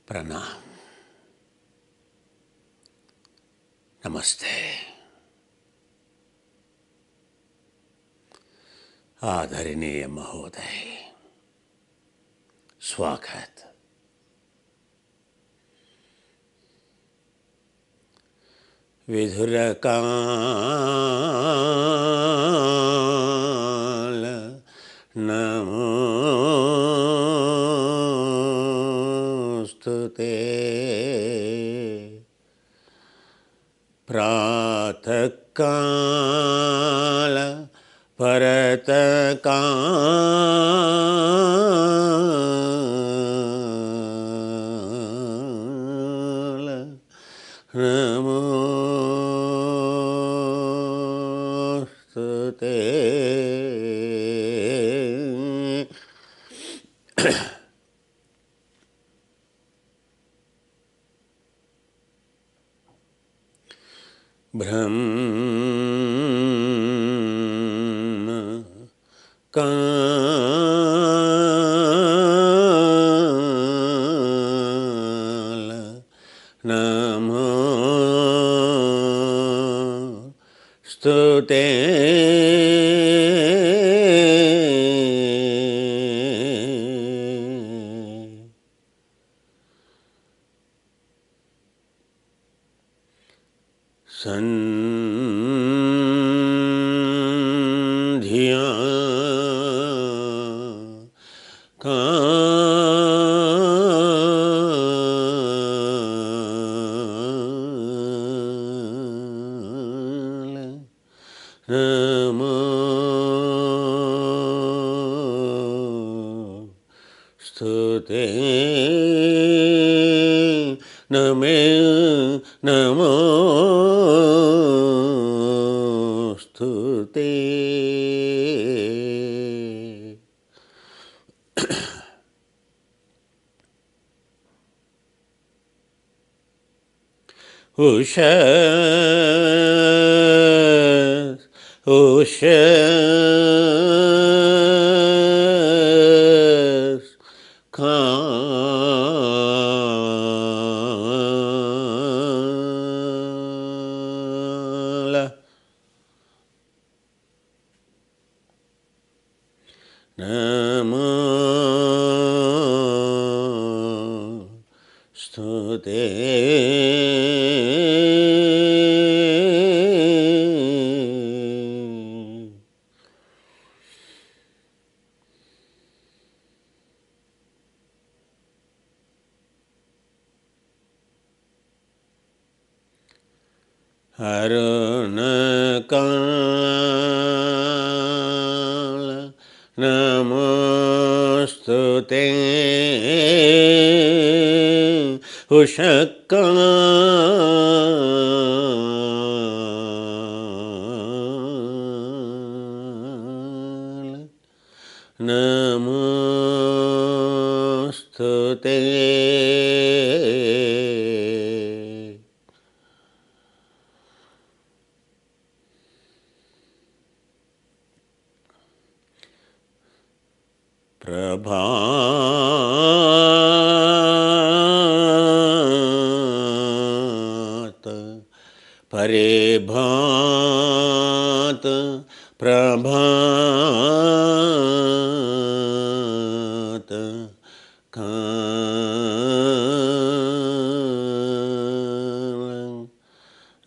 प्रणाम। नमस्ते। आदरणीय महोदय, स्वागत। विधुरकाल नमोस्तुते। प्रातःकाल परतकाल नमोस्तुते। ब्रह्म काल नमोस्तुते। संध्या काल नमोस्तुते। नमोस्तुते। उषस उषस काल नमोस्तुते। अरुणकाल नमोस्तुते। उषःकाल नमोस्तुते। प्रभात परेभात प्रभात काल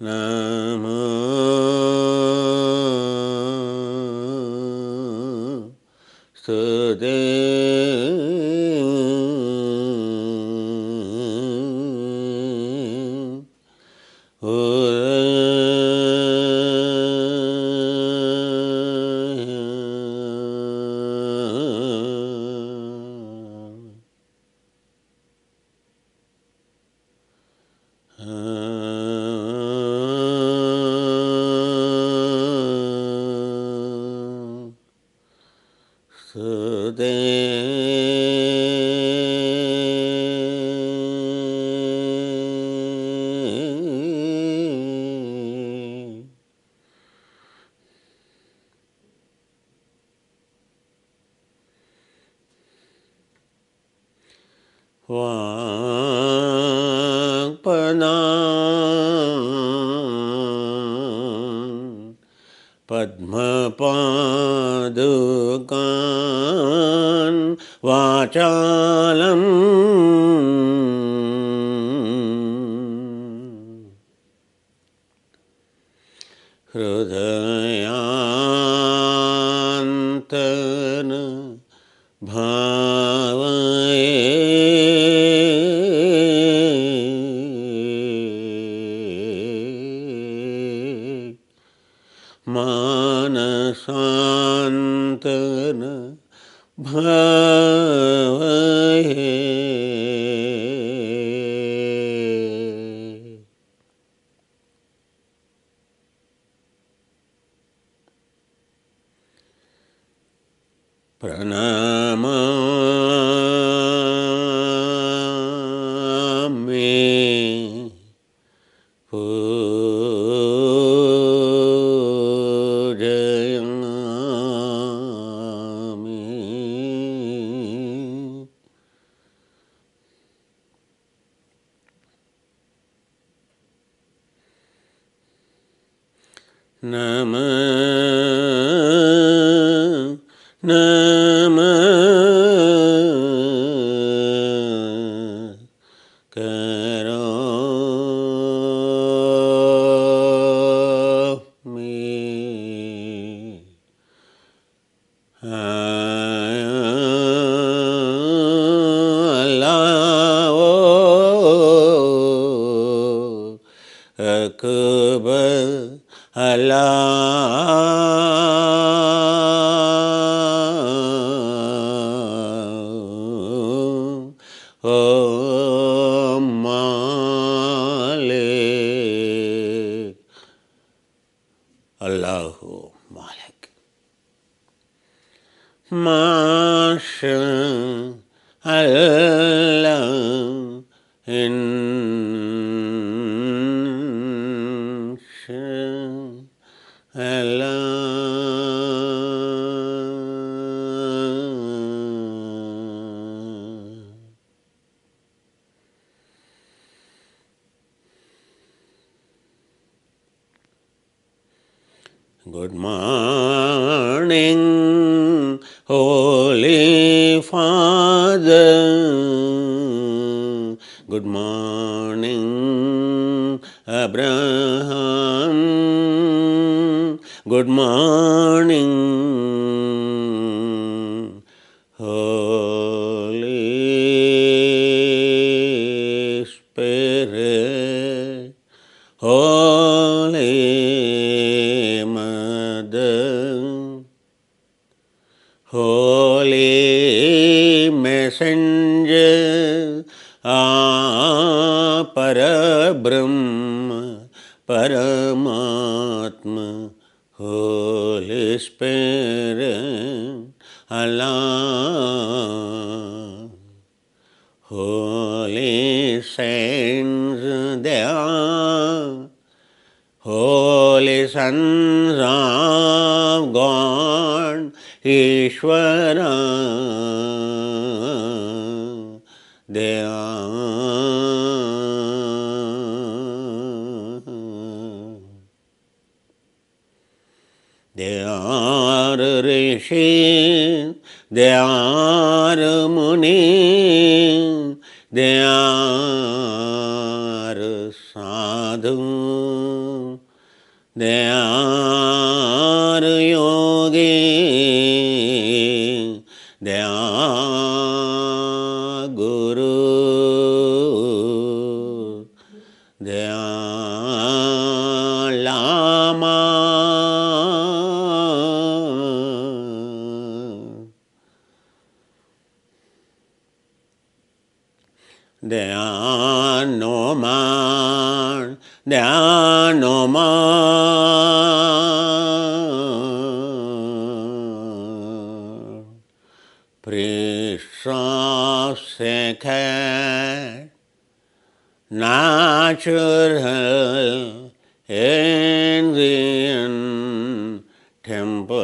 नमोस्तुते। वाणी पद्मपादुकान् वाचालम् हृदयान्तन भावये मानसान्तन भावये प्रणमामि पूजयामि नमः नमः करोमि Allahu Akbar Allahu Malik Allahu Malik Masha Allah Insha Allah. Good morning, Holy Father. Good morning, Abraham. Good morning, Holy Spirit. Holy Mother, Holy Messenger, Parabrahma, Paramatma, Holy Spirit, Allah, Holy Saints, they are Holy Sons of God, Ishvara, they are Rishi, they are Muni, they are Sadhu, they are Yogi, they are Guru, they are Lama, they are no man, they are no more. Priests of sacred, natural, Indian temples,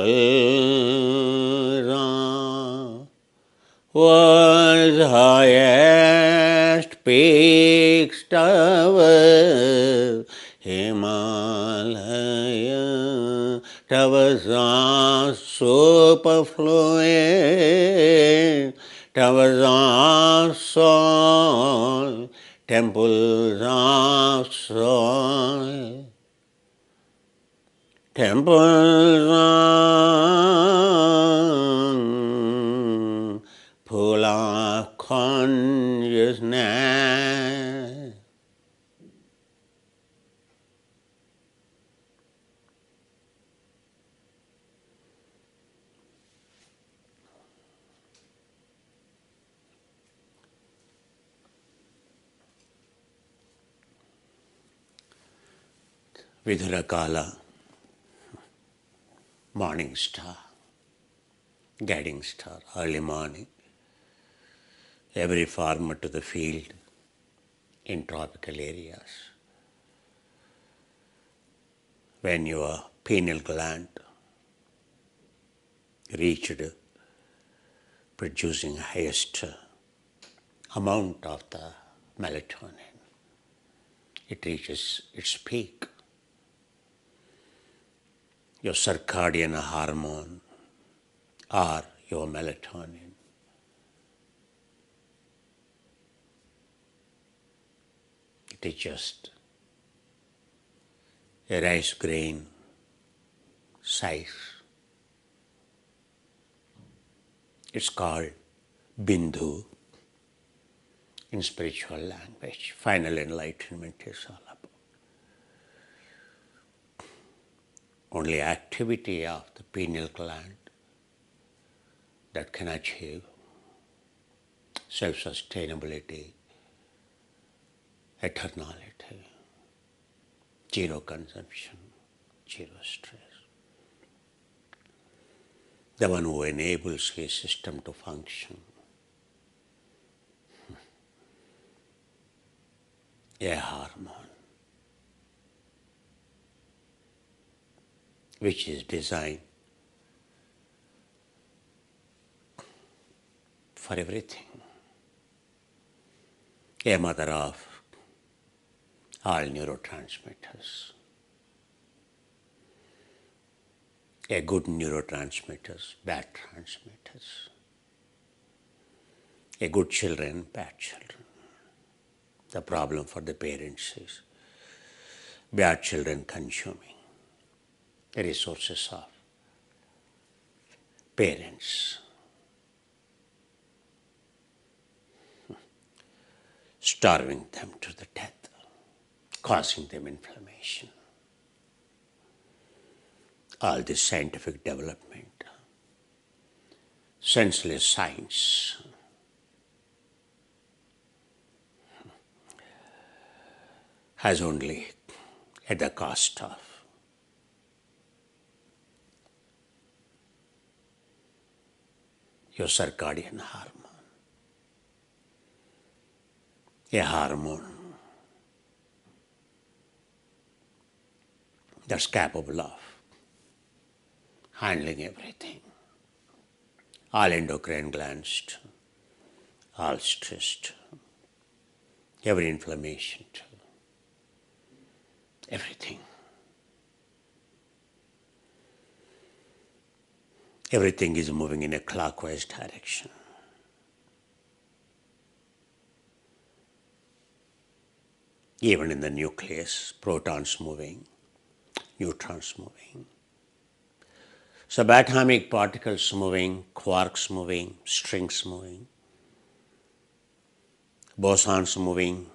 world's highest peaks towers, Himalaya, towers are superfluous, towers are soil, temples are soil. Temples are full of consciousness. Vidurakala, morning star, guiding star, early morning. Every farmer to the field in tropical areas. When your pineal gland reached producing highest amount of the melatonin, it reaches its peak. Your circadian hormone or your melatonin. It is just a rice grain size. It's called Bindu in spiritual language. Final enlightenment is all about. Only activity of the pineal gland that can achieve self-sustainability, eternality, zero consumption, zero stress. The one who enables his system to function. A hormone which is designed for everything. A mother of all neurotransmitters. A good neurotransmitters, bad transmitters. A good children, bad children. The problem for the parents is bad children consuming the resources of parents. Starving them to the death, causing them inflammation. All this scientific development, senseless science, has only at the cost of your circadian hormone. A hormone that's capable of handling everything. All endocrine glands, all stress, every inflammation, everything. Everything is moving in a clockwise direction. Even in the nucleus, protons moving, neutrons moving. Subatomic particles moving, quarks moving, strings moving, bosons moving,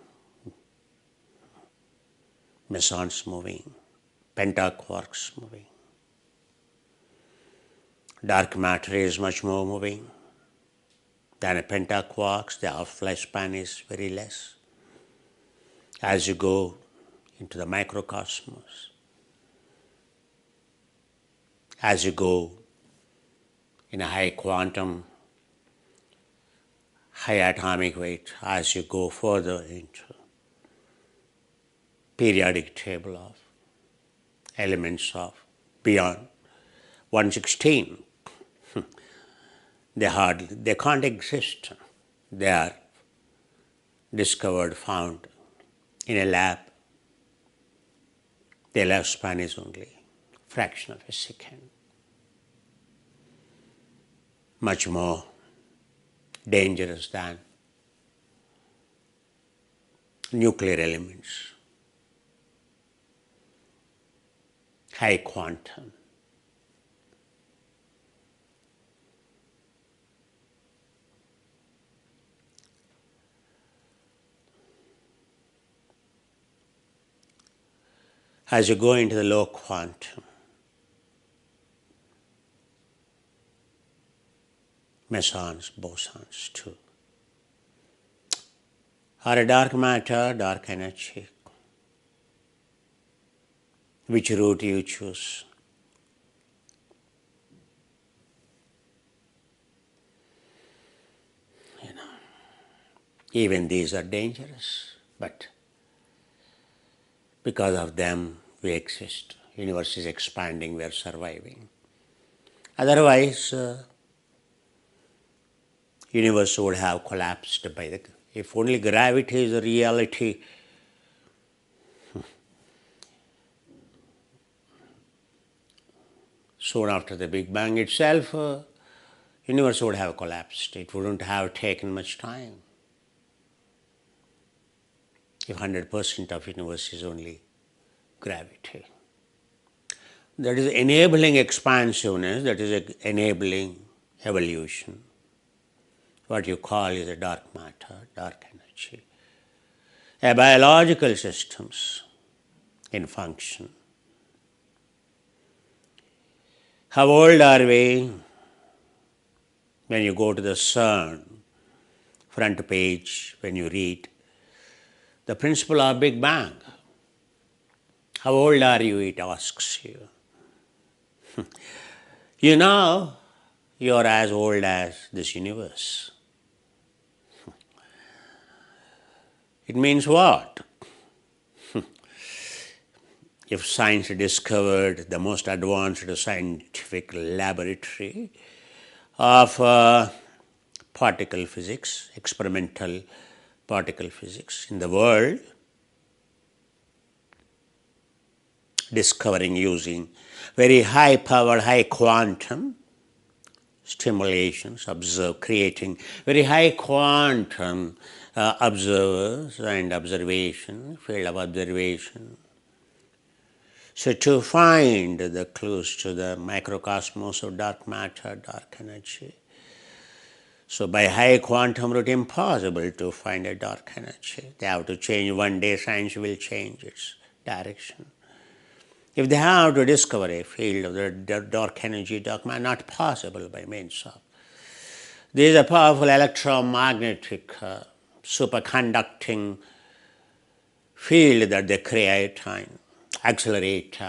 mesons moving, pentaquarks moving. Dark matter is much more moving than a pentaquarks. The half-lifespan is very less. As you go into the microcosmos, as you go in a high quantum, high atomic weight, as you go further into periodic table of elements of beyond 116, they can't exist. They are discovered, found in a lab. Their lifespan is only a fraction of a second. Much more dangerous than nuclear elements, high quantum. As you go into the low quantum, mesons, bosons too, are a dark matter, dark energy. Which route you choose? Even these are dangerous, but because of them we exist. Universe is expanding, we are surviving. Otherwise, universe would have collapsed by the. If only gravity is a reality, soon after the Big Bang itself, universe would have collapsed. It wouldn't have taken much time. If 100% of universe is only gravity. That is enabling expansiveness, that is enabling evolution. What you call is a dark matter, dark energy. A biological systems in function. How old are we? When you go to the CERN front page, when you read the principle of Big Bang, how old are you? It asks you. You know, you are as old as this universe. It means what? If science discovered the most advanced scientific laboratory of particle physics, experimental particle physics in the world, discovering using very high powered, high quantum stimulations, creating very high quantum observers and observation, field of observation. So to find the clues to the microcosmos of dark matter, dark energy. So by high quantum route, impossible to find a dark energy. They have to change. One day science will change its direction. If they have to discover a field of the dark energy, dark matter, not possible by means of. There is a powerful electromagnetic superconducting field that they create and accelerate,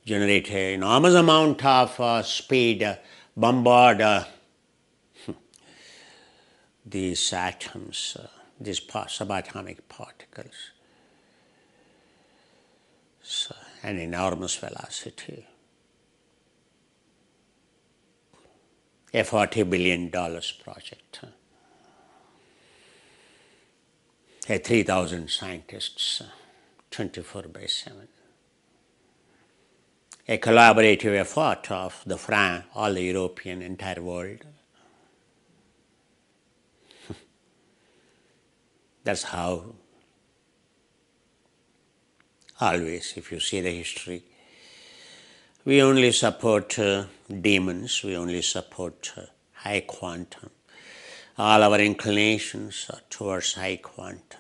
generate an enormous amount of speed, bombard these atoms, these subatomic particles, so an enormous velocity. A $40 billion project. A 3,000 scientists, 24/7. A collaborative effort of the France, all the European, entire world. That's how, always, if you see the history, we only support demons, we only support high quantum. All our inclinations are towards high quantum.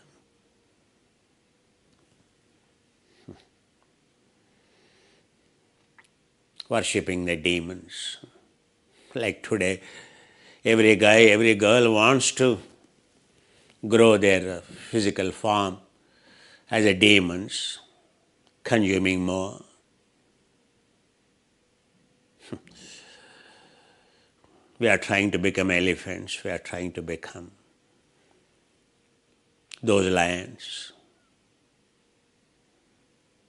Worshipping the demons. Like today, every guy, every girl wants to grow their physical form as a demons, consuming more. We are trying to become elephants, we are trying to become those lions,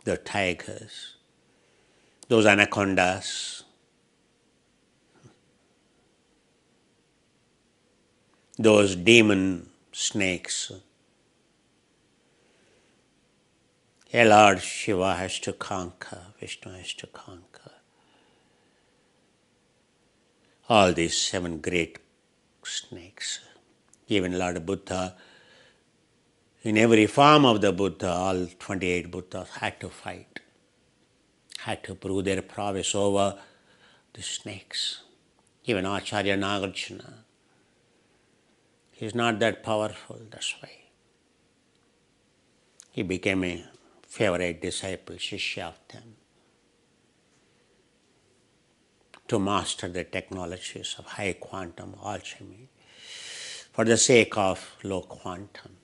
the tigers, those anacondas, those demon snakes. A Lord Shiva has to conquer, Vishnu has to conquer. All these 7 great snakes. Even Lord Buddha, in every form of the Buddha, all 28 Buddhas had to fight, had to prove their prowess over the snakes. Even Acharya Nagarjuna, he is not that powerful, that's why. He became a favorite disciple, Shishya of them, to master the technologies of high quantum alchemy for the sake of low quantum.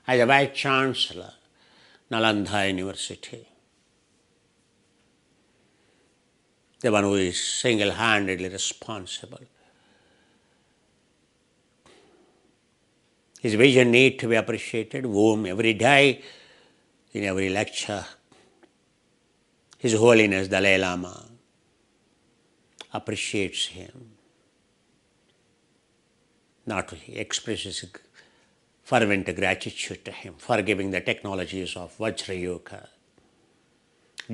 As a Vice Chancellor, Nalanda University, the one who is single-handedly responsible. His vision needs to be appreciated, whom every day, in every lecture, His Holiness Dalai Lama appreciates him. Not he expresses fervent gratitude to him for giving the technologies of Vajra Yoga,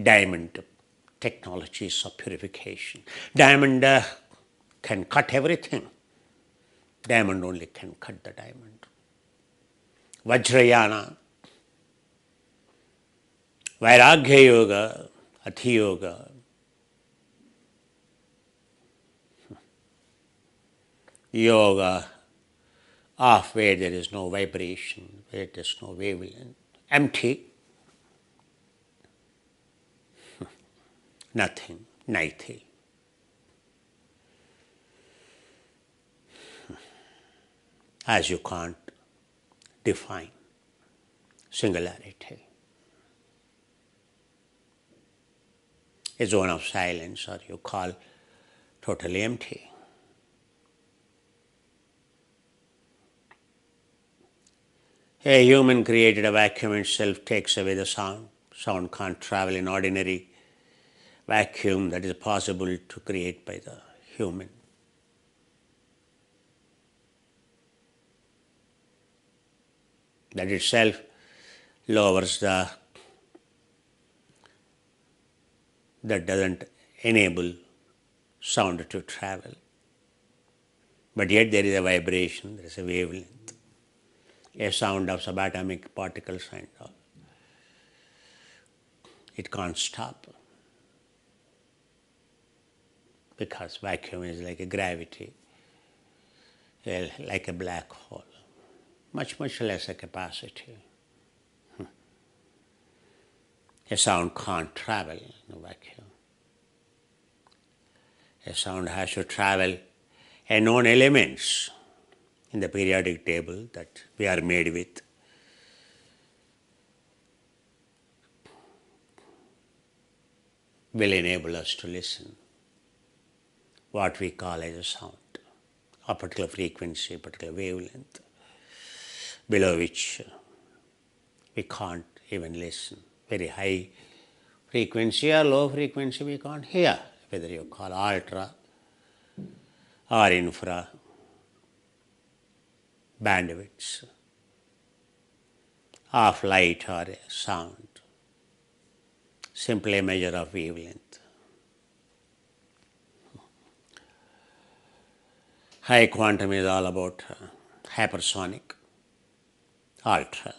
diamond technologies of purification. Diamond can cut everything. Diamond only can cut the diamond. Vajrayana, Vairagya Yoga, Ati Yoga, Yoga of where there is no vibration, where there is no wavelength, empty, nothing, naiti. As you can't define singularity. A zone of silence, or you call totally empty. A human created a vacuum itself takes away the sound. Sound can't travel in ordinary vacuum that is possible to create by the human. That itself lowers that doesn't enable sound to travel. But yet there is a vibration, there is a wavelength, a sound of subatomic particles and all. It can't stop because vacuum is like a gravity, like a black hole, much lesser capacity. A sound can't travel in a vacuum. A sound has to travel a known elements in the periodic table that we are made with. Will enable us to listen what we call as a sound, a particular frequency, a particular wavelength, below which we can't even listen. Very high frequency or low frequency we can't hear, whether you call ultra or infra bandwidths of light or sound, simply a measure of wavelength. High quantum is all about hypersonic, ultra,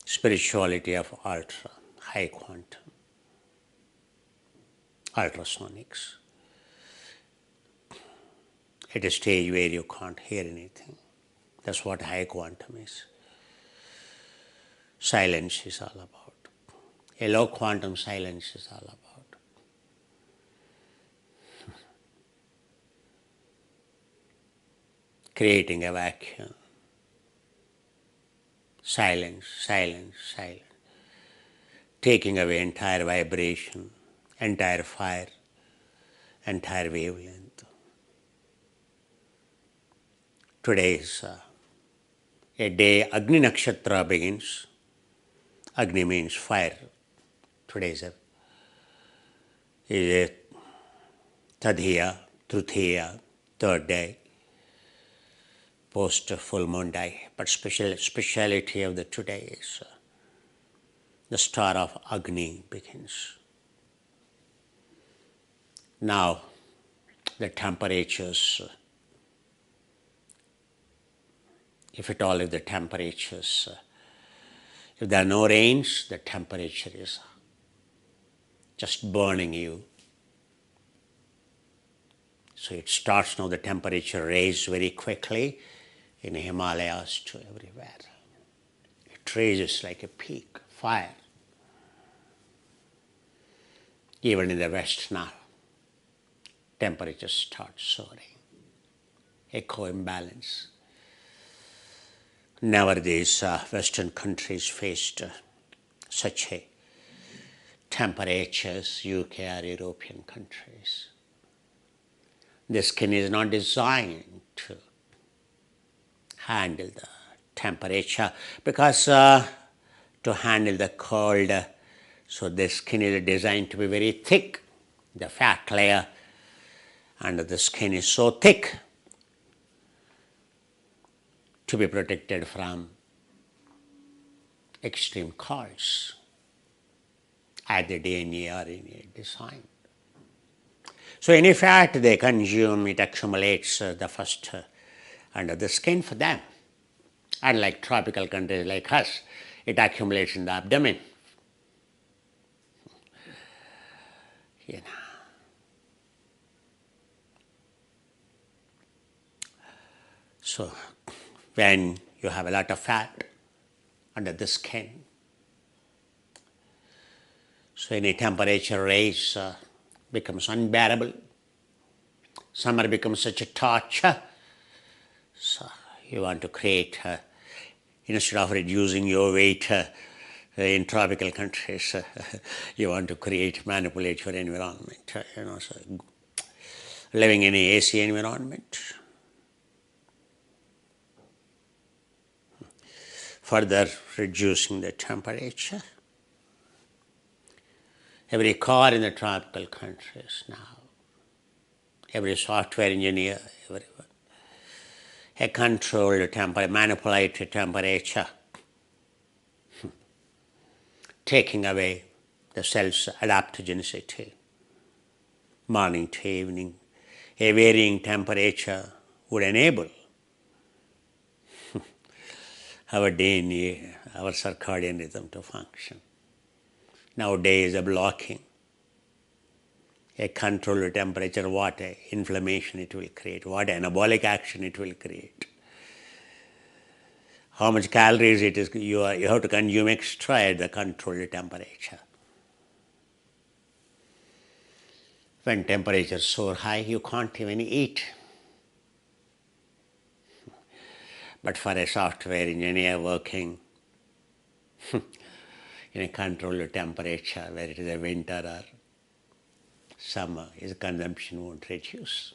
spirituality of ultra, high quantum, ultrasonics, at a stage where you can't hear anything. That's what high quantum is. Silence is all about. A low quantum silence is all about. Creating a vacuum. Silence, silence, silence. Taking away entire vibration, entire fire, entire wavelength. Today is a day Agni Nakshatra begins. Agni means fire. Today is a Tadhiya, Trutiya, third day, post full moon day, but speciality of the today is the star of Agni begins. Now the temperatures, if at all, if the temperatures, if there are no rains, the temperature is just burning you. So it starts now, the temperature raise very quickly in the Himalayas to everywhere. It raises like a peak, fire. Even in the West now, temperatures start soaring. Echo imbalance. Never these Western countries faced such a temperatures, UK or European countries. The skin is not designed to handle the temperature because to handle the cold, so the skin is designed to be very thick, the fat layer under the skin is so thick to be protected from extreme colds as the DNA or RNA designed. So any fat they consume, it accumulates the first under the skin for them. Unlike tropical countries like us, it accumulates in the abdomen. You know. So when you have a lot of fat under the skin, so any temperature raise becomes unbearable. Summer becomes such a torture. So you want to create, instead of reducing your weight in tropical countries, you want to create, manipulate your environment. So living in an AC environment. Further reducing the temperature. Every car in the tropical countries now, every software engineer, everyone, a controlled temperature, manipulated temperature, taking away the cell's adaptogenicity, morning to evening. A varying temperature would enable our DNA, our circadian rhythm to function. Nowadays, a blocking, a controlled temperature, what inflammation it will create, what anabolic action it will create. How much calories it is, you have to consume extra at the controlled temperature. When temperature is so high, you can't even eat. But for a software engineer working in a controlled temperature, where it is a winter or summer, his consumption won't reduce.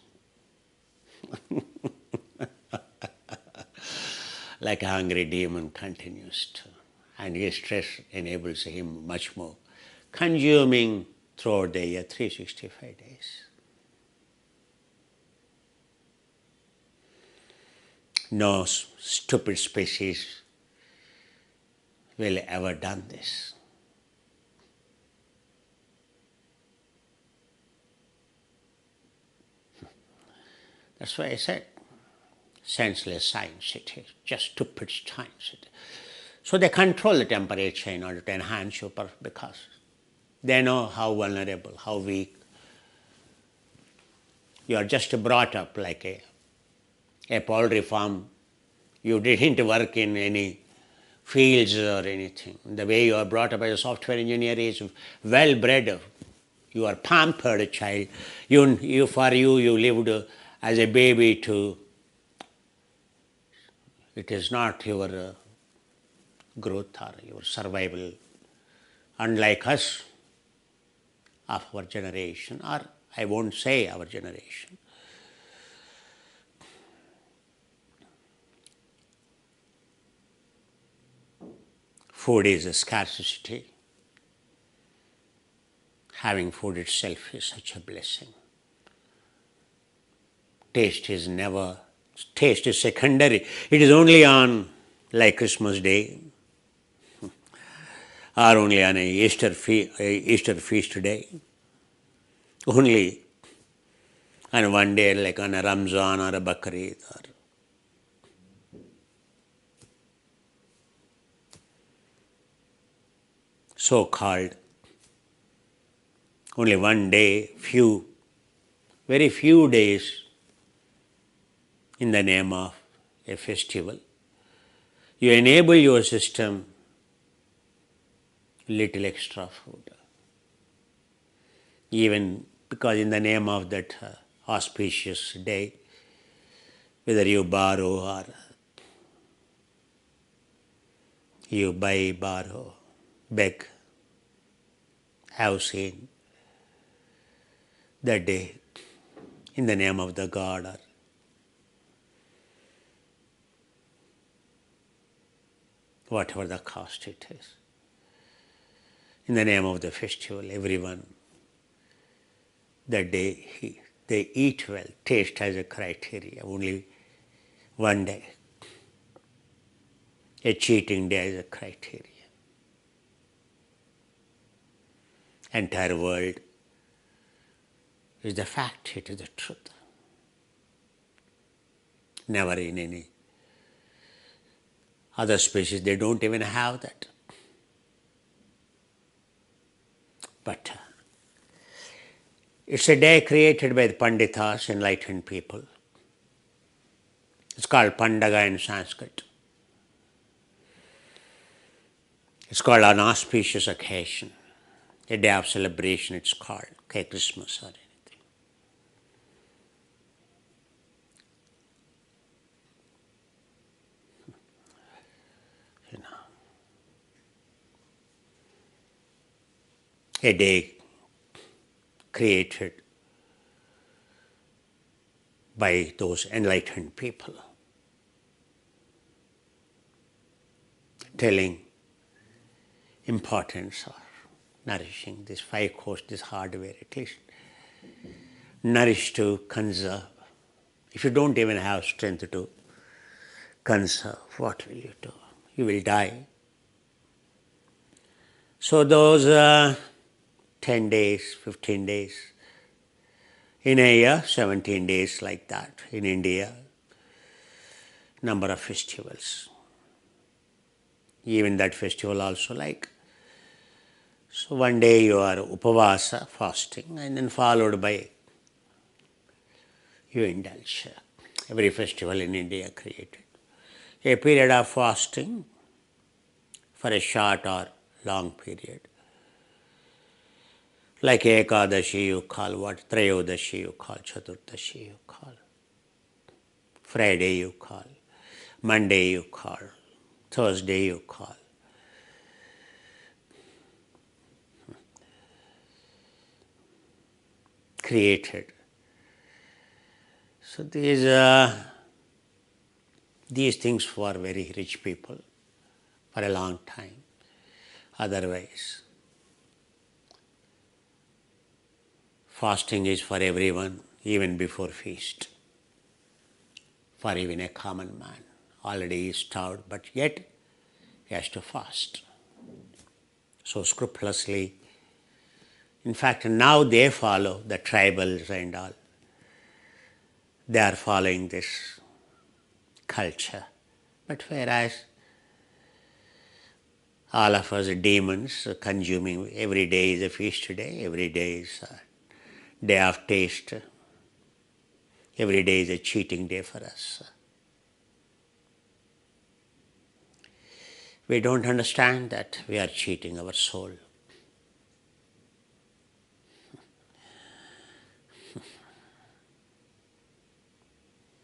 Like a hungry demon continues to, and his stress enables him much more, consuming throughout the year 365 days. No stupid species will ever done this. That's why I said, senseless science it is, just stupid science it is. So they control the temperature in order to enhance your because they know how vulnerable, how weak. You are just brought up like a poultry farm. You didn't work in any fields or anything. The way you are brought up as a software engineer is well bred. You are pampered child. You lived as a baby to. It is not your growth or your survival. Unlike us of our generation, or I won't say our generation. Food is a scarcity. Having food itself is such a blessing. Taste is never Taste is secondary. It is only on like Christmas Day or only on a Easter feast day. Only on one day like on a Ramzan or a Bakrid or so-called only one day, very few days in the name of a festival. You enable your system little extra food. Even because in the name of that auspicious day, whether you borrow or you buy, borrow, beg, have seen that day in the name of the God or whatever the cost it is. In the name of the festival, everyone that day they eat well. Taste has a criteria. Only one day. A cheating day is a criteria. Entire world is the fact, it is the truth. Never in any other species, they don't even have that. But it's a day created by the Panditas, enlightened people. It's called Pandaga in Sanskrit. It's called an auspicious occasion, a day of celebration. It's called Christmas or anything. A day created by those enlightened people, telling importance of nourishing this five course, this hardware at least. Nourish to conserve. If you don't even have strength to conserve, what will you do? You will die. So those 10 days, 15 days, in a year, 17 days like that. In India, number of festivals. Even that festival also like. So one day you are upavasa, fasting, and then followed by you indulge. Every festival in India created a period of fasting for a short or long period. Like Ekadashi you call, what Trayodashi you call, Chaturdashi you call, Friday you call, Monday you call, Thursday you call. Created. So these things for very rich people for a long time. Otherwise, fasting is for everyone, even before feast. For even a common man, already is starved, but yet he has to fast. So scrupulously. In fact, now they follow the tribals and all. They are following this culture. But whereas all of us demons consuming, every day is a feast day, every day is a day of taste, every day is a cheating day for us. We don't understand that we are cheating our soul.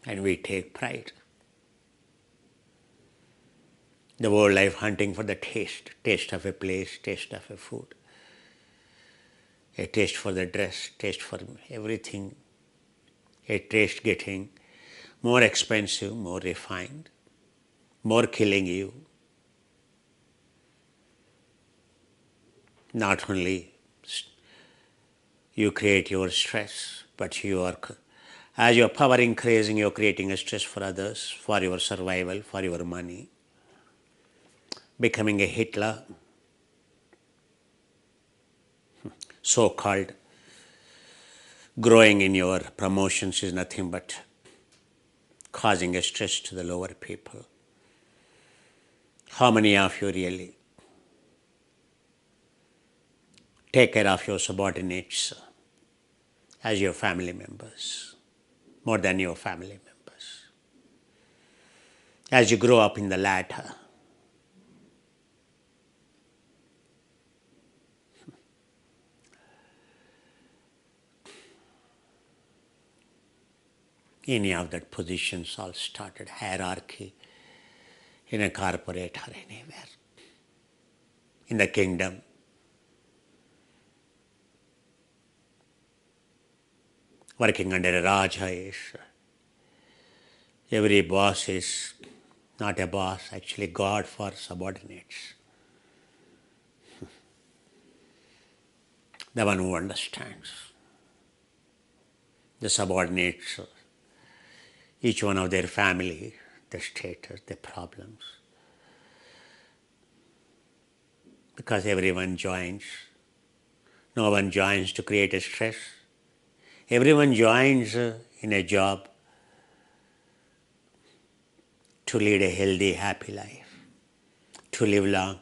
And we take pride. The whole life hunting for the taste of a place, taste of a food, a taste for the dress, taste for everything, a taste getting more expensive, more refined, more killing you. Not only you create your stress, but you are As your power increasing, you're creating a stress for others, for your survival, for your money. Becoming a Hitler, so-called. Growing in your promotions is nothing but causing a stress to the lower people. How many of you really take care of your subordinates as your family members, more than your family members? As you grow up in the ladder, any of that positions all started hierarchy in a corporate or anywhere. In the kingdom, working under a Raja is, every boss is not a boss, actually God for subordinates. The one who understands the subordinates, each one of their family, their status, their problems. Because everyone joins. No one joins to create a stress. Everyone joins in a job to lead a healthy, happy life, to live long.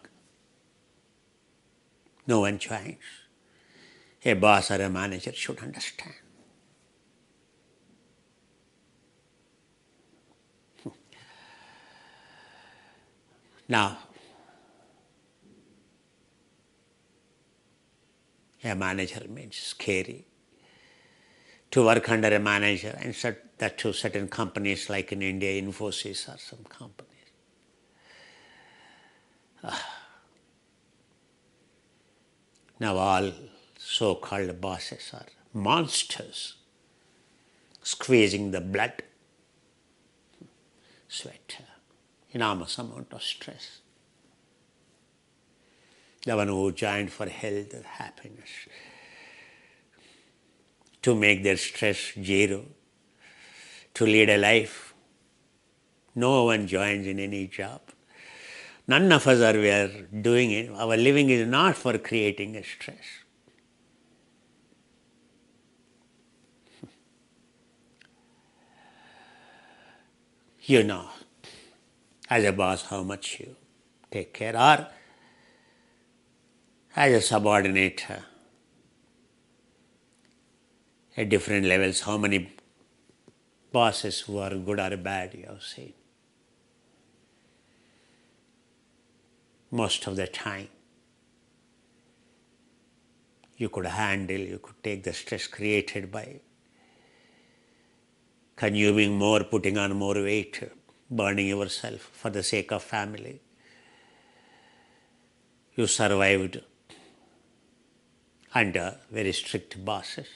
No one joins. A boss or a manager should understand. Now, a manager means scary. To work under a manager, and that to certain companies like in India, Infosys or some companies. Now all so-called bosses are monsters, squeezing the blood, sweat, enormous amount of stress. The one who joined for health and happiness, to make their stress zero, to lead a life. No one joins in any job. None of us we are doing it. Our living is not for creating a stress. You know, as a boss, how much you take care, or as a subordinate, at different levels, how many bosses who are good or bad you have seen. Most of the time, you could handle, you could take the stress created by consuming more, putting on more weight, burning yourself for the sake of family. You survived under very strict bosses.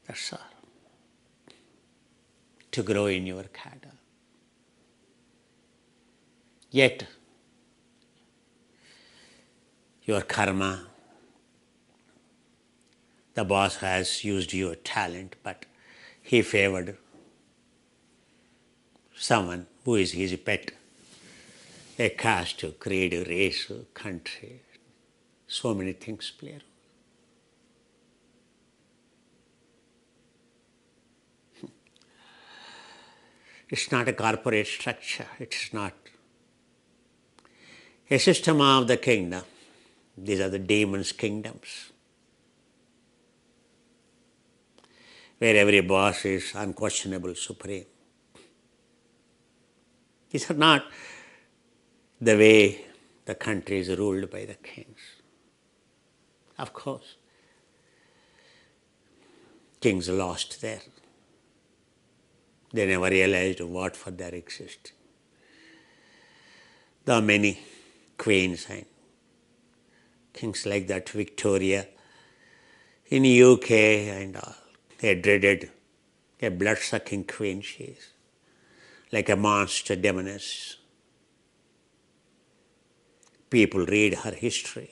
That's all. To grow in your cadre. Yet, your karma, the boss has used your talent, but he favored someone who is his pet, a caste, a creed, a race, a country. So many things play a role. It's not a corporate structure. It's not a system of the kingdom. These are the demons' kingdoms, where every boss is unquestionable supreme. These are not the way the country is ruled by the kings. Of course, kings lost there. They never realized what for their existence. There are many queens and kings like that, Victoria in UK and all. A dreaded, a blood-sucking queen she is, like a monster demoness. People read her history.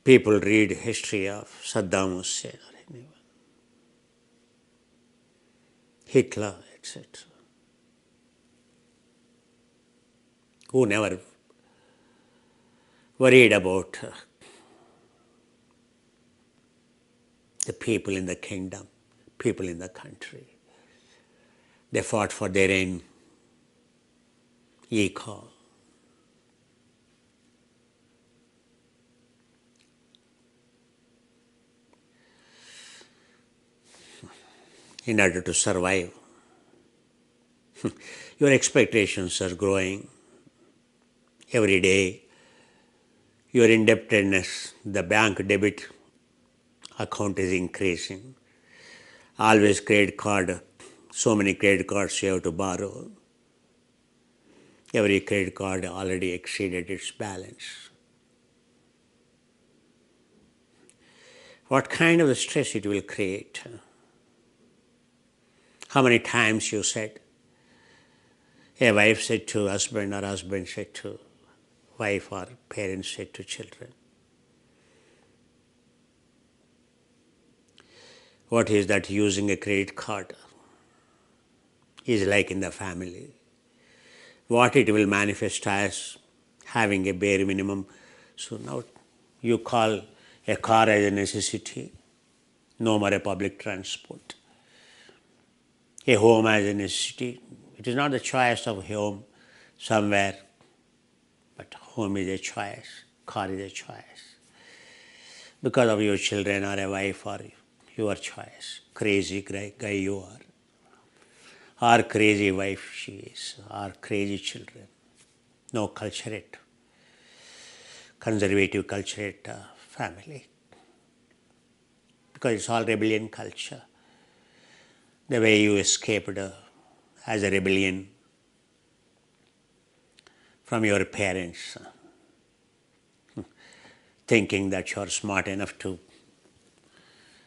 People read history of Saddam Hussein or anyone, Hitler, etc., who never worried about the people in the kingdom, people in the country. They fought for their own ego. In order to survive. Your expectations are growing every day. Your indebtedness, the bank debit account is increasing. Always credit card, so many credit cards you have to borrow. Every credit card already exceeded its balance. What kind of stress it will create? How many times you said, a wife said to husband or husband said to wife or parents said to children, what is that using a credit card is like in the family? What it will manifest as having a bare minimum. So now you call a car as a necessity, no more a public transport. A home as a necessity. It is not the choice of home somewhere, but home is a choice, car is a choice. Because of your children or a wife or your choice, crazy guy you are, or crazy wife she is, or crazy children. No culturate, conservative culturate family. Because it's all rebellion culture. The way you escaped as a rebellion from your parents, thinking that you are smart enough to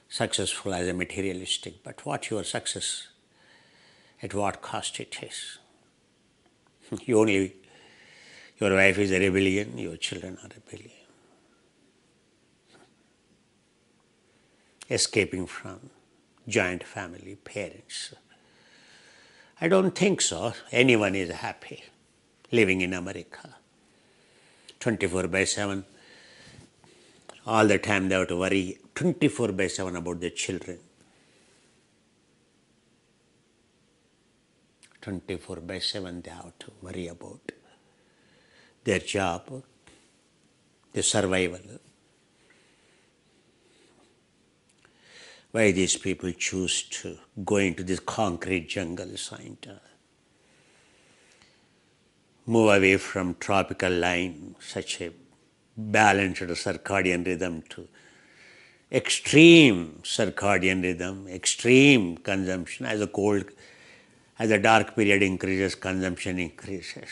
successful as a materialistic, but what your success, at what cost it is. Your wife is a rebellion, your children are rebellion. Escaping from joint family, parents. I don't think so. Anyone is happy living in America. 24/7. All the time they have to worry 24/7 about their children. 24/7 they have to worry about their job, their survival. Why these people choose to go into these concrete jungles and move away from tropical line, such a balanced circadian rhythm, to extreme circadian rhythm, extreme consumption. As the dark period increases, consumption increases.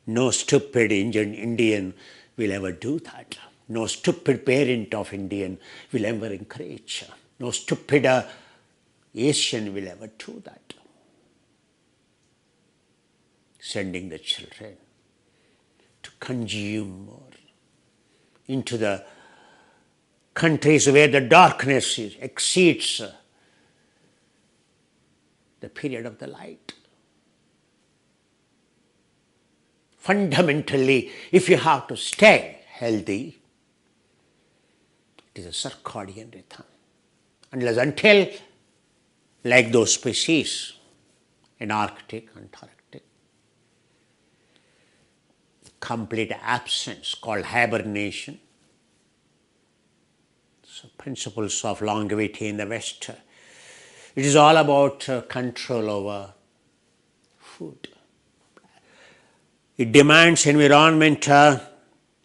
No stupid Indian will ever do that. No stupid parent of Indian will ever encourage. No stupid Asian will ever do that. Sending the children to consume more into the countries where the darkness exceeds the period of the light. Fundamentally, if you have to stay healthy, it is a circadian rhythm. Unless until, like those species in Arctic, Antarctic, complete absence called hibernation. So principles of longevity in the West. It is all about control over food. It demands environment a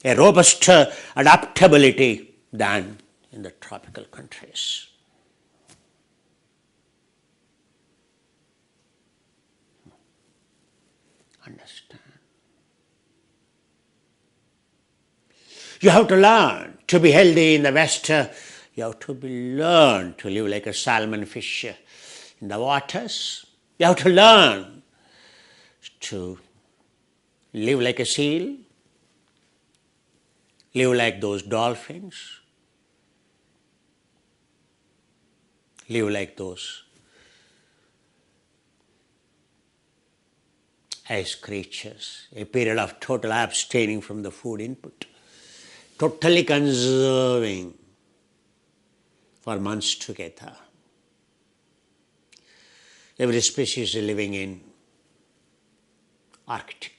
robust adaptability than in the tropical countries. Understand? You have to learn to be healthy in the West. You have to learn to live like a salmon fish in the waters. You have to learn to live like a seal. live like those dolphins, live like those ice creatures, a period of total abstaining from the food input, totally conserving for months together. Every species is living in Arctic.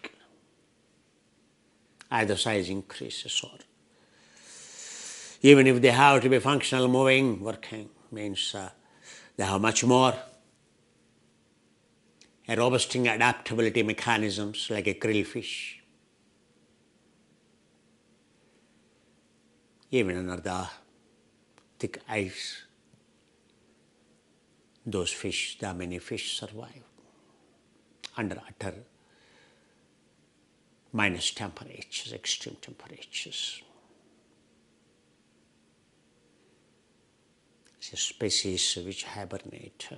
As the size increases, or even if they have to be functional, moving, working, means they have much more a robusting adaptability mechanisms like a krillfish. Even under the thick ice, those fish, the many fish survive under utter minus temperatures, extreme temperatures. It's a species which hibernate,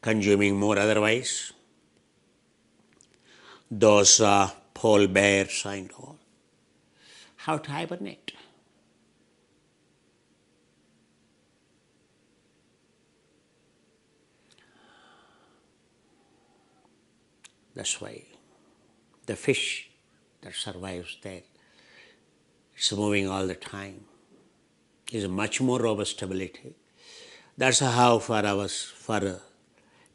consuming more otherwise. Those polar bears and all have to hibernate. That's why the fish that survives there, it's moving all the time, is a much more robust ability. That's how for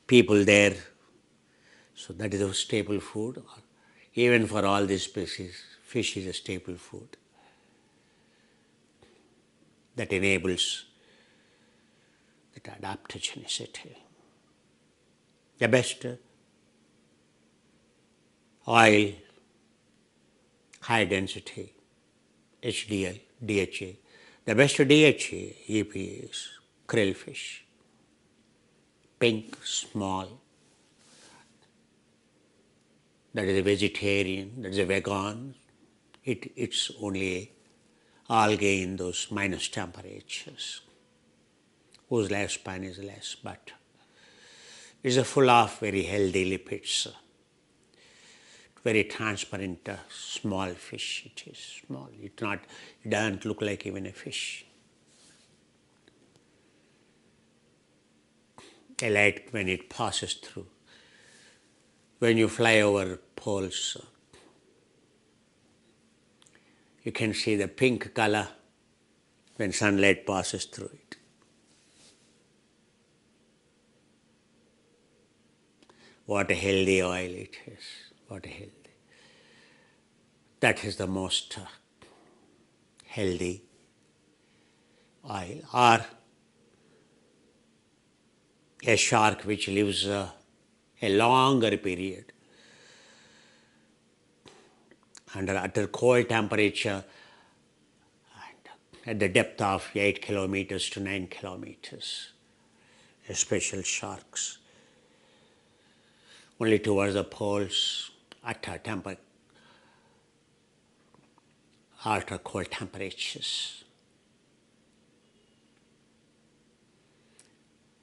people there, so that is a staple food. Even for all these species, fish is a staple food that enables that adaptogenicity. The best oil, high density, HDL, DHA. The best DHA, EPA is krillfish, pink, small. That is a vegetarian, that is a vegan. It's only algae in those minus temperatures, whose lifespan is less, but it's full of very healthy lipids. Very transparent, small fish. It is small. It doesn't look like even a fish. A light when it passes through. When you fly over poles, you can see the pink color when sunlight passes through it. What a healthy oil it is. What a healthy. That is the most healthy oil. Or a shark which lives a longer period under utter cold temperature and at the depth of 8 kilometers to 9 kilometers. Special sharks. Only towards the poles at ultra cold temperatures.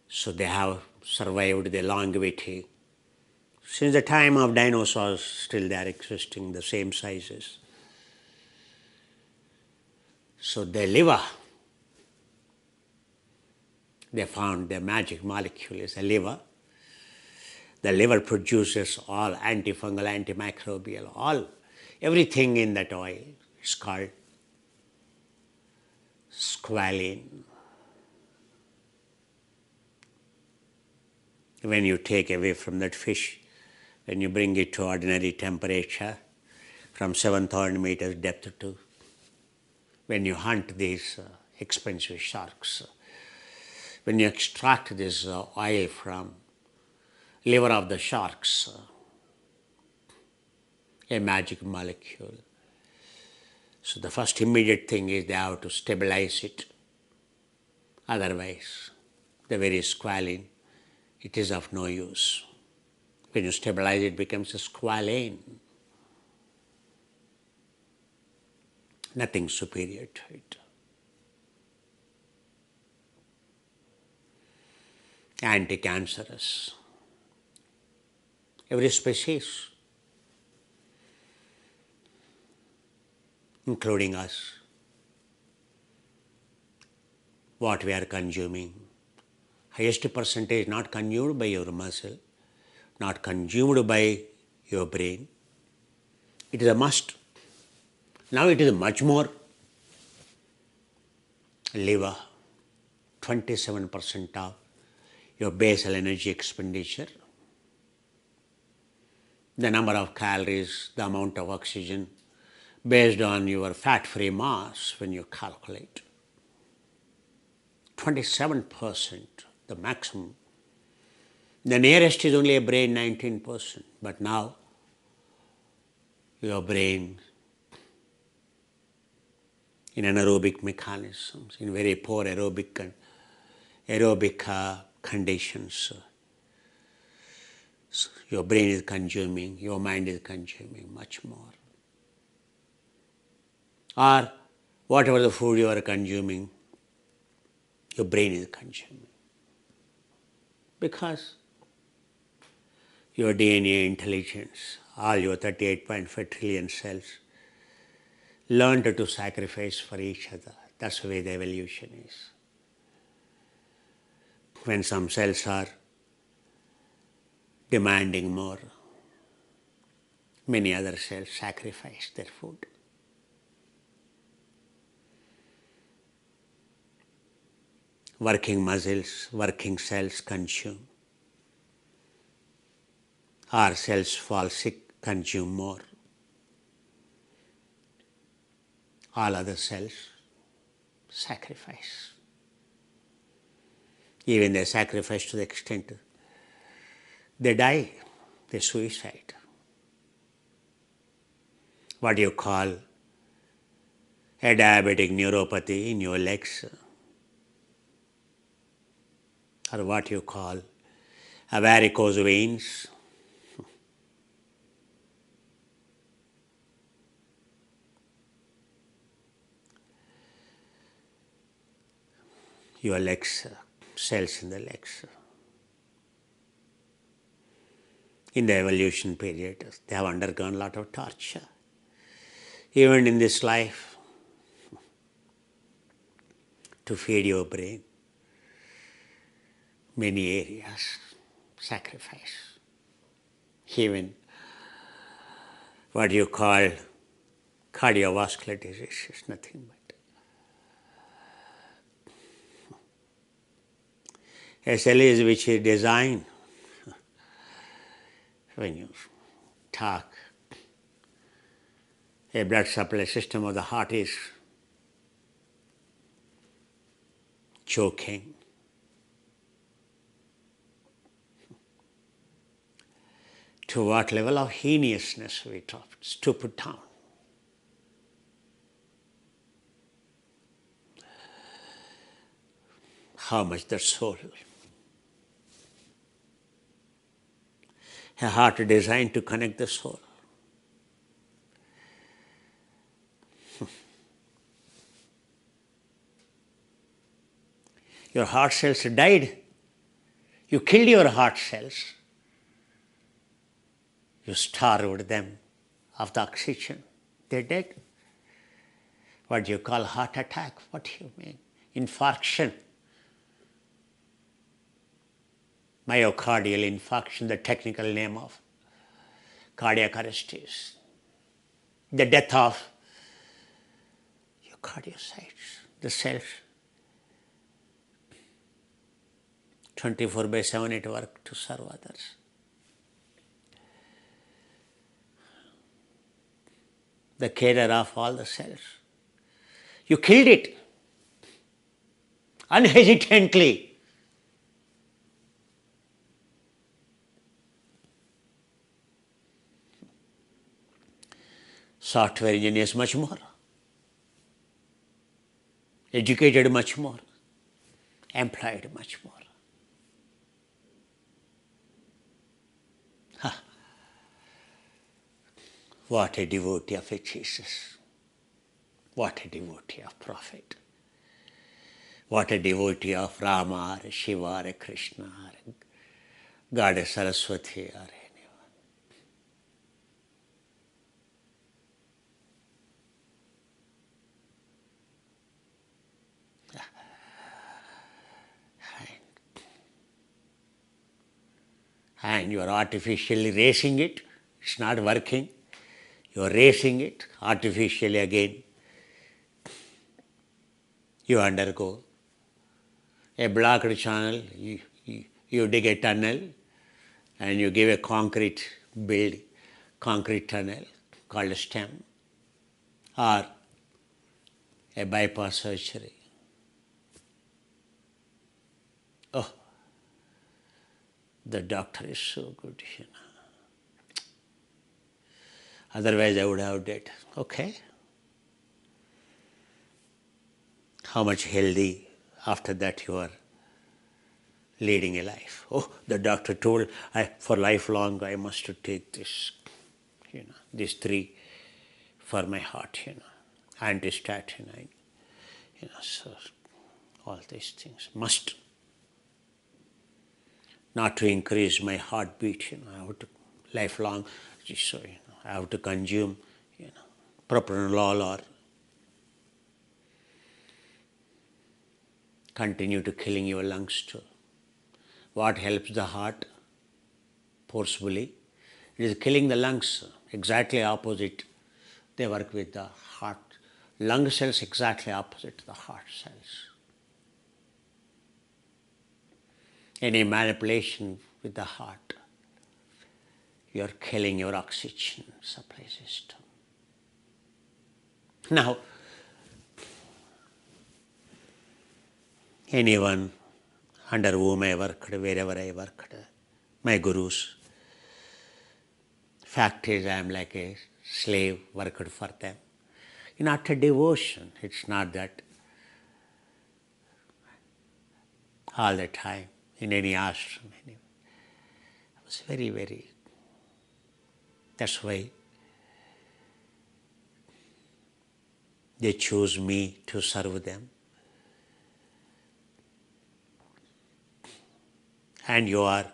So they have survived the longevity. Since the time of dinosaurs, still they are existing, the same sizes. So the liver, they found the magic molecule is a liver. The liver produces all antifungal, antimicrobial, everything in that oil. It's called squalene. When you take away from that fish, when you bring it to ordinary temperature, from 7,000 meters depth to, when you hunt these expensive sharks, when you extract this oil from liver of the sharks, a magic molecule. So the first immediate thing is they have to stabilize it. Otherwise, the very squalene, it is of no use. When you stabilize it, it becomes a squalane. Nothing superior to it. Anti-cancerous. Every species, including us, what we are consuming. Highest percentage not consumed by your muscle, not consumed by your brain. It is a must. Now it is much more. Liver, 27% of your basal energy expenditure. The number of calories, the amount of oxygen, based on your fat-free mass when you calculate. 27%, the maximum. The nearest is only a brain, 19%. But now, your brain, in anaerobic mechanisms, in very poor aerobic conditions, so your brain is consuming, your mind is consuming much more. Or whatever the food you are consuming, your brain is consuming. Because your DNA intelligence, all your 38.5 trillion cells, learned to sacrifice for each other. That's the way the evolution is. When some cells are demanding more, many other cells sacrifice their food. Working muscles, working cells consume. Our cells fall sick, consume more. All other cells sacrifice. Even they sacrifice to the extent they die, they suicide. What you call a diabetic neuropathy in your legs, or what you call a varicose veins. Your legs, cells in the legs. In the evolution period, they have undergone a lot of torture. Even in this life, to feed your brain, many areas sacrifice. Even what you call cardiovascular disease is nothing but a cell is which is designed, when you talk, a blood supply system of the heart is choking. To what level of heinousness we dropped, to put down. How much the soul. A heart designed to connect the soul. Your heart cells died. You killed your heart cells. You starved them of the oxygen. They're dead. What do you call heart attack? What do you mean? Infarction. Myocardial infarction, the technical name of cardiac arrest is the death of your cardiocytes, the cells. 24/7 it works to serve others. The carer of all the cells. You killed it unhesitantly. Software engineers much more, educated much more, employed much more. What a devotee of a Jesus. What a devotee of Prophet. What a devotee of Rama or Shiva or Krishna or Goddess Saraswati or anyone. and you are artificially racing it. It's not working. You are racing it artificially again. You undergo a blocked channel, you dig a tunnel and you give a concrete tunnel called a stem, or a bypass surgery. Oh, the doctor is so good, Otherwise I would have died. Okay. How much healthy after that you are leading a life. Oh, the doctor told for lifelong I must take this, these 3 for my heart, antistatin, so all these things must. Not to increase my heartbeat, I have to lifelong, so I have to consume, propranolol or continue to killing your lungs too. What helps the heart forcefully? It is killing the lungs, exactly opposite. They work with the heart. Lung cells exactly opposite to the heart cells. Any manipulation with the heart, you are killing your oxygen supply system. Now, anyone under whom I worked, wherever I worked, my gurus, fact is I am like a slave, worked for them. In utter devotion, it's not that all the time in any ashram. It was very, very, that's why they chose me to serve them. And you are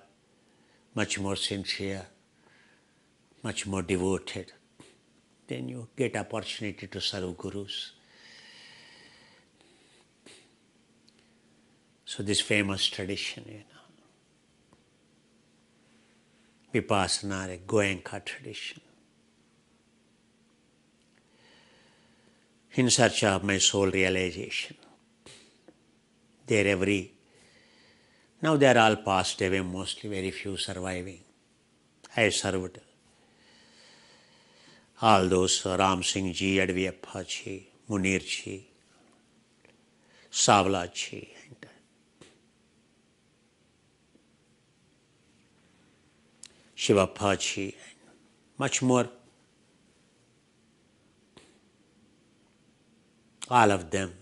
much more sincere, much more devoted, then you get opportunity to serve gurus. So this famous tradition, Vipassana, a Goenka tradition. In search of my soul realization. Now they are all passed away, mostly very few surviving. I served all those Ram Singh Ji, Adviyappa Ji, Munir Ji, Savla Ji, and Shivappa Ji, and much more. All of them,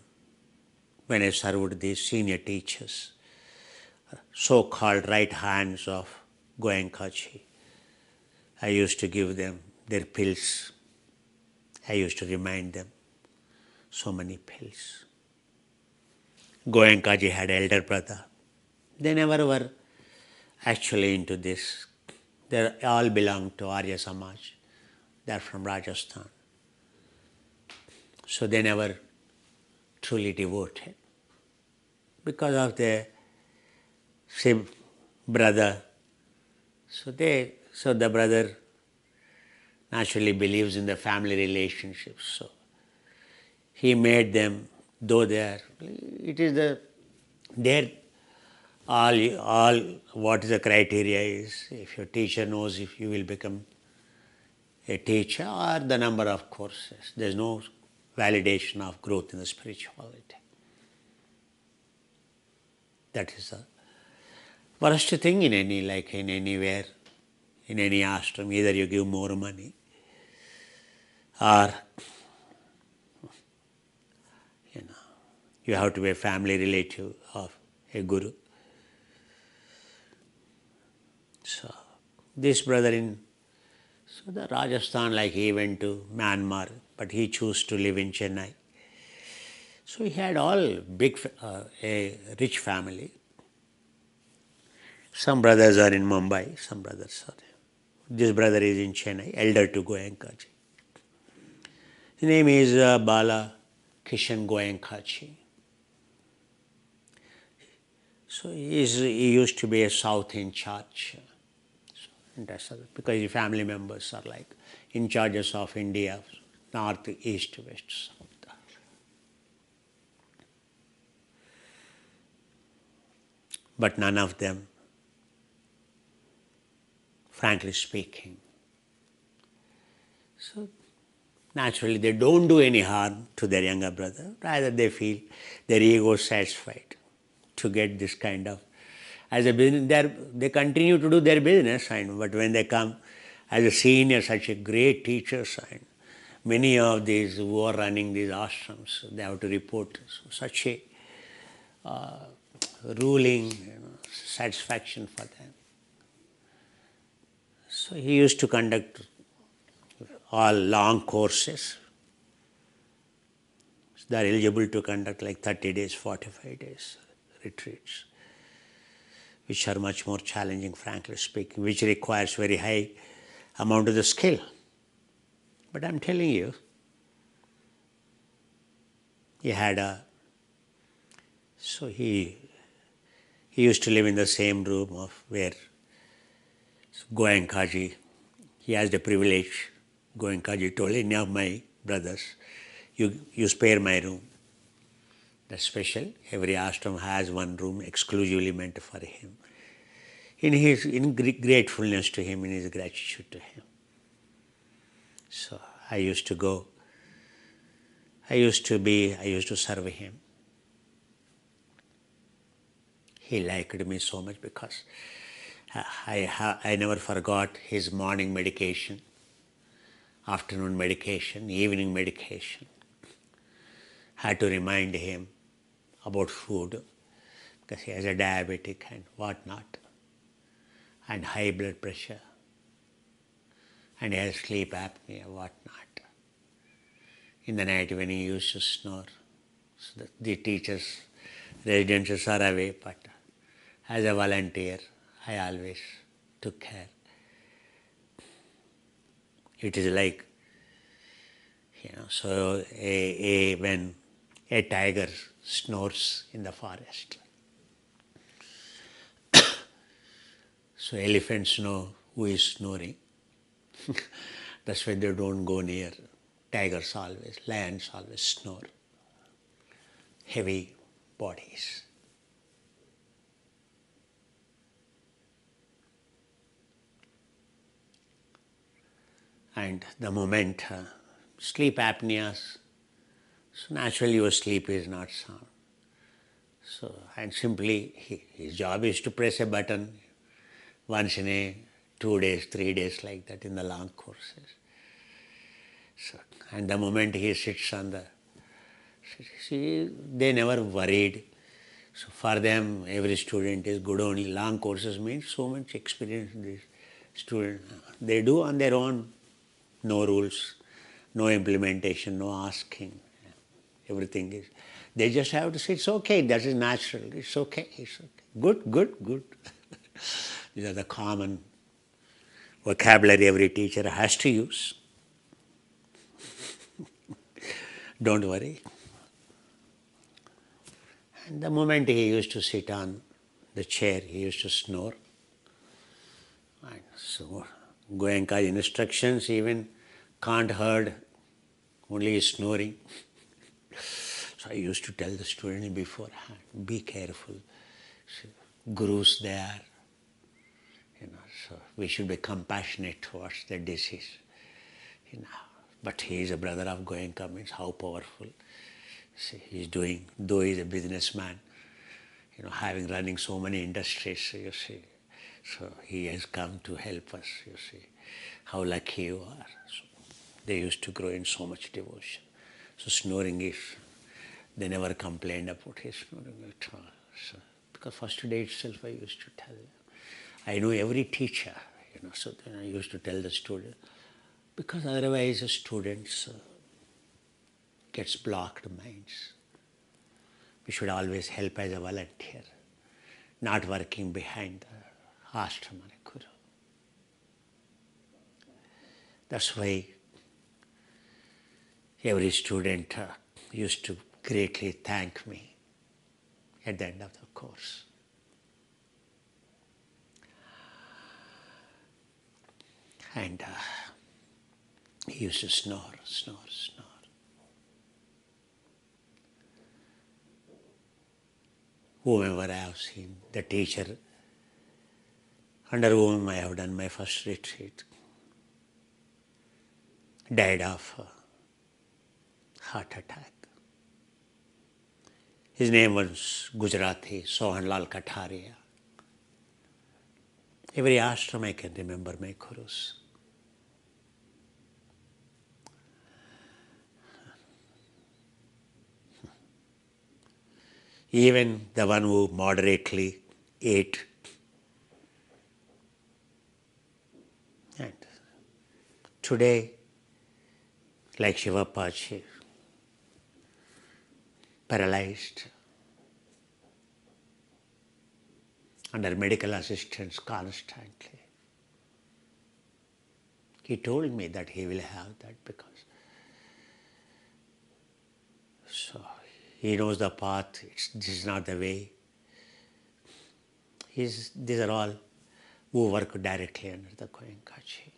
when I served these senior teachers, so-called right hands of Goenka Ji, I used to give them their pills. I used to remind them so many pills. Goenka Ji had elder brother. They never were actually into this. They all belong to Arya Samaj. They are from Rajasthan. So they never truly devoted. Because of their brother, so the brother naturally believes in the family relationships. So he made them, though all what is the criteria is, if your teacher knows if you will become a teacher or the number of courses. There is no validation of growth in the spirituality. That is the worst thing in anywhere, in any ashram. Either you give more money or you have to be a family relative of a guru. So this brother the Rajasthan, he went to Myanmar, but he chose to live in Chennai. So he had all a rich family. Some brothers are in Mumbai, some brothers are there. This brother is in Chennai, elder to Goenka Ji. His name is Bala Kishan Goenka Ji. So he used to be a South in charge. and rest of it, because your family members are like in charges of India, north, east, west, south. But none of them, frankly speaking. So naturally, they don't do any harm to their younger brother. Rather, they feel their ego satisfied to get this kind of, as a business, they continue to do their business, but when they come as a senior, such a great teachers, many of these who are running these ashrams, they have to report such a ruling satisfaction for them. So he used to conduct all long courses. They are eligible to conduct like 30 days, 45 days retreats, which are much more challenging, frankly speaking, which requires very high amount of the skill. But I'm telling you, he used to live in the same room of where Goenkaji, he has the privilege. Goenkaji told any of my brothers, you spare my room. That's special. Every ashram has one room exclusively meant for him. In gratefulness to him, in his gratitude to him. So I used to go. I used to serve him. He liked me so much because I never forgot his morning medication, afternoon medication, evening medication. Had to remind him about food because he has a diabetic and whatnot, and high blood pressure, and he has sleep apnea, whatnot. In the night when he used to snore, so the teachers, residents are away, but as a volunteer, I always took care. It is like, so when a tiger snores in the forest, so elephants know who is snoring. That's why they don't go near. Tigers always, lions always snore. Heavy bodies. And the moment sleep apneas, so naturally your sleep is not sound. So, and simply his job is to press a button once in a 2 days, 3 days like that in the long courses. So, and the moment he sits on the, see, they never worried. So for them, every student is good only. Long courses means so much experience. These students, they do on their own. No rules, no implementation, no asking. Everything is, they just have to say, it's okay, that is natural, it's okay, it's okay. Good, good, good. These are the common vocabulary every teacher has to use. Don't worry. And the moment he used to sit on the chair, he used to snore. And so Goenka's instructions even can't heard, only his snoring. So I used to tell the student beforehand, be careful. So, gurus there, so we should be compassionate towards the disease. But he is a brother of Goenka, means how powerful. See, he's doing, though he's a businessman, having running so many industries, you see. So he has come to help us, you see. How lucky you are. So they used to grow in so much devotion. So snoring is, they never complained about his snoring at all. So, because first day itself I used to tell them. I know every teacher, so then I used to tell the student, because otherwise the students gets blocked minds. We should always help as a volunteer, not working behind the ashram and a guru. That's why every student used to greatly thank me at the end of the course. And he used to snore, snore, snore. Whomever I have seen, the teacher under whom I have done my first retreat, died of heart attack. His name was Gujarati, Sohanlal Kataria. Every ashram I can remember my gurus. Even the one who moderately ate. And today, like Shivapachi, paralyzed, under medical assistance constantly. He told me that he will have that because so he knows the path, this is not the way. These are all who work directly under the Goenkaji.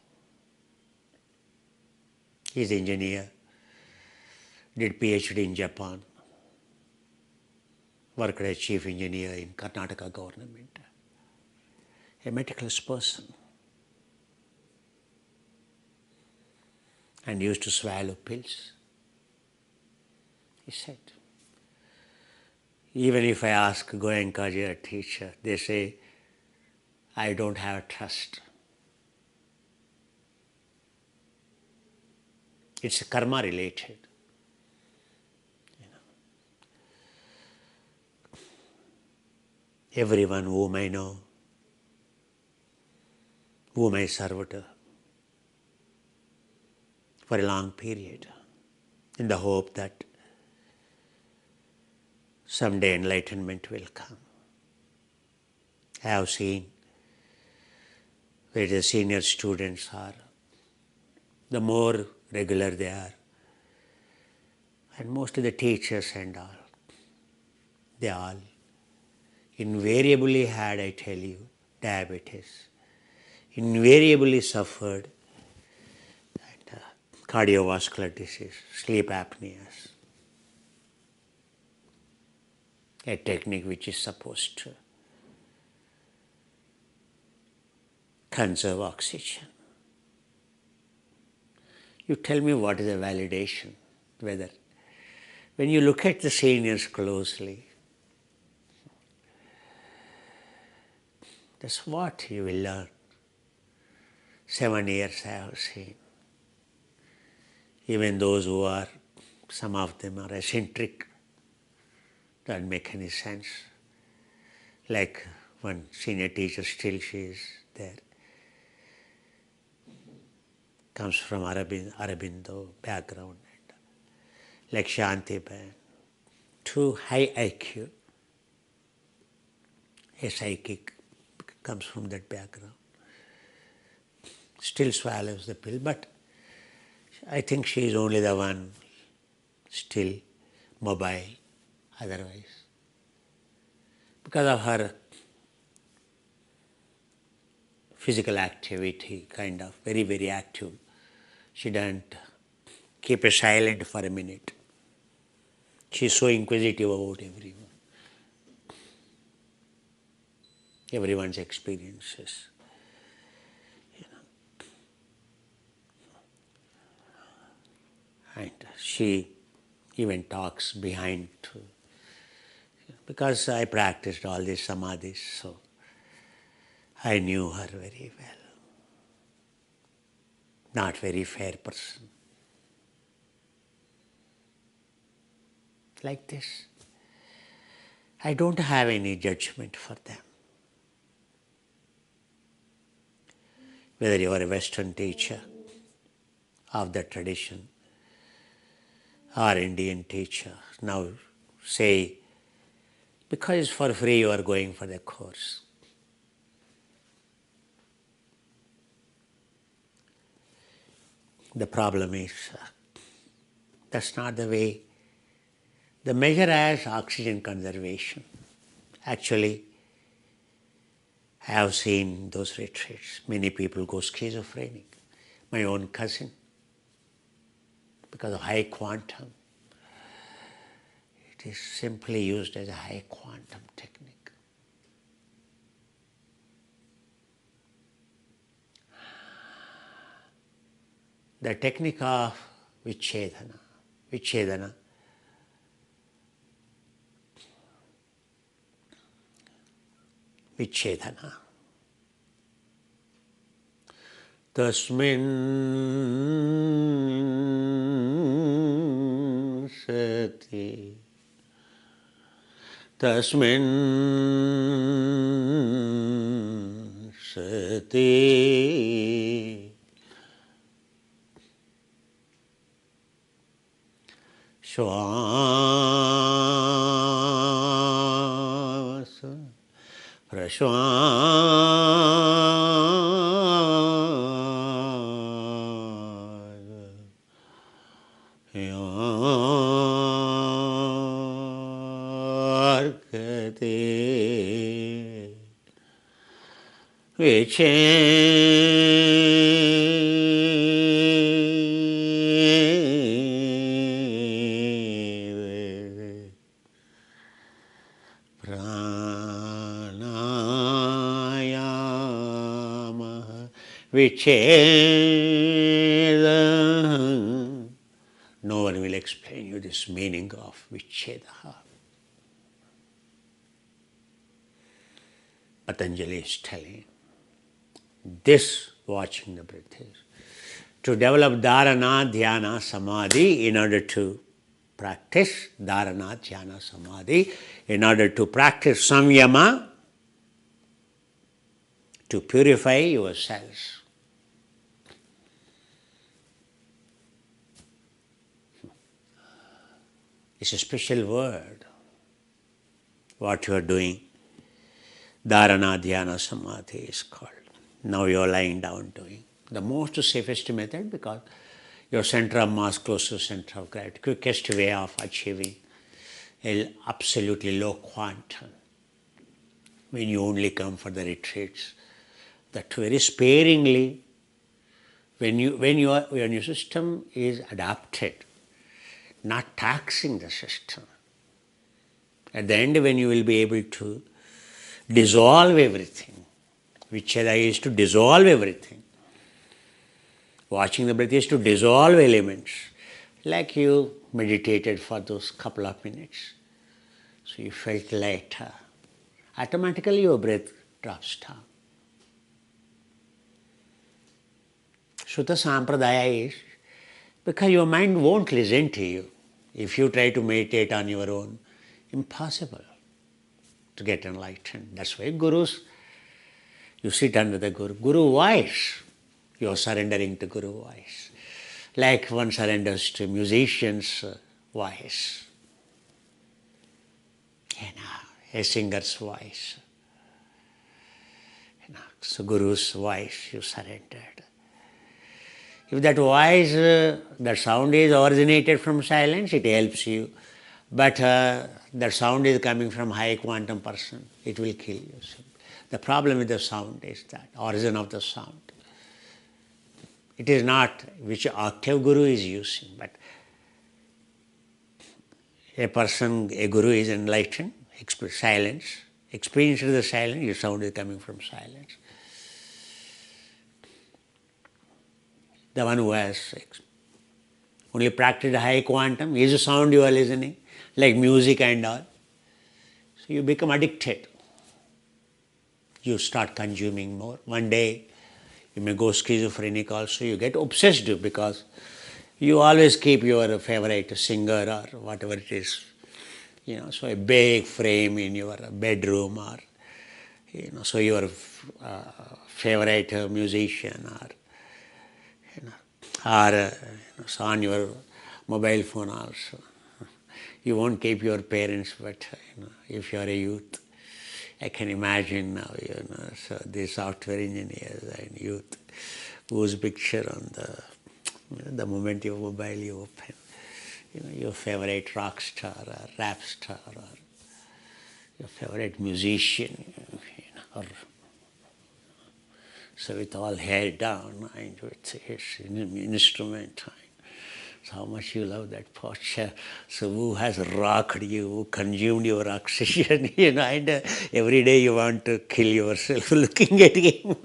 He is an engineer, did PhD in Japan, worked as chief engineer in Karnataka government, a meticulous person, and used to swallow pills. He said, even if I ask Goenkaji, a teacher, they say, I don't have trust. It's karma related. Everyone whom I know, whom I served for a long period, in the hope that someday enlightenment will come. I have seen where the senior students are, the more regular they are, and most of the teachers and all, they all invariably had, I tell you, diabetes, invariably suffered and, cardiovascular disease, sleep apneas, a technique which is supposed to conserve oxygen. You tell me what is the validation, whether when you look at the seniors closely, that's what you will learn. 7 years I have seen. Even those who are, some of them are eccentric, doesn't make any sense. Like one senior teacher, still she is there, comes from Aurobindo background, like Shanti Ben, too high IQ, a psychic, comes from that background, still swallows the pill, but I think she is only the one still mobile, otherwise, because of her physical activity, kind of very, very active, she doesn't keep it silent for a minute. She is so inquisitive about everyone's experiences. And she even talks behind too. Because I practiced all these samadhis, so I knew her very well. Not very fair person. Like this. I don't have any judgment for them. Whether you are a Western teacher of the tradition or Indian teacher, now say, because for free you are going for the course. The problem is, that's not the way. The measure as oxygen conservation. Actually, I have seen those retreats. Many people go schizophrenic. my own cousin, because of high quantum. It is simply used as a high quantum technique. The technique of vichedana. Tasmin sati tasmin sati Shvasa prashvasa yarkate pranayama vicheda. No one will explain you this meaning of vicheda. Patanjali is telling this, watching the breath, is to develop dharana, dhyana, samadhi in order to practice dharana, dhyana, samadhi, in order to practice samyama, to purify yourselves. It's a special word, what you are doing. Dharana, dhyana, samadhi is called. Now you are lying down doing. The most safest method, because your center of mass close to center of gravity, quickest way of achieving a absolutely low quantum. When you only come for the retreats, that very sparingly, when your system is adapted, not taxing the system. At the end, when you will be able to dissolve everything, vicheda is to dissolve everything. Watching the breath is to dissolve elements, like you meditated for those couple of minutes. So you felt lighter. Automatically your breath drops down. Sutta Sampradaya is because your mind won't listen to you. If you try to meditate on your own, impossible to get enlightened. That's why gurus, you sit under the Guru voice. You are surrendering to Guru voice. Like one surrenders to musician's voice. A singer's voice. So Guru's voice you surrendered. If that voice, that sound is originated from silence, it helps you. But that sound is coming from high quantum person, it will kill you. The problem with the sound is that, origin of the sound. It is not which octave Guru is using, but a Guru is enlightened, silence, experience the silence, your sound is coming from silence. The one who has only practiced high quantum, is the sound you are listening, like music and all. So you become addicted. You start consuming more. One day you may go schizophrenic also, you get obsessed because you always keep your favorite singer or whatever it is. So a big frame in your bedroom, or so your favorite musician, or so on your mobile phone also. You won't keep your parents, but if you are a youth, I can imagine now, so the software engineers and youth, whose picture on the moment your mobile you open, your favorite rock star or rap star or your favorite musician, or So with all head down, and with his instrument, so how much you love that posture. So who has rocked you, who consumed your oxygen, and every day you want to kill yourself looking at him.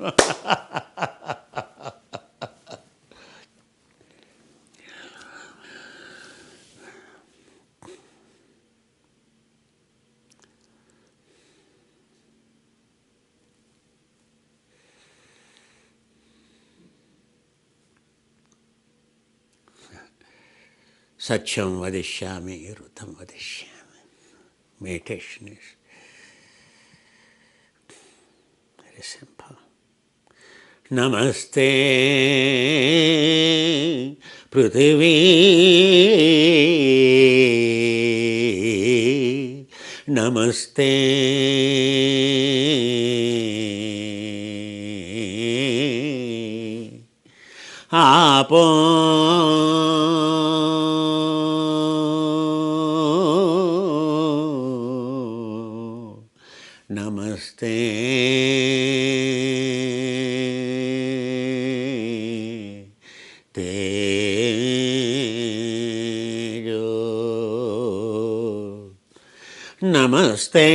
Satyam vadishyami, rutam vadishyami. Meditation is very simple. Namaste Prithvi, Namaste Apo, Namaste Tejo, Namaste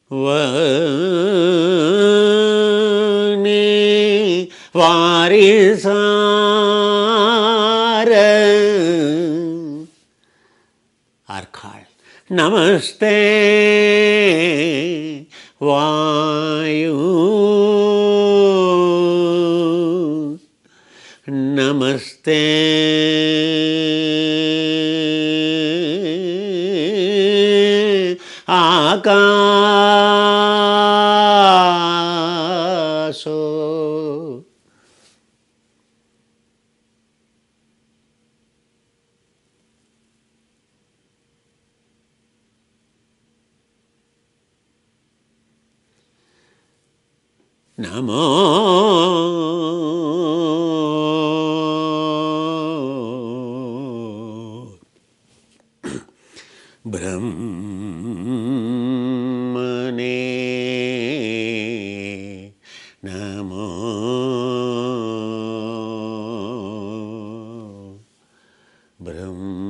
Vani Varisara are called Namaste Vayu, Namaste Akaso. Namo Brahmane Namo Brahmane.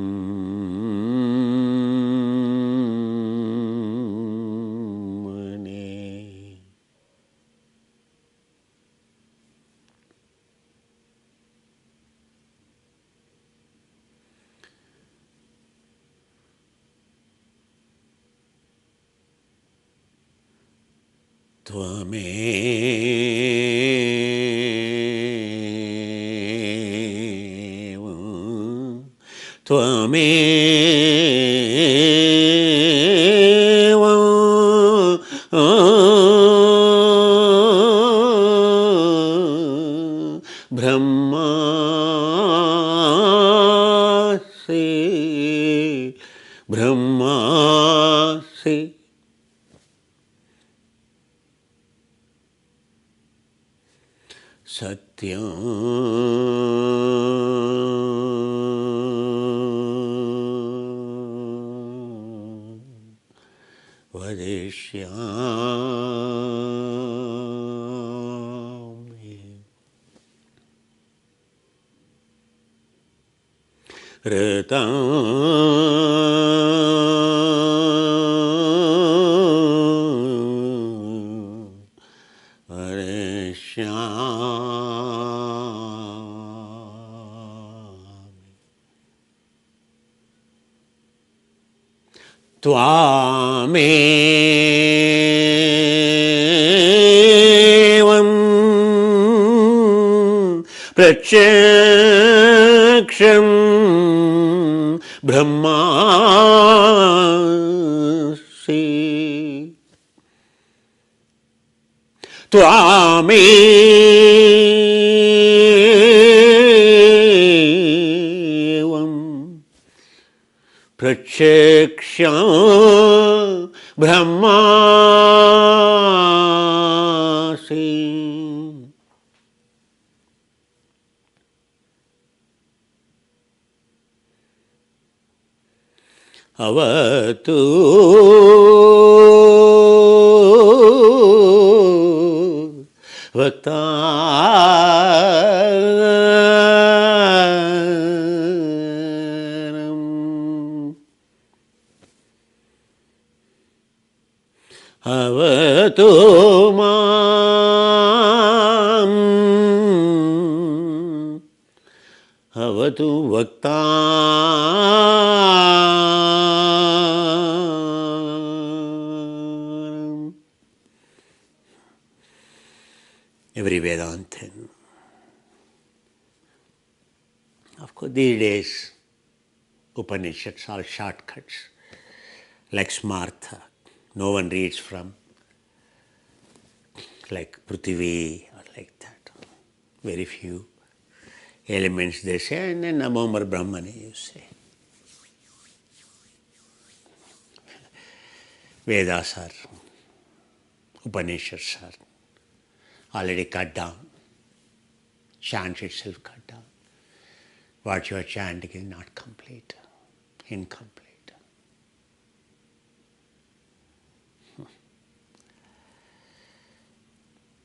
Tvameva, Tvameva, Brahmasi, Brahmasi. Satyam vadishyami, ritam vadishyami. Tvamevam pratchaksham brahmasi. Tvamevam pratchaksham brahmasi. avatu vaktaram avatu mam avatu vaktaram. Every Vedantin. Of course, these days, Upanishads are shortcuts, like Smartha. No one reads from, like Prithvi or like that. Very few elements they say, and then Namo Brahmane you say. Vedas are, Upanishads are already cut down. Chant itself cut down. What you are chanting is not complete, incomplete.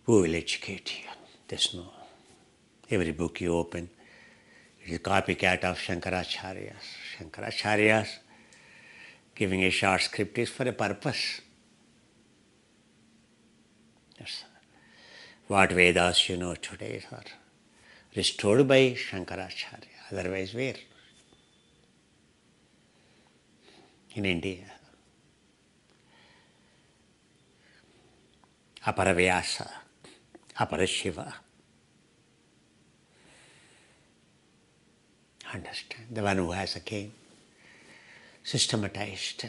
Who will educate you? There's no. Every book you open, it is a copycat of Shankaracharya's. Shankaracharya's giving a short script is for a purpose. Yes. What Vedas you know today are restored by Shankaracharya. Otherwise, where? In India. Aparavyasa, Aparashiva. Understand? The one who has again systematized,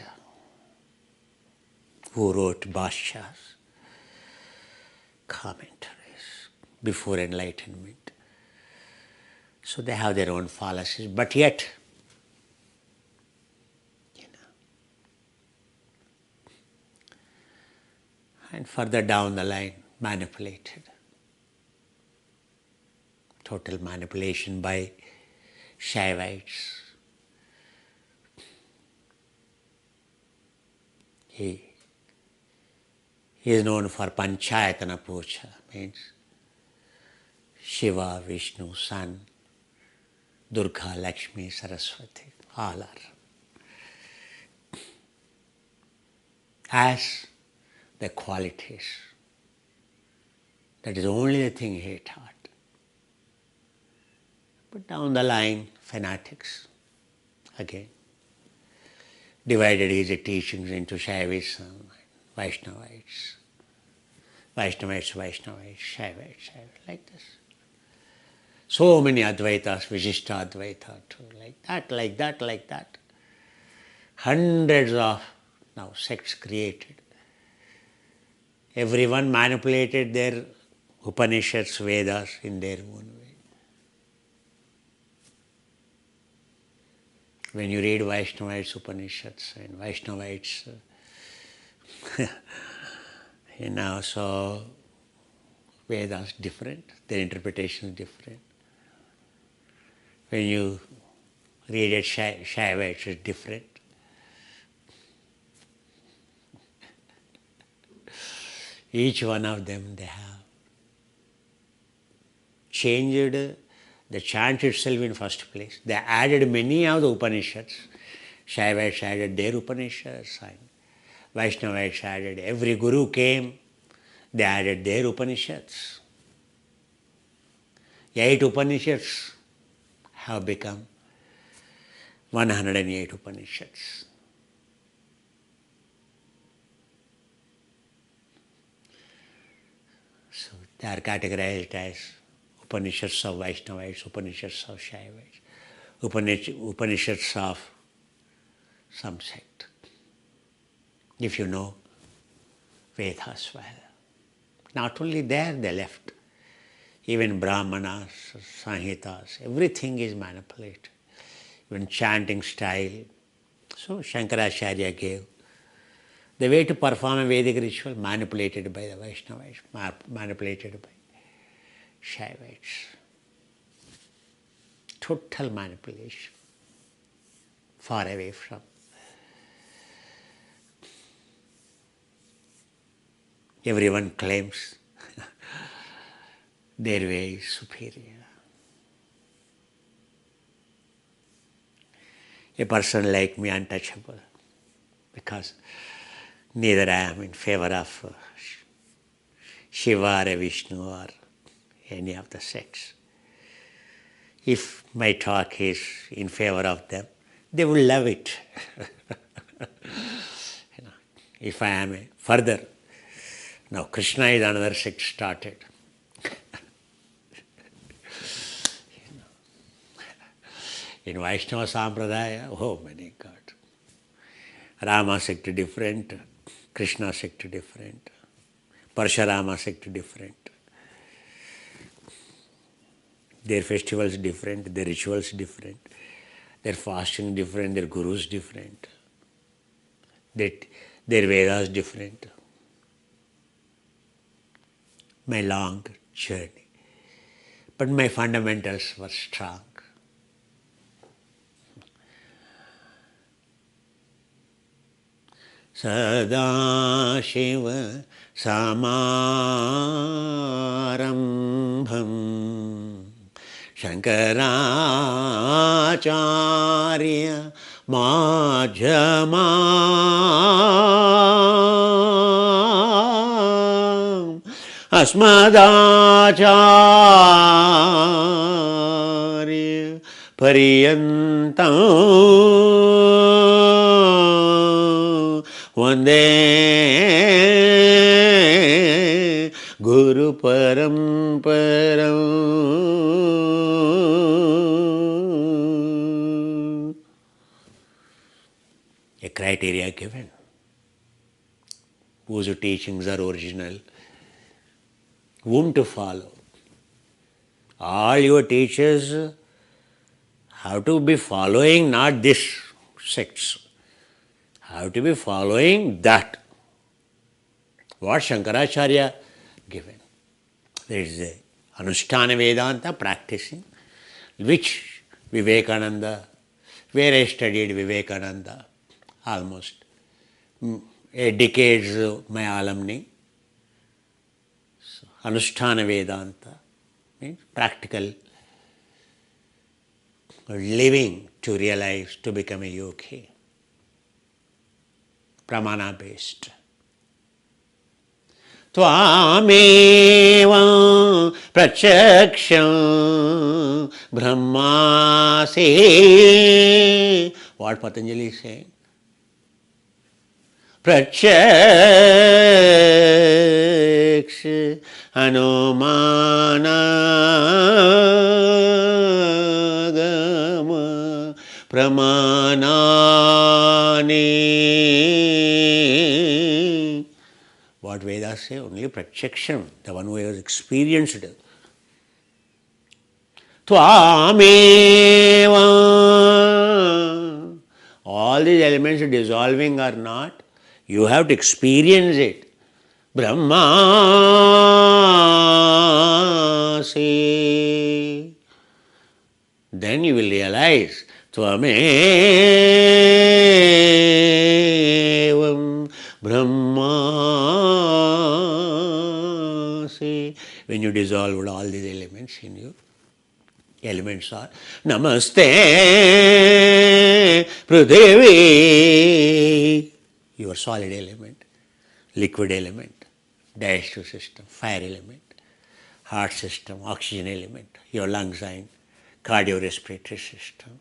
who wrote bhashyas, commentaries before enlightenment. So they have their own fallacies, but yet, and further down the line, manipulated. Total manipulation by Shaivites. He is known for Panchayatana Puja, means Shiva, Vishnu, Sun, Durga, Lakshmi, Saraswati, all are. As the qualities. That is only the thing he taught. But down the line, fanatics, again, divided his teachings into Shaivism, Vaishnavites, Shaivites, like this. So many Advaitas, Vishishta Advaita too, like that. Hundreds of now sects created. Everyone manipulated their Upanishads, Vedas in their own way. When you read Vaishnavites Upanishads and Vaishnavites, so Vedas different, their interpretation is different. When you read it Shaivites, it's different. Each one of them, they have changed the chant itself in first place. They added many of the Upanishads. Shaivites added their Upanishads, and Vaishnavites added. Every Guru came, they added their Upanishads. 8 Upanishads have become 108 Upanishads. So they are categorized as Upanishads of Vaishnavites, Upanishads of Shaivites, Upanishads of some sect. If you know Vedas well. Not only there they left, even Brahmanas, Sanhitas, everything is manipulated. Even chanting style. So Shankaracharya gave the way to perform a Vedic ritual manipulated by the Vaishnavites, manipulated by Shaivites. Total manipulation. Far away from Everyone claims their way is superior. A person like me untouchable because neither I am in favor of Shiva or Vishnu or any of the sects. If my talk is in favor of them, they will love it. If I am further, now Krishna is another sect started. In Vaishnava Sampradaya, oh my God. Rama sect different, Krishna sect different, Parshurama sect different. Their festivals different, their rituals different, their fasting different, their gurus different, their Vedas different. My long journey. But my fundamentals were strong. Sadashiva Samarambham Shankaracharya Madhyamam Asmadacharya Pariyantam Vande Guru Paramparam. A criteria given. Whose teachings are original, whom to follow. All your teachers have to be following not this sects, have to be following that. What Shankaracharya given. There is a Anushtana Vedanta practicing, which Vivekananda, where I studied Vivekananda, almost a decade my alumni. So, Anushtana Vedanta means practical living to realize, to become a yogi. Pramana based. Tvameva pratyaksha brahmasi. What Patanjali is saying? Pratyaksha anumanagama pramanani. What Vedas say? Only pratyaksha, the one who has experienced it. Tvameva. All these elements dissolving or not, you have to experience it. Brahmasi. Then you will realize Tvamevam Brahmasi. When you dissolve all these elements in you, elements are Namaste Prithivi, your solid element, liquid element, digestive system, fire element, heart system, oxygen element, your lungs and cardiorespiratory system,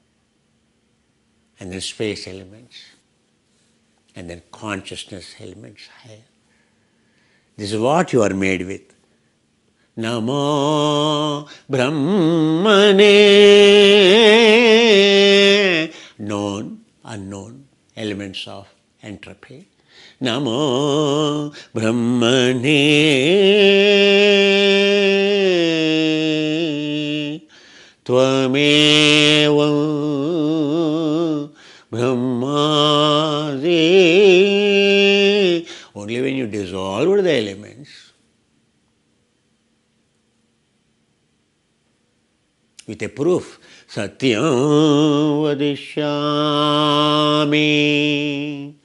and then space elements, and then consciousness elements higher. This is what you are made with. Namo Brahmane. Known, unknown, elements of entropy. Namo Brahmane. Tvameva Brahmasi. Only when you dissolve the elements, with a proof, Satyam Vadishyami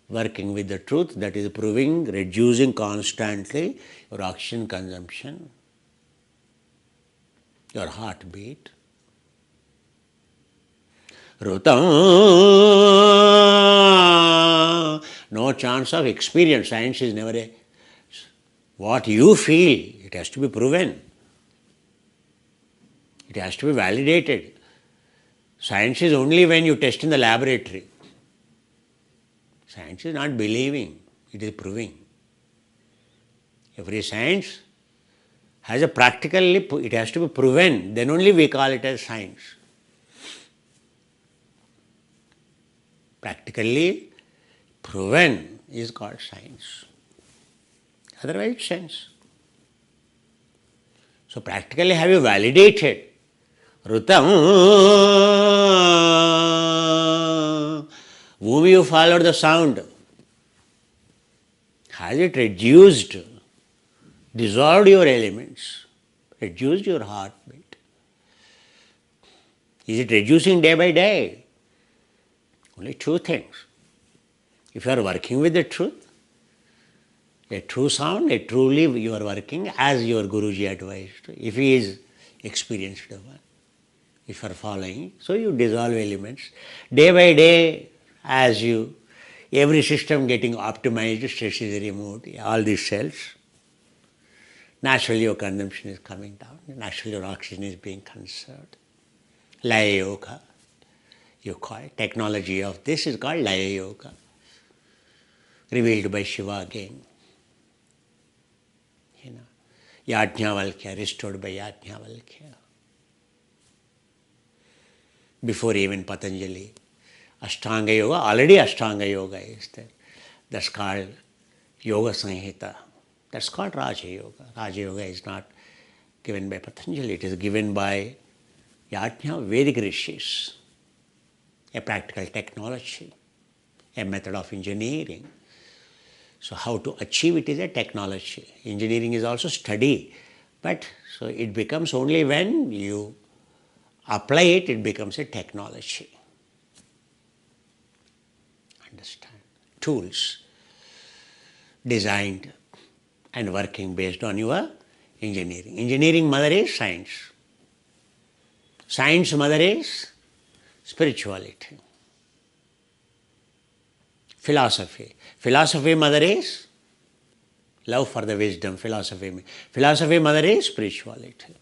working with the truth, that is proving, reducing constantly your oxygen consumption, your heartbeat. Rutam, no chance of experience. Science is never a. What you feel, it has to be proven. It has to be validated. Science is only when you test in the laboratory. Science is not believing, it is proving. Every science has a practically, it has to be proven, then only we call it as science. Practically proven is called science. Otherwise, it's sense. So, practically have you validated? Rutam, whom you followed the sound, has it reduced, dissolved your elements, reduced your heartbeat? Is it reducing day by day? Only two things. If you are working with the truth, a true sound, a truly you are working as your Guruji advised, if he is experienced one. If you are following, so you dissolve elements. Day by day, as you, every system getting optimized, stress is removed, all these cells, naturally your consumption is coming down, naturally your oxygen is being conserved. Laya Yoga, you call it. Technology of this is called Laya Yoga, revealed by Shiva again. Yajnavalkya, restored by Yajnavalkya. Before even Patanjali, Ashtanga Yoga, already Ashtanga Yoga is there. That's called Yoga Sanhita. That's called Raja Yoga. Raja Yoga is not given by Patanjali, it is given by Yajna Vedic rishis, a practical technology, a method of engineering. So how to achieve it is a technology. Engineering is also study, but so it becomes only when you apply it, it becomes a technology. Understand? Tools designed and working based on your engineering. Engineering mother is science. Science mother is spirituality. Philosophy. Philosophy mother is love for the wisdom. Philosophy mother is spirituality.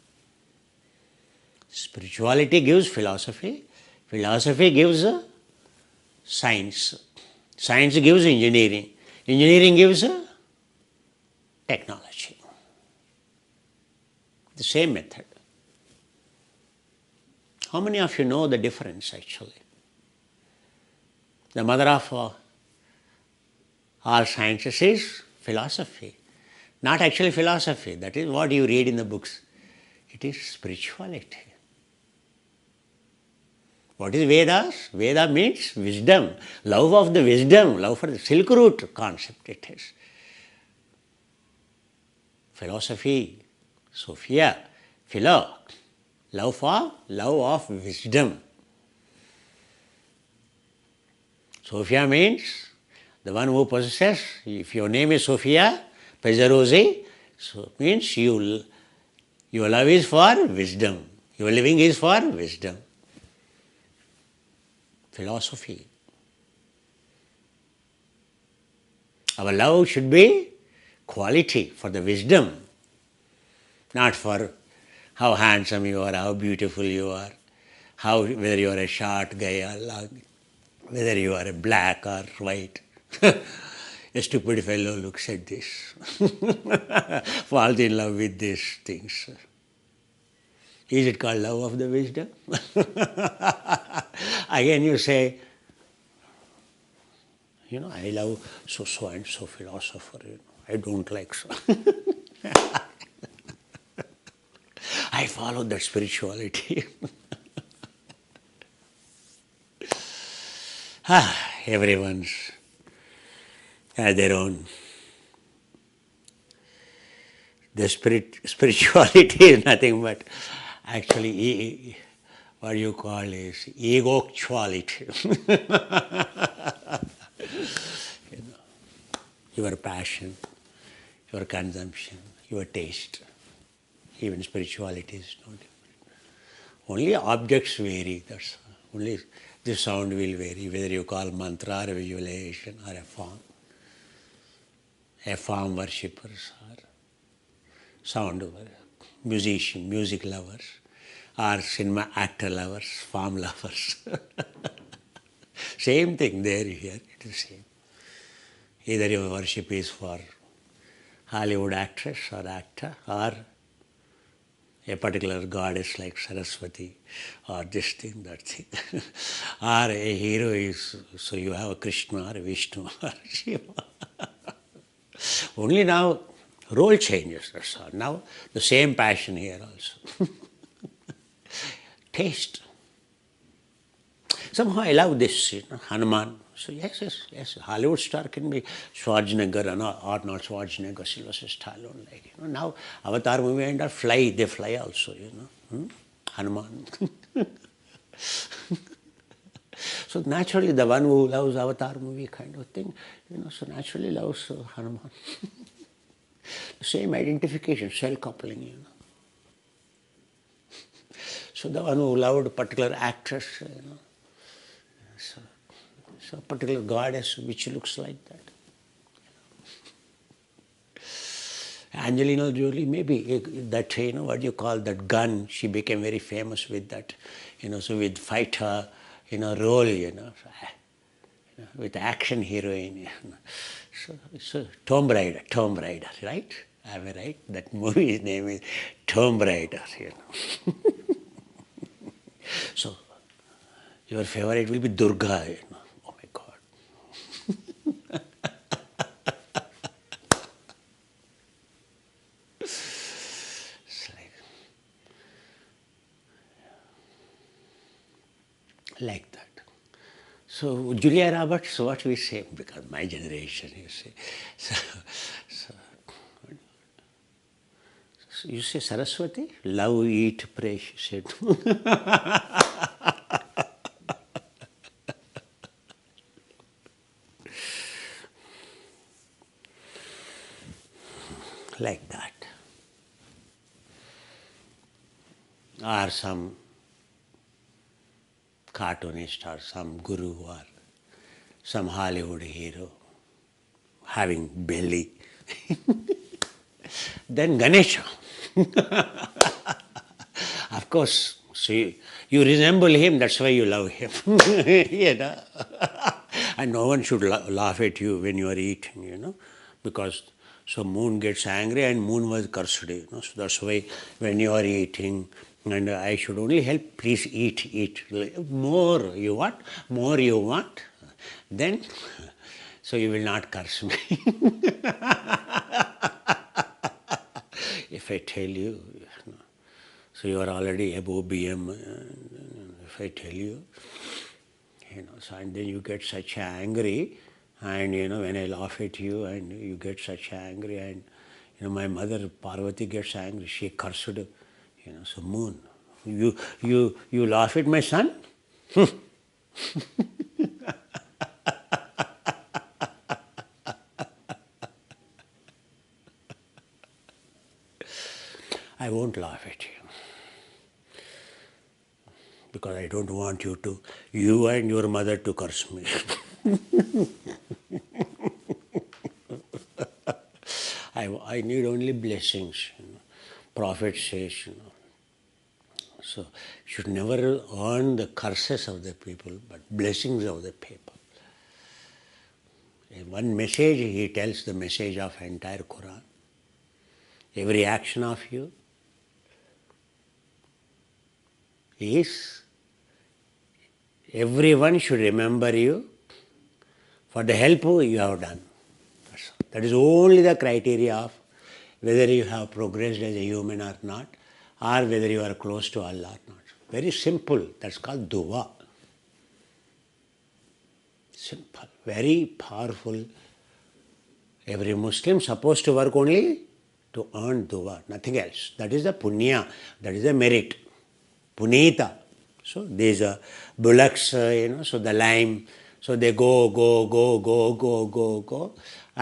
Spirituality gives philosophy. Philosophy gives science. Science gives engineering. Engineering gives technology. The same method. How many of you know the difference actually? The mother of all sciences is philosophy. Not actually philosophy, that is what you read in the books. It is spirituality. What is Vedas? Veda means wisdom, love of the wisdom, love for the Silk Route concept it is. Philosophy, Sophia, philo, love of wisdom. Sophia means the one who possesses. If your name is Sophia Pesarozzi, so means your love is for wisdom. Your living is for wisdom. Philosophy. Our love should be quality for the wisdom, not for how handsome you are, how beautiful you are, whether you are a short guy or long, whether you are a black or white. A stupid fellow looks at this, falls in love with these things. Is it called love of the wisdom? Again you say, I love so and so philosopher, I don't like so. I follow that spirituality. Everyone's has their own. The spirituality is nothing but actually what you call is egocuality. your passion, your consumption, your taste. Even spirituality is no different. Only objects vary, that's all. Only the sound will vary, whether you call mantra or visualization or a form. A form worshippers or sound musician, music lovers, or cinema actor lovers, form lovers. Same thing there, here, it is same. Either your worship is for Hollywood actress or actor, or a particular goddess like Saraswati, or this thing, that thing. Or a hero is, so you have a Krishna or Vishnu or Shiva. Only now role changes, that's all. Now the same passion here also. Taste. Somehow I love this, Hanuman. So yes, Hollywood star can be Schwarzenegger or not Schwarzenegger, Sylvester Stallone. Like, now Avatar movie and they fly also, Hanuman. So naturally the one who loves Avatar movie kind of thing, so naturally loves Hanuman. The same identification, cell coupling, So the one who loved a particular actress, so a particular goddess which looks like that. Angelina Jolie, maybe that, what you call that gun, she became very famous with that, so with fighter, role, with action heroine. So Tomb Raider, right? Am I right? That movie's name is Tomb Raider, So your favorite will be Durga, Oh my God. It's like that. So Julia Roberts, what we say, because my generation, you see. So you say Saraswati? Love, eat, pray, she said. Like that. Or some cartoonist or some guru or some Hollywood hero having belly. Then Ganesha. Of course, see, you resemble him, that's why you love him. And no one should laugh at you when you are eating, because so moon gets angry and moon was cursed, So that's why when you are eating, and I should only help, please eat. More you want, then so you will not curse me. If I tell you, so you are already above BM, if I tell you, so and then you get such angry, and when I laugh at you and you get such angry, and my mother Parvati gets angry, she cursed, so moon, you laugh at my son? I won't laugh at you, because I don't want you and your mother to curse me. I need only blessings. Prophet says, so should never earn the curses of the people, but blessings of the people. In one message, he tells the message of entire Quran. Every action of you is, everyone should remember you for the help you have done. That is only the criteria of whether you have progressed as a human or not, or whether you are close to Allah or not. Very simple. That's called dua. Simple. Very powerful. Every Muslim is supposed to work only to earn dua, nothing else. That is the punya, that is the merit. Punita. So these are bullocks, so the lime, so they go,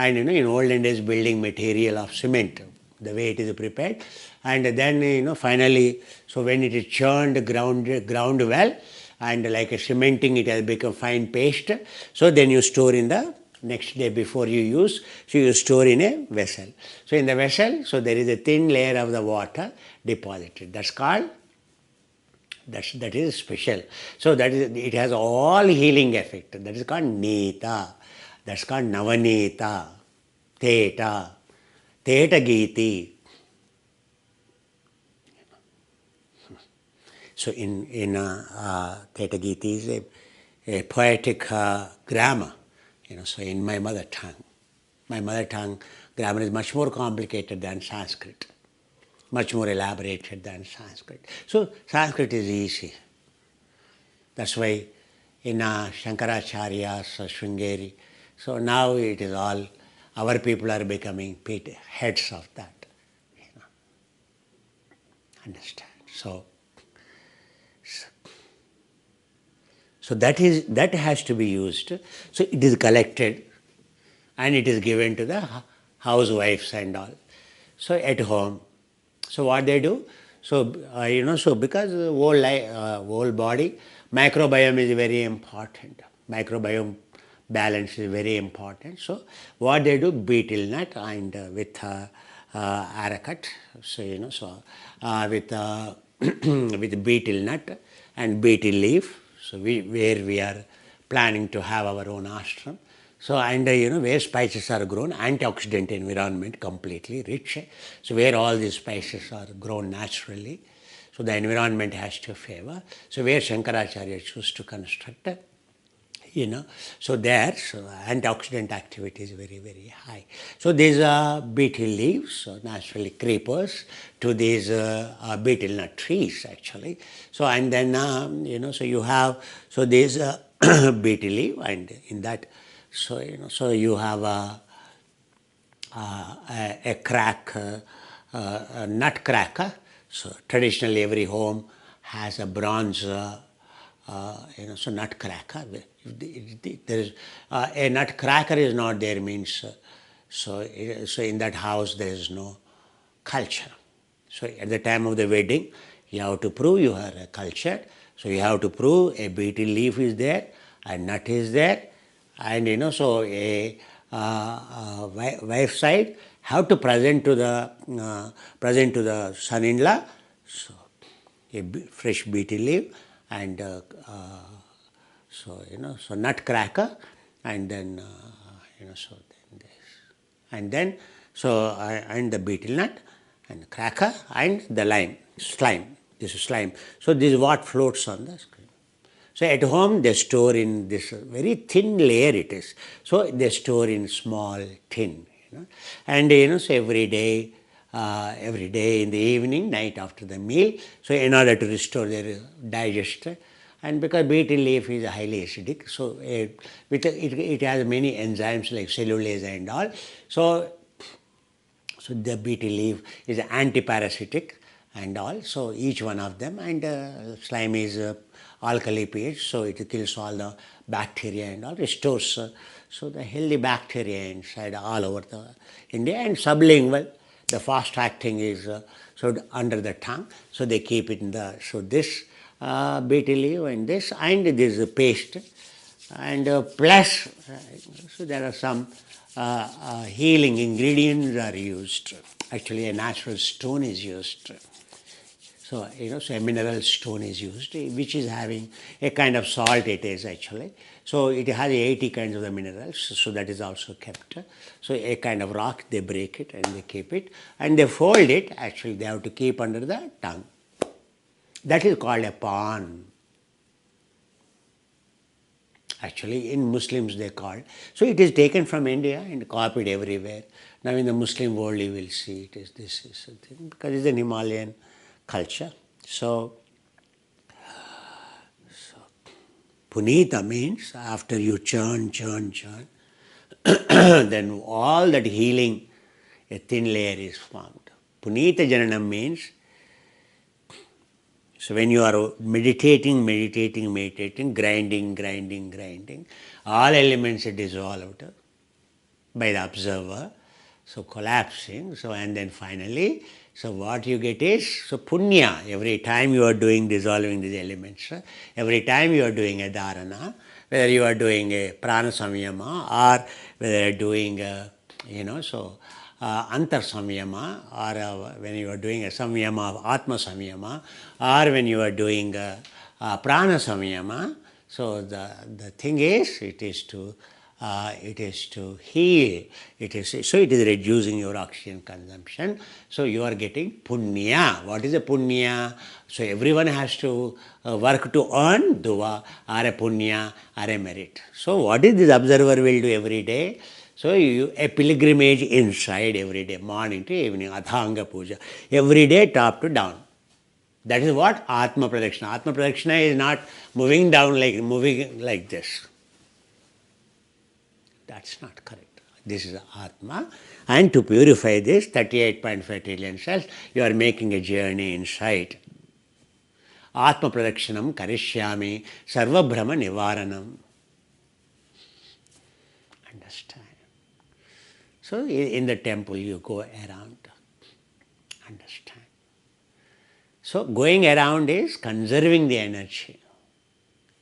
and in olden days building material of cement, the way it is prepared, and then finally, so when it is churned, ground well, and like a cementing, it has become fine paste. So then you store in the next day before you use, so you store in a vessel. So in the vessel, so there is a thin layer of the water deposited. That's called, that is special. So that is, it has all healing effect. That is called Nita. That's called Navanita, Theta, Theta Giti. So in Theta Giti is a poetic grammar, so in my mother tongue. My mother tongue grammar is much more complicated than Sanskrit, much more elaborated than Sanskrit. So Sanskrit is easy. That's why in Shankaracharya's Sringeri, so now it is all, our people are becoming heads of that. Understand? So that has to be used. So it is collected and it is given to the housewives and all. So at home, so what they do? So so because the whole body, microbiome is very important. Microbiome balance is very important. So what they do? Betel nut and with arecut. So with with betel nut and betel leaf. So where we are planning to have our own ashram. So and where spices are grown, antioxidant environment completely rich. So where all these spices are grown naturally. So the environment has to favor. So where Shankaracharya chose to construct, so there, so antioxidant activity is very, very high. So these are betel leaves, so naturally creepers to these betel nut trees actually. So and then, so you have, so these betel leaf and in that, so, so you have a crack, a nut cracker. So traditionally every home has a bronze, so nutcracker. There is a nutcracker is not there means so in that house there is no culture. So at the time of the wedding, you have to prove you are cultured. So you have to prove a betel leaf is there, a nut is there, and so a wife side have to present to the son-in-law. So a fresh betel leaf and so so nutcracker and then so then this and then so and the betel nut and cracker and the slime. This is slime. So this is what floats on the screen. So at home they store in this very thin layer it is. So they store in small tin, and so every day in the evening, night after the meal, so in order to restore their digestion, and because betel leaf is highly acidic, so it has many enzymes like cellulase and all, so the betel leaf is anti-parasitic and all, so each one of them, and slime is alkali pH, so it kills all the bacteria and all, restores so the healthy bacteria inside all over the India, and sublingual. The fast acting is so under the tongue, so they keep it in the, so this betel leaf and this paste, and plus so there are some healing ingredients are used. Actually a natural stone is used. So so a mineral stone is used, which is having a kind of salt it is actually. So it has 80 kinds of the minerals, so that is also kept. So a kind of rock, they break it and they keep it and they fold it, actually they have to keep under the tongue. That is called a pan. Actually in Muslims they call. So it is taken from India and copied everywhere. Now in the Muslim world you will see this is something, because it's an Himalayan culture. So Punita means after you churn, then all that healing, a thin layer is formed. Punita Jananam means, so when you are meditating, grinding, all elements are dissolved. by the observer, so collapsing, so and then finally, so what you get is, so punya, every time you are doing dissolving these elements, every time you are doing a dharana, whether you are doing a prana samyama or whether you are doing a, antar samyama, or when you are doing a samyama of atma samyama, or when you are doing a prana samyama, so the thing is, it is to heal. It is reducing your oxygen consumption. So you are getting punya. What is a punya? So everyone has to work to earn dua or a punya or a merit. So what is this observer will do every day? So a pilgrimage inside every day, morning to evening, adhanga puja, every day top to down. That is what Atma Pradakshina. Atma Pradakshina is not moving like this. That's not correct. This is Atma. And to purify this 38.5 trillion cells, you are making a journey inside. Atma Pradakshinam Karishyami Sarva Brahma Nivaranam. Understand? So in the temple you go around. Understand? So going around is conserving the energy.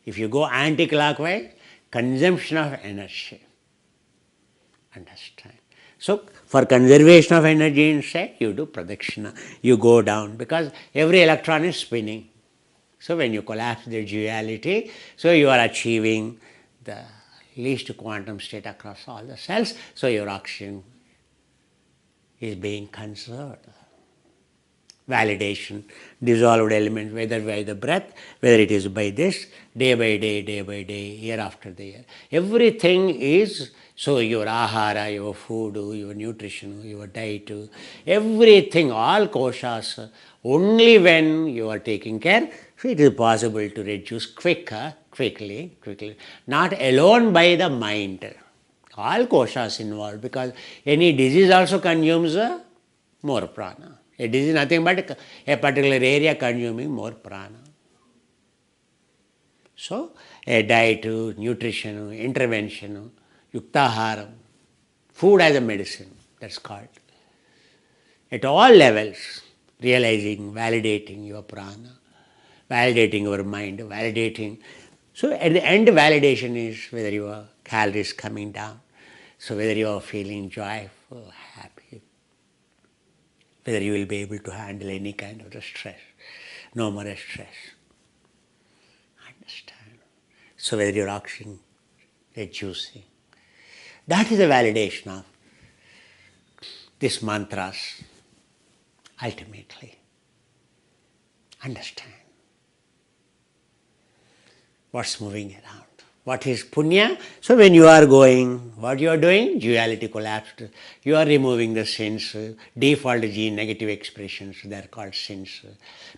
If you go anti-clockwise, consumption of energy. Understand? So for conservation of energy inside, you do pradakshina. You go down because every electron is spinning. So when you collapse the duality, so you are achieving the least quantum state across all the cells. So your oxygen is being conserved. Validation, dissolved element, whether by the breath, whether it is by this, day by day, year after the year. Everything is, so your ahara, your food, your nutrition, your diet, everything, all koshas, only when you are taking care, so it is possible to reduce quickly, not alone by the mind. All koshas involved, because any disease also consumes more prana. A disease is nothing but a particular area consuming more prana. So, a diet, nutrition, intervention, yuktaharam, food as a medicine, that's called. At all levels, realizing, validating your prana, validating your mind, validating. So, at the end, validation is whether your calories coming down, so whether you are feeling joyful, happy, whether you will be able to handle any kind of the stress, no more stress. Understand? So whether your oxygen reducing. That is the validation of these mantras ultimately. Understand what's moving around. What is punya? So when you are going, what you are doing? Duality collapsed. You are removing the sins, default gene, negative expressions, they are called sins.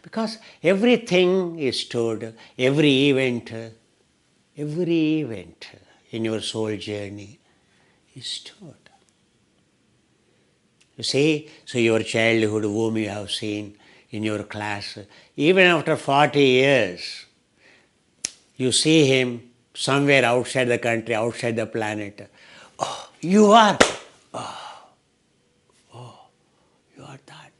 Because everything is stored, every event in your soul journey is stored. You see, so your childhood whom you have seen in your class, even after 40 years, you see him somewhere outside the country, outside the planet. Oh, you are. You are that.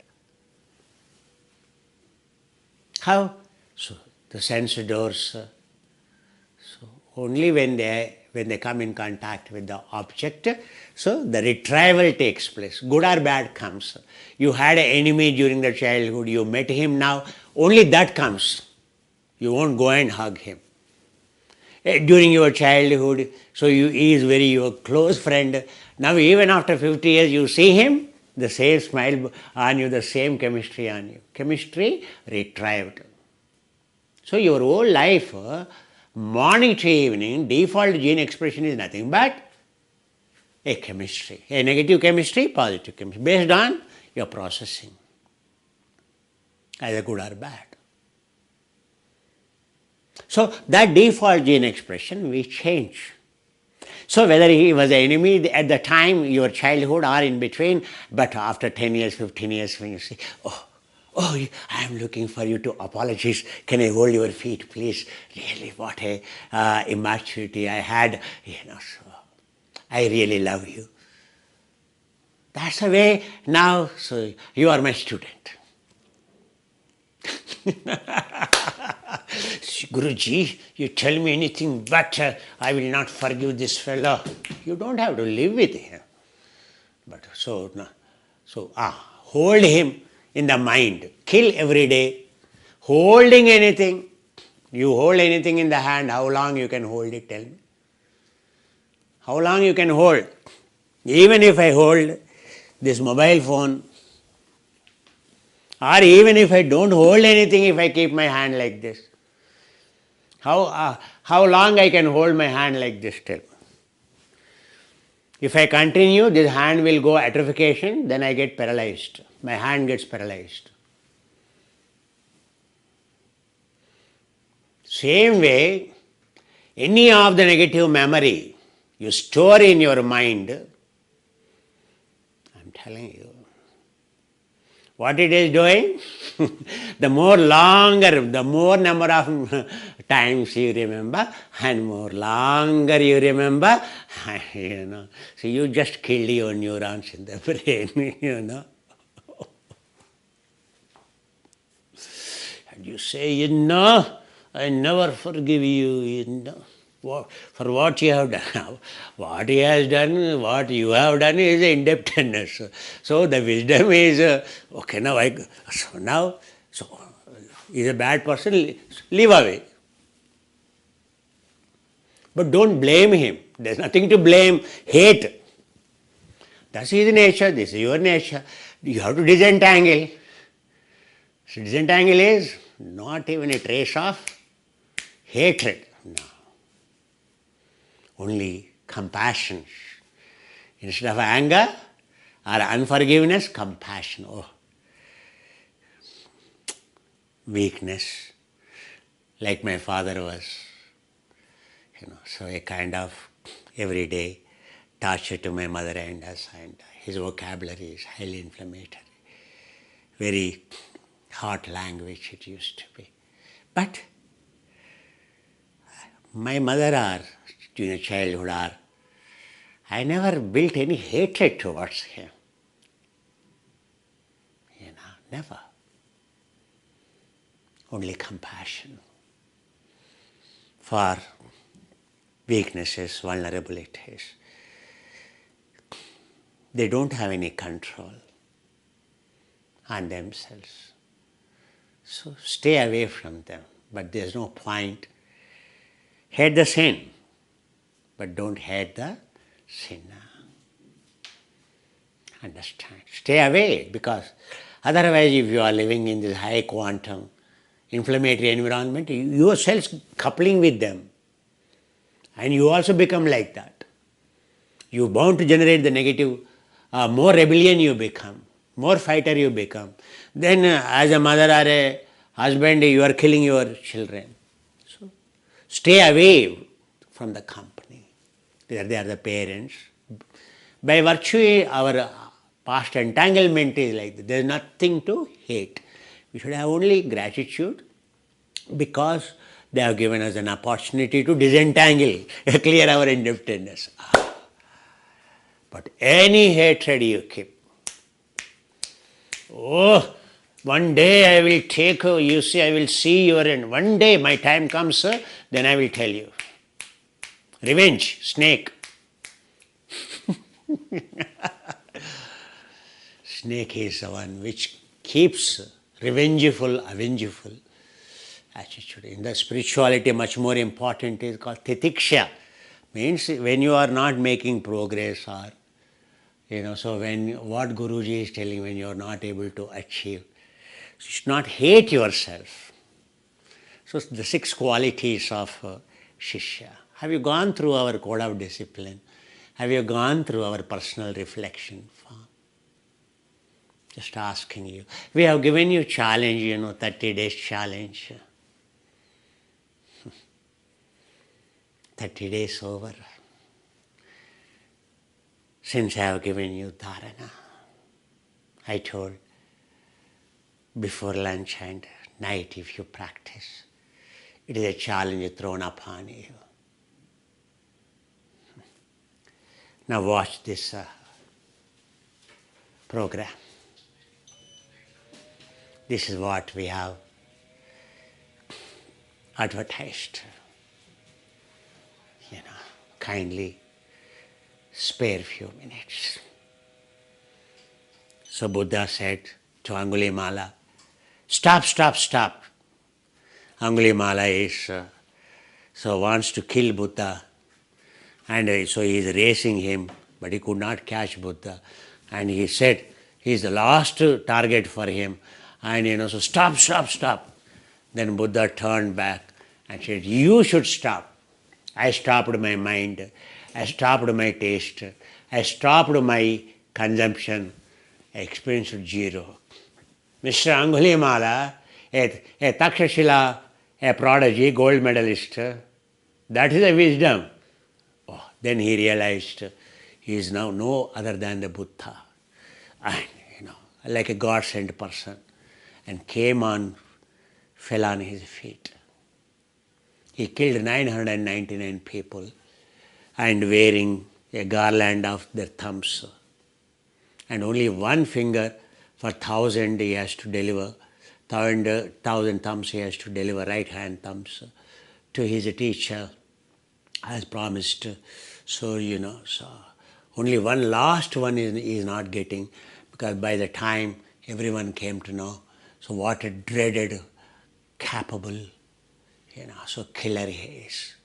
How? So the sense doors. So only when they come in contact with the object, so the retrieval takes place. Good or bad comes. You had an enemy during the childhood. You met him now. Only that comes. You won't go and hug him. During your childhood, so he is very your close friend. Now even after 50 years you see him, the same smile on you, the same chemistry on you. Chemistry retrieved. So your whole life, morning to evening, default gene expression is nothing but a chemistry. A negative chemistry, positive chemistry, based on your processing, either good or bad. So that default gene expression we change. So whether he was an enemy at the time, your childhood or in between, but after 10 years, 15 years, when you say, oh, I am looking for you to apologize. Can I hold your feet, please? Really, what a immaturity I had. So I really love you. That's the way now, so you are my student. Guruji, you tell me anything, but I will not forgive this fellow. You don't have to live with him. But hold him in the mind. Kill every day. Holding anything. You hold anything in the hand, how long you can hold it, tell me? How long you can hold? Even if I hold this mobile phone, or even if I don't hold anything, if I keep my hand like this, how long I can hold my hand like this, tell me? If I continue, this hand will go atrophication, then I get paralyzed. My hand gets paralyzed. Same way, any of the negative memory you store in your mind, I'm telling you, what it is doing, the more number of times you remember, and more longer you remember, so you just killed your neurons in the brain, And you say, I never forgive you, for what you have done. What he has done, what you have done is indebtedness. So the wisdom is, he's a bad person, leave away. But don't blame him. There's nothing to blame. Hate. That's his nature, this is your nature. You have to disentangle. So disentangle is not even a trace of hatred. No. Only compassion. Instead of anger or unforgiveness, compassion. Oh, weakness, like my father was. So a kind of everyday torture to my mother and us, and his vocabulary is highly inflammatory. Very hot language it used to be. But my mother or during childhood, I never built any hatred towards him. Never. Only compassion for weaknesses, vulnerabilities. They don't have any control on themselves. So stay away from them. But there's no point. Hate the sin, but don't hate the sinner. Understand? Stay away, because otherwise if you are living in this high quantum inflammatory environment, you yourself coupling with them, and you also become like that. You're bound to generate the negative, more rebellion you become, more fighter you become. Then as a mother or a husband, you are killing your children. So stay away from the company. They are the parents. By virtue, our past entanglement is like that. There is nothing to hate. We should have only gratitude, because they have given us an opportunity to disentangle, clear our indebtedness. But any hatred you keep, one day I will take, I will see your end. One day my time comes, then I will tell you. Revenge, snake. Snake is the one which keeps revengeful, avengeful attitude. In the spirituality, much more important is called titiksha. Means when you are not making progress, or so when what Guruji is telling, when you are not able to achieve, so you should not hate yourself. So the 6 qualities of Shishya. Have you gone through our code of discipline? Have you gone through our personal reflection form? Just asking you. We have given you challenge, 30 days challenge. 30 days over. Since I have given you dharana, I told before lunch and night, if you practice, it is a challenge thrown upon you. Now watch this program. This is what we have advertised. Kindly spare few minutes. So Buddha said to Angulimala, stop, stop, stop. Angulimala wants to kill Buddha, and so he is racing him, but he could not catch Buddha. And he said he is the last target for him, and so stop, stop, stop. Then Buddha turned back and said, you should stop. I stopped my mind, I stopped my taste, I stopped my consumption, I experienced zero. Mr. Angulimala, a Takshashila, a prodigy, gold medalist, that is a wisdom. Oh, then he realized he is now no other than the Buddha, and like a God-sent person, and fell on his feet. He killed 999 people and wearing a garland of their thumbs. And only one finger for 1,000 he has to deliver, 1,000 thumbs he has to deliver, right hand thumbs, to his teacher as promised. So only one last one is not getting, because by the time everyone came to know, so what a dreaded, capable, so killer he is.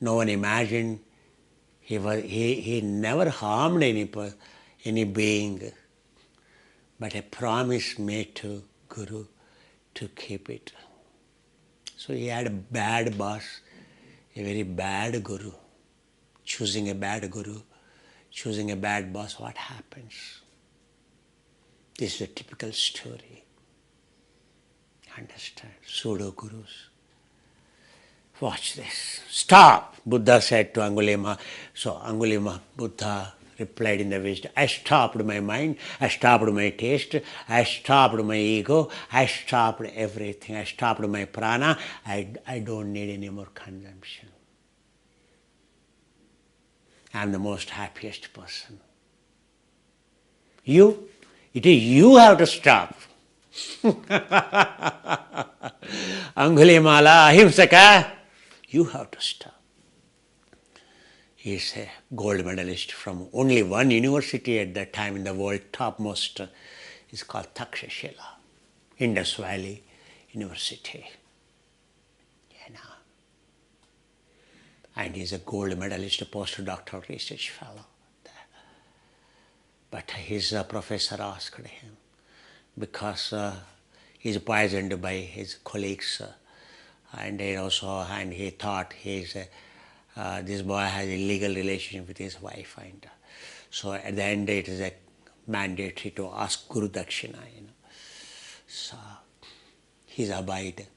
No one imagined he never harmed any being, but a promise made to Guru to keep it. So he had a bad boss, a very bad Guru. Choosing a bad Guru, choosing a bad boss, what happens? This is a typical story. Understand? Pseudo Gurus. Watch this. Stop, Buddha said to Angulima. So Buddha replied in the wisdom, I stopped my mind, I stopped my taste, I stopped my ego, I stopped everything, I stopped my prana, I don't need any more consumption. I am the most happiest person. It is you have to stop. Angulimala, ahimsaka, you have to stop. He is a gold medalist from only one university at that time in the world, topmost, is called Takshashila, Indus Valley University. And he is a gold medalist, a postdoctoral research fellow there. But his professor asked him, because he is poisoned by his colleagues, and he thought this boy has illegal relationship with his wife, and so at the end it is a mandatory to ask Guru Dakshina. So he's abide.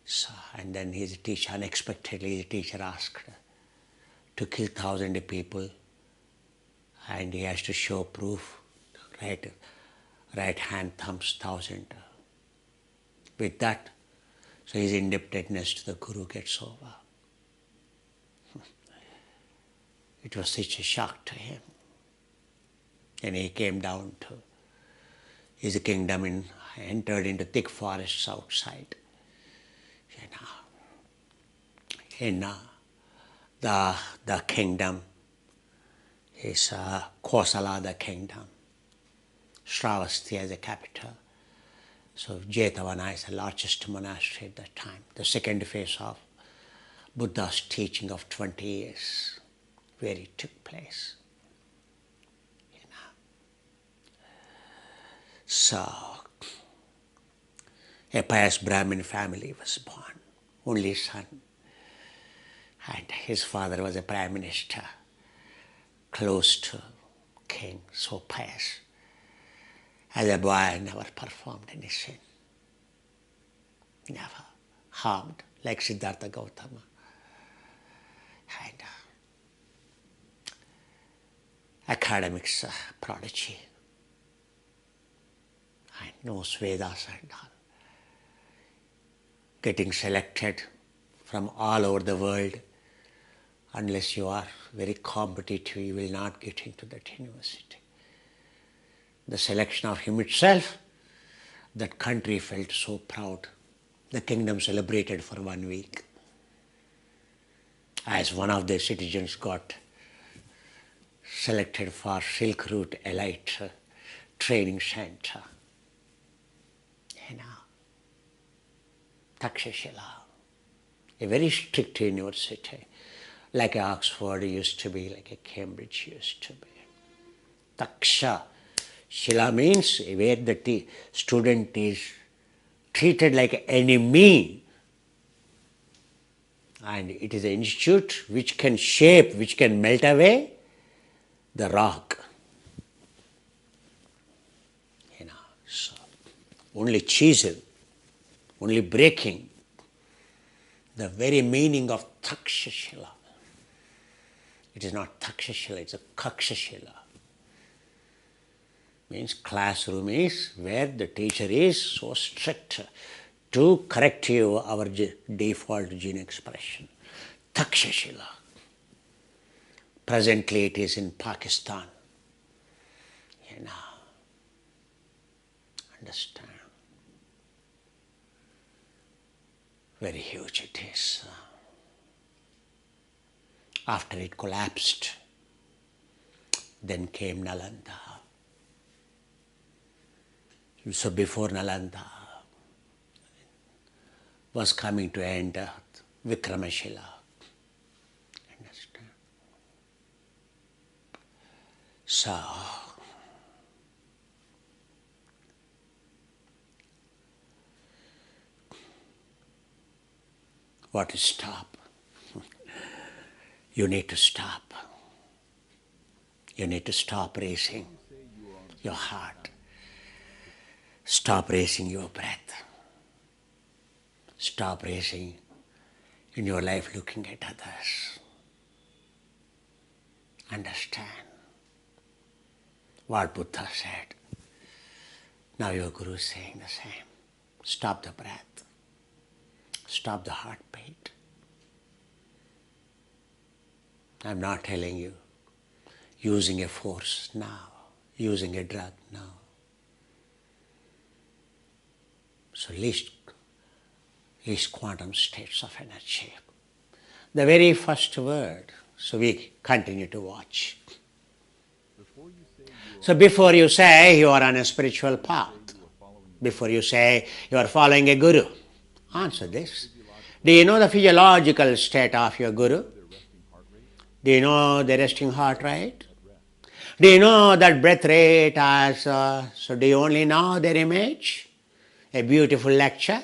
So, and then his teacher, unexpectedly his teacher asked to kill 1,000 people, and he has to show proof, right hand thumbs 1,000. With that, so his indebtedness to the Guru gets over. It was such a shock to him. Then he came down to his kingdom and entered into thick forests outside. In the kingdom is Kosala, the kingdom. Shravasti as a capital. So Jetavana is the largest monastery at that time. The second phase of Buddha's teaching of 20 years, where it took place. So a pious Brahmin family was born, only son. And his father was a prime minister, close to king, so pious. As a boy, I never performed any sin. Never harmed, like Siddhartha Gautama. And academics prodigy. I knows Vedas and all. Getting selected from all over the world. Unless you are very competitive, you will not get into that university. the selection of him itself, that country felt so proud. The kingdom celebrated for 1 week as one of their citizens got selected for Silk Route Elite Training Center. Takshashila, a very strict university, like Oxford used to be, like a Cambridge used to be. Taksha Shila means where the student is treated like an enemy, and it is an institute which can shape, which can melt away the rock. So only chisel, only breaking the very meaning of Takshashila. It is not Takshashila, it's a Kakshashila. Means classroom is where the teacher is so strict to correct you our default gene expression. Takshashila. Presently it is in Pakistan. Understand? Very huge it is. After it collapsed, then came Nalanda. So before Nalanda was coming to end, Vikramashila. Understand? So, what to stop? You need to stop. You need to stop racing your heart. Stop racing your breath. Stop racing in your life looking at others. Understand what Buddha said. Now your Guru is saying the same. Stop the breath. Stop the heartbeat. I'm not telling you using a force now, using a drug now. So least quantum states of energy. The very first word. So we continue to watch. So before you say you are on a spiritual path, before you say you are following a guru, answer this. Do you know the physiological state of your guru? Do you know the resting heart rate? Do you know that breath rate as, so do you only know their image? A beautiful lecture.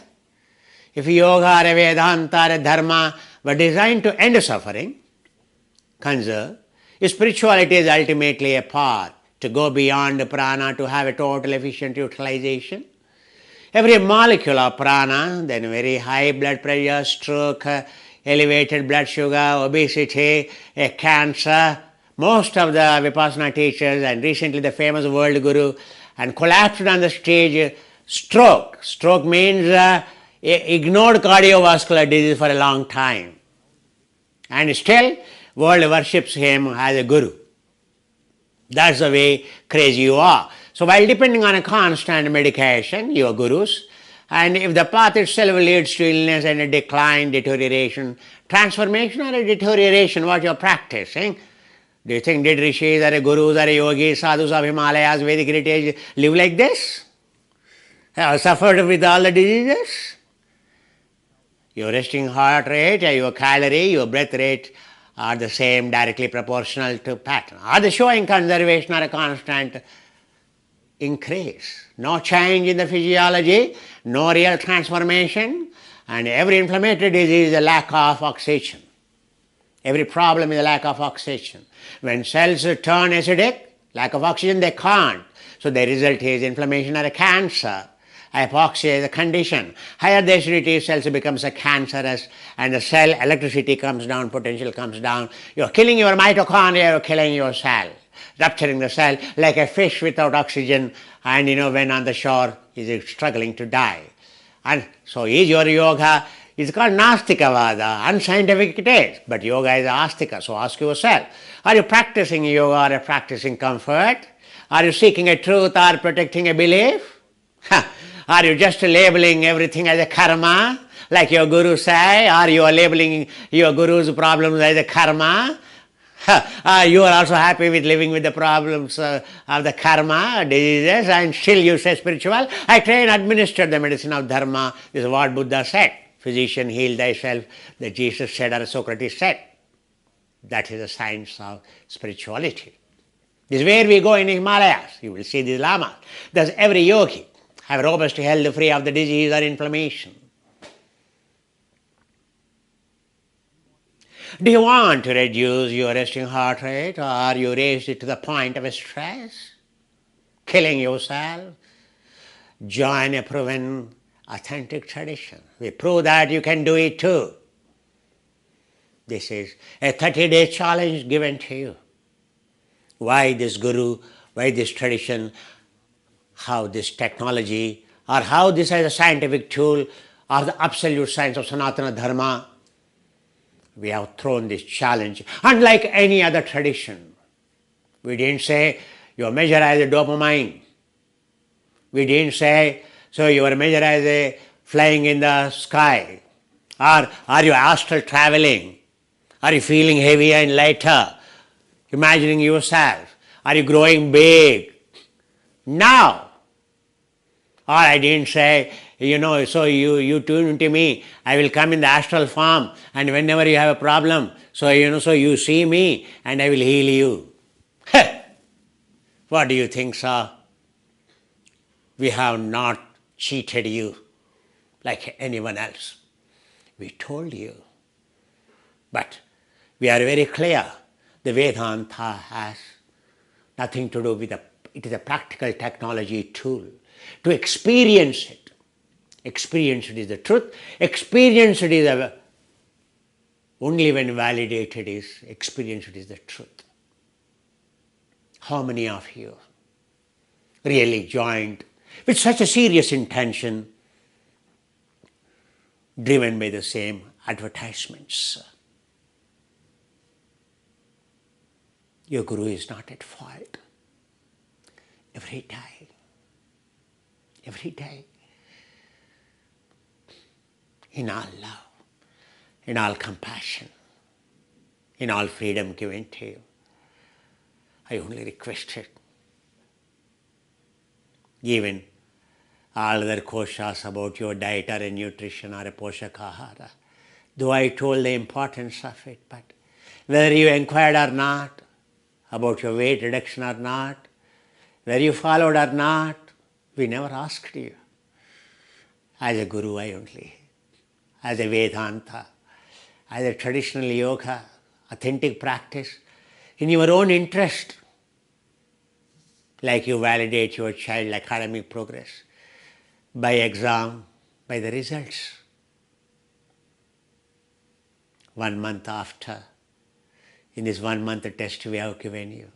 If yoga, Vedanta, Dharma were designed to end suffering, conserve, spirituality is ultimately a path to go beyond the prana, to have a total efficient utilization. Every molecule of prana, then very high blood pressure, stroke, elevated blood sugar, obesity, a cancer. Most of the Vipassana teachers and recently the famous world guru and collapsed on the stage, stroke. Stroke means ignored cardiovascular disease for a long time. And still, world worships him as a guru. That's the way crazy you are. So while depending on a constant medication, your gurus, and if the path itself leads to illness and a decline, deterioration, transformation or a deterioration, what you're practicing, do you think did rishis or gurus or yogis, sadhus of Himalayas, Vedic heritage live like this? Have suffered with all the diseases? Your resting heart rate, your calorie, your breath rate are the same, directly proportional to pattern. Are they showing conservation or a constant increase? No change in the physiology, no real transformation, and every inflammatory disease is a lack of oxygen. Every problem is a lack of oxygen. When cells turn acidic, lack of oxygen, they can't. So the result is inflammation or a cancer. Hypoxia is a condition. Higher the acidity, cells becomes a cancerous, and the cell electricity comes down, potential comes down. You're killing your mitochondria, you're killing your cell, rupturing the cell like a fish without oxygen, and when on the shore is struggling to die. And so is your yoga, it's called Nastikavada, unscientific it is, but yoga is Astika. So ask yourself, are you practicing yoga or practicing comfort? Are you seeking a truth or protecting a belief? Are you just labeling everything as a karma, like your guru say, or you are labeling your guru's problems as a karma? You are also happy with living with the problems of the karma, diseases, and still you say spiritual. I try and administer the medicine of dharma. This is what Buddha said. Physician, heal thyself, that Jesus said or Socrates said. That is the science of spirituality. This is where we go in Himalayas. You will see these lamas. Thus every yogi have robust health free of the disease or inflammation. Do you want to reduce your resting heart rate, or you raise it to the point of stress, killing yourself? Join a proven, authentic tradition. We prove that you can do it too. This is a 30-day challenge given to you. Why this guru, why this tradition, how this technology, or how this is a scientific tool, or the absolute science of Sanatana Dharma. We have thrown this challenge. Unlike any other tradition, we didn't say your measure as a dopamine. We didn't say, so your measure as a flying in the sky. Or are you astral traveling? Are you feeling heavier and lighter? Imagining yourself. Are you growing big? No. Or I didn't say, so you tune into me, I will come in the astral form, and whenever you have a problem, so you see me and I will heal you. What do you think, sir? We have not cheated you like anyone else. We told you. But we are very clear. The Vedanta has nothing to do with it is a practical technology tool to experience it. Experience it is the truth. Experience it is only when validated is experience it is the truth. How many of you really joined with such a serious intention, driven by the same advertisements? Your guru is not at fault. Every day, in all love, in all compassion, in all freedom given to you, I only requested, given all other koshas about your diet or a nutrition or a poshakahara, though I told the importance of it, but whether you inquired or not about your weight reduction or not, whether you followed or not, we never asked you. As a guru, I only, as a Vedanta, as a traditional yoga, authentic practice, in your own interest, like you validate your child's academic progress by exam, by the results. 1 month after, in this 1 month test we have given you,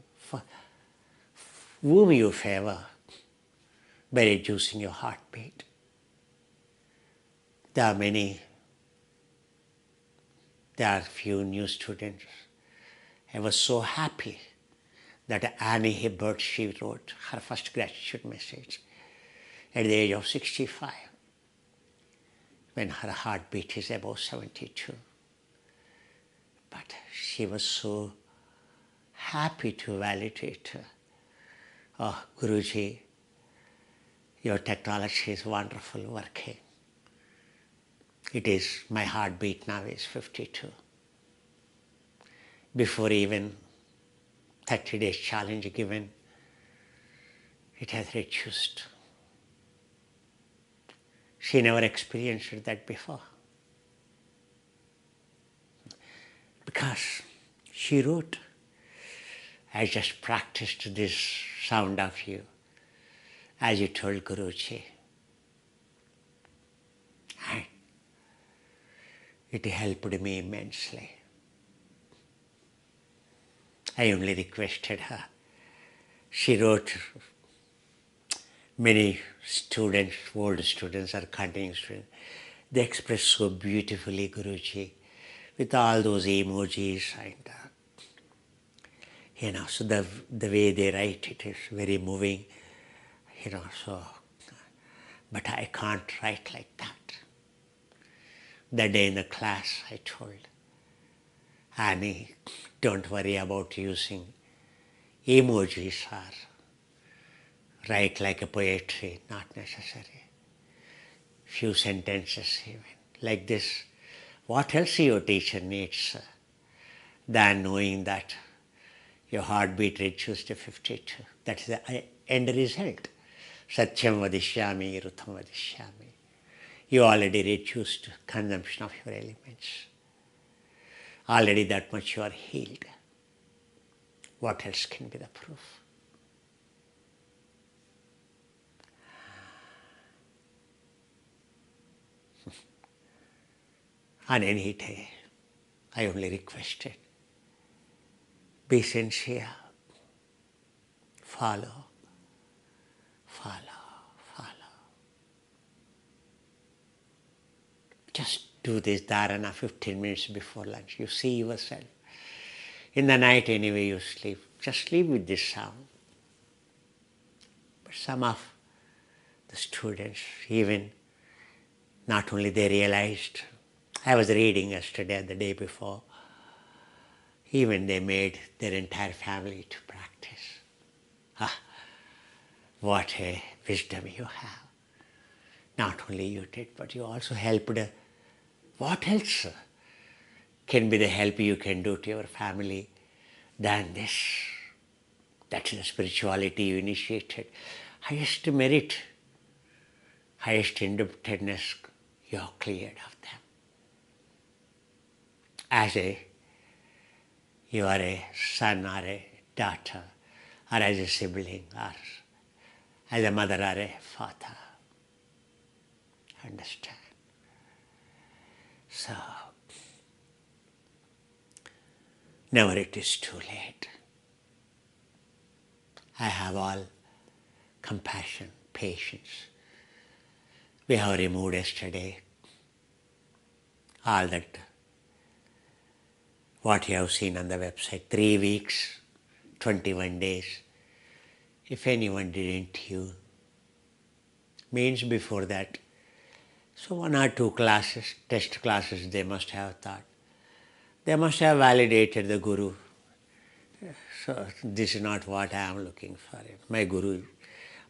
whom you favor by reducing your heartbeat. There are few new students. I was so happy that Annie Hibbert, she wrote her first gratitude message at the age of 65, when her heartbeat is above 72. But she was so happy to validate, oh, Guruji, your technology is wonderful working. It is, my heartbeat now is 52. Before even 30 days challenge given, it has reduced. She never experienced that before. Because she wrote, I just practiced this sound of you, as you told Guruji. And it helped me immensely. I only requested her. She wrote, many students, old students or continuing students, they express so beautifully, Guruji, with all those emojis and So the way they write it is very moving, so, but I can't write like that. That day in the class I told Annie, don't worry about using emojis or write like a poetry, not necessary. Few sentences even, like this. What else your teacher needs than knowing that your heartbeat reaches to 52? That's the end result. Satyam vadishyami, rutham vadishyami. You already reduced consumption of your elements. Already that much you are healed. What else can be the proof? On any day, I only requested, be sincere, follow, follow, follow. Just do this dharana 15 minutes before lunch. You see yourself. In the night anyway you sleep. Just sleep with this sound. But some of the students, even not only they realized, I was reading yesterday and the day before, even they made their entire family to practice. What a wisdom you have. Not only you did, but you also helped. What else can be the help you can do to your family than this? That is the spirituality you initiated. Highest merit, highest indebtedness you have cleared of them. As you are a son or a daughter, or as a sibling, or as a mother or a father. Understand? So, never it is too late. I have all compassion, patience. We have removed yesterday all that, what you have seen on the website, 3 weeks, 21 days. If anyone didn't, you means before that. So 1 or 2 classes, test classes they must have thought. They must have validated the Guru. So this is not what I am looking for. My Guru,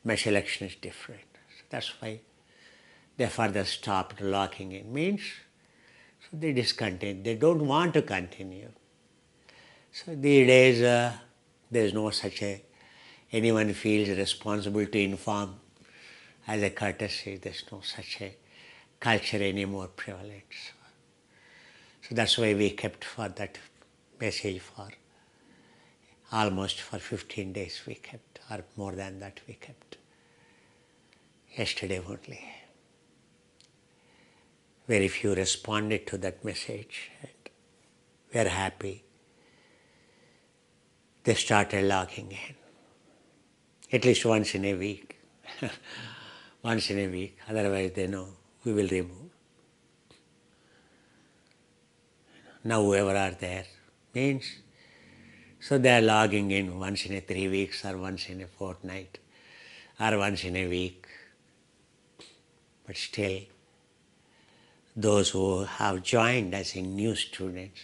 my selection is different. So that's why they further stopped locking in. Means, so they discontinue. They don't want to continue. So these days, there is no such anyone feels responsible to inform as a courtesy. There's no such a culture anymore prevalent. So that's why we kept for that message for almost for 15 days we kept, or more than that we kept. Yesterday only. Very few responded to that message. We are happy. They started logging in. At least once in a week. Once in a week. Otherwise they know we will remove. Now whoever are there means, so they are logging in once in a 3 weeks or once in a fortnight or once in a week. But still, those who have joined as new students,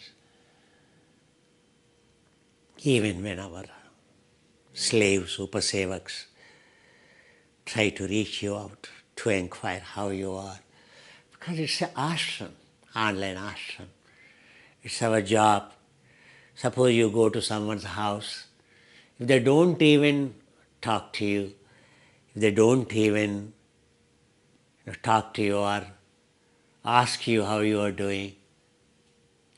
even when our slaves, upasevaks, try to reach you out to inquire how you are, because it's an ashram, online ashram. It's our job. Suppose you go to someone's house, if they don't even talk to you, if they don't even talk to you or ask you how you are doing,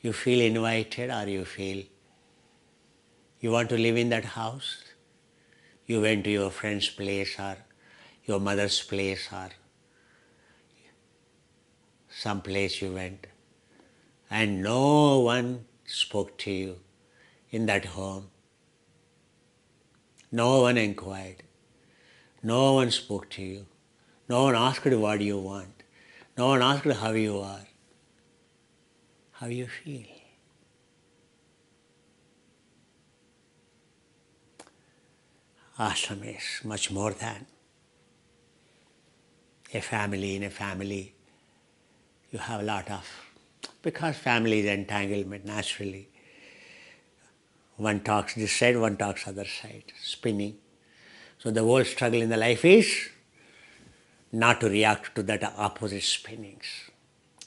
you feel invited or you feel you want to live in that house? You went to your friend's place or your mother's place or some place you went and no one spoke to you in that home. No one inquired. No one spoke to you. No one asked what you want. No one asked how you are. How you feel. Ashram is much more than a family. In a family, you have a lot of, because family is entanglement naturally. One talks this side, one talks other side, spinning. So the whole struggle in the life is not to react to that opposite spinnings.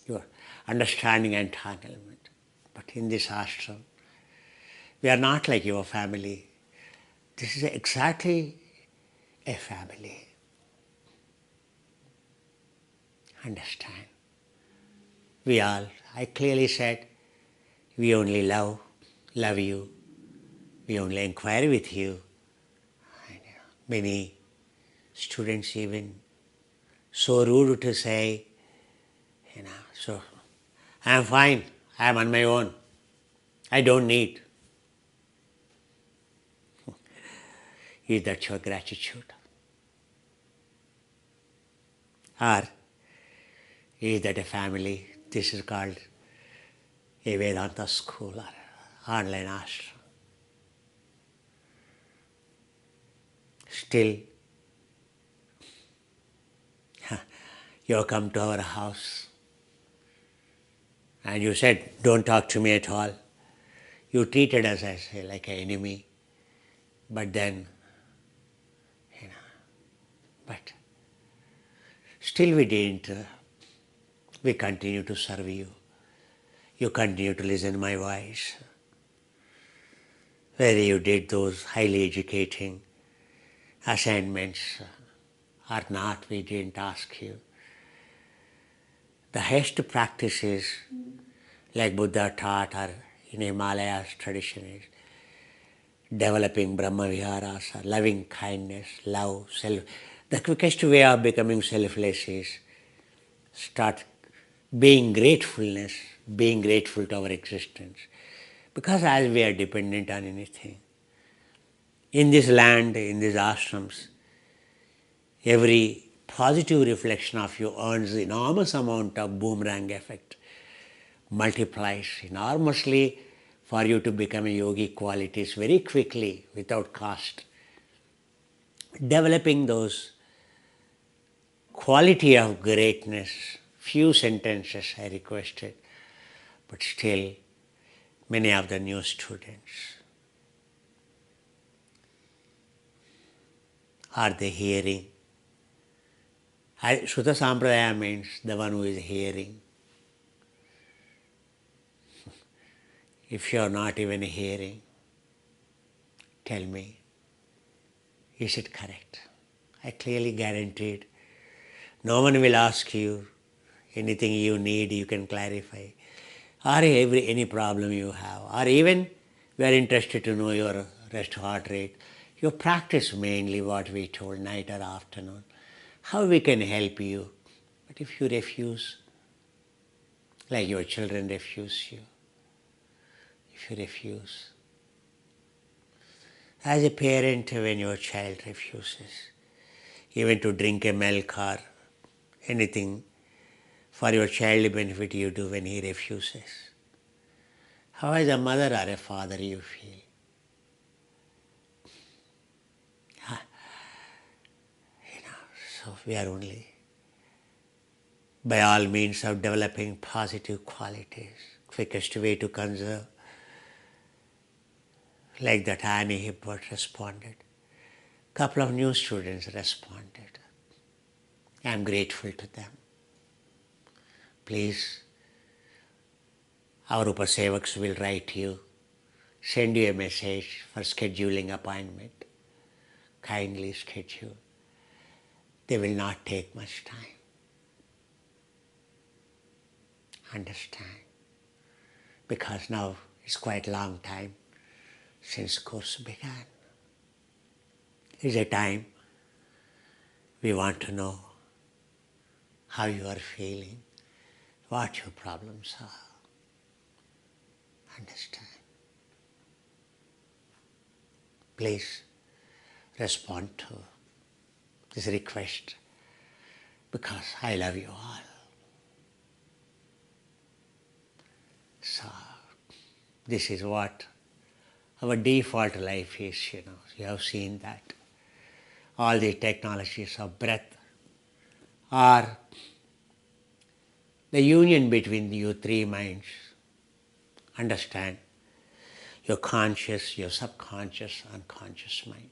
You are understanding entanglement. But in this ashram, we are not like your family. This is exactly a family. Understand? We all, I clearly said, we only love you. We only inquire with you. And, many students even so rude to say, so I am fine, I am on my own, I don't need. Is that your gratitude? Or is that a family? This is called a Vedanta school or online ashram. Still, you have come to our house and you said, don't talk to me at all. You treated us as like an enemy. But then, but still we didn't. We continue to serve you. You continue to listen to my voice. Whether you did those highly educating assignments or not, we didn't ask you. The highest practices, like Buddha taught or in Himalayas tradition, is developing Brahma Viharas or loving kindness, love, self. The quickest way of becoming selfless is start being gratefulness, being grateful to our existence. Because as we are dependent on anything, in this land, in these ashrams, every positive reflection of you earns enormous amount of boomerang effect, multiplies enormously for you to become a yogi qualities very quickly without cost. Developing those quality of greatness, few sentences I requested, but still many of the new students, are they hearing? Sutta Sampradaya means the one who is hearing. If you are not even hearing, tell me, is it correct? I clearly guaranteed no one will ask you anything you need, you can clarify, or any problem you have, or even we are interested to know your rest heart rate. You practice mainly what we told, night or afternoon, how we can help you. But if you refuse, like your children refuse you, if you refuse, as a parent, when your child refuses, even to drink a milk or anything for your child benefit you do when he refuses, how as a mother or a father you feel? So we are only, by all means of developing positive qualities, quickest way to conserve. Like that Annie Hibbert responded. Couple of new students responded. I am grateful to them. Please, our Upasevaks will write you, send you a message for scheduling appointment. Kindly schedule. They will not take much time. Understand? Because now it's quite a long time since course began. It's a time we want to know how you are feeling, what your problems are. Understand? Please respond to this request because I love you all. So, this is what our default life is, you have seen that. all the technologies of breath, or the union between your three minds. Understand your conscious, your subconscious, unconscious mind.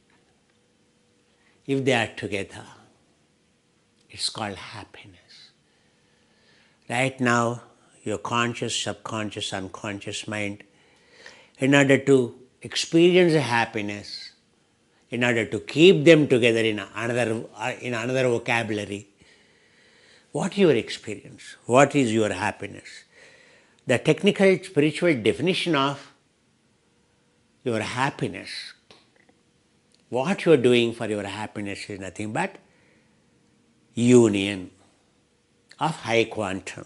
If they are together, it's called happiness. Right now, your conscious, subconscious, unconscious mind, in order to experience happiness, in order to keep them together in another vocabulary, what is your experience? What is your happiness? The technical spiritual definition of your happiness, what you are doing for your happiness is nothing but union of high quantum.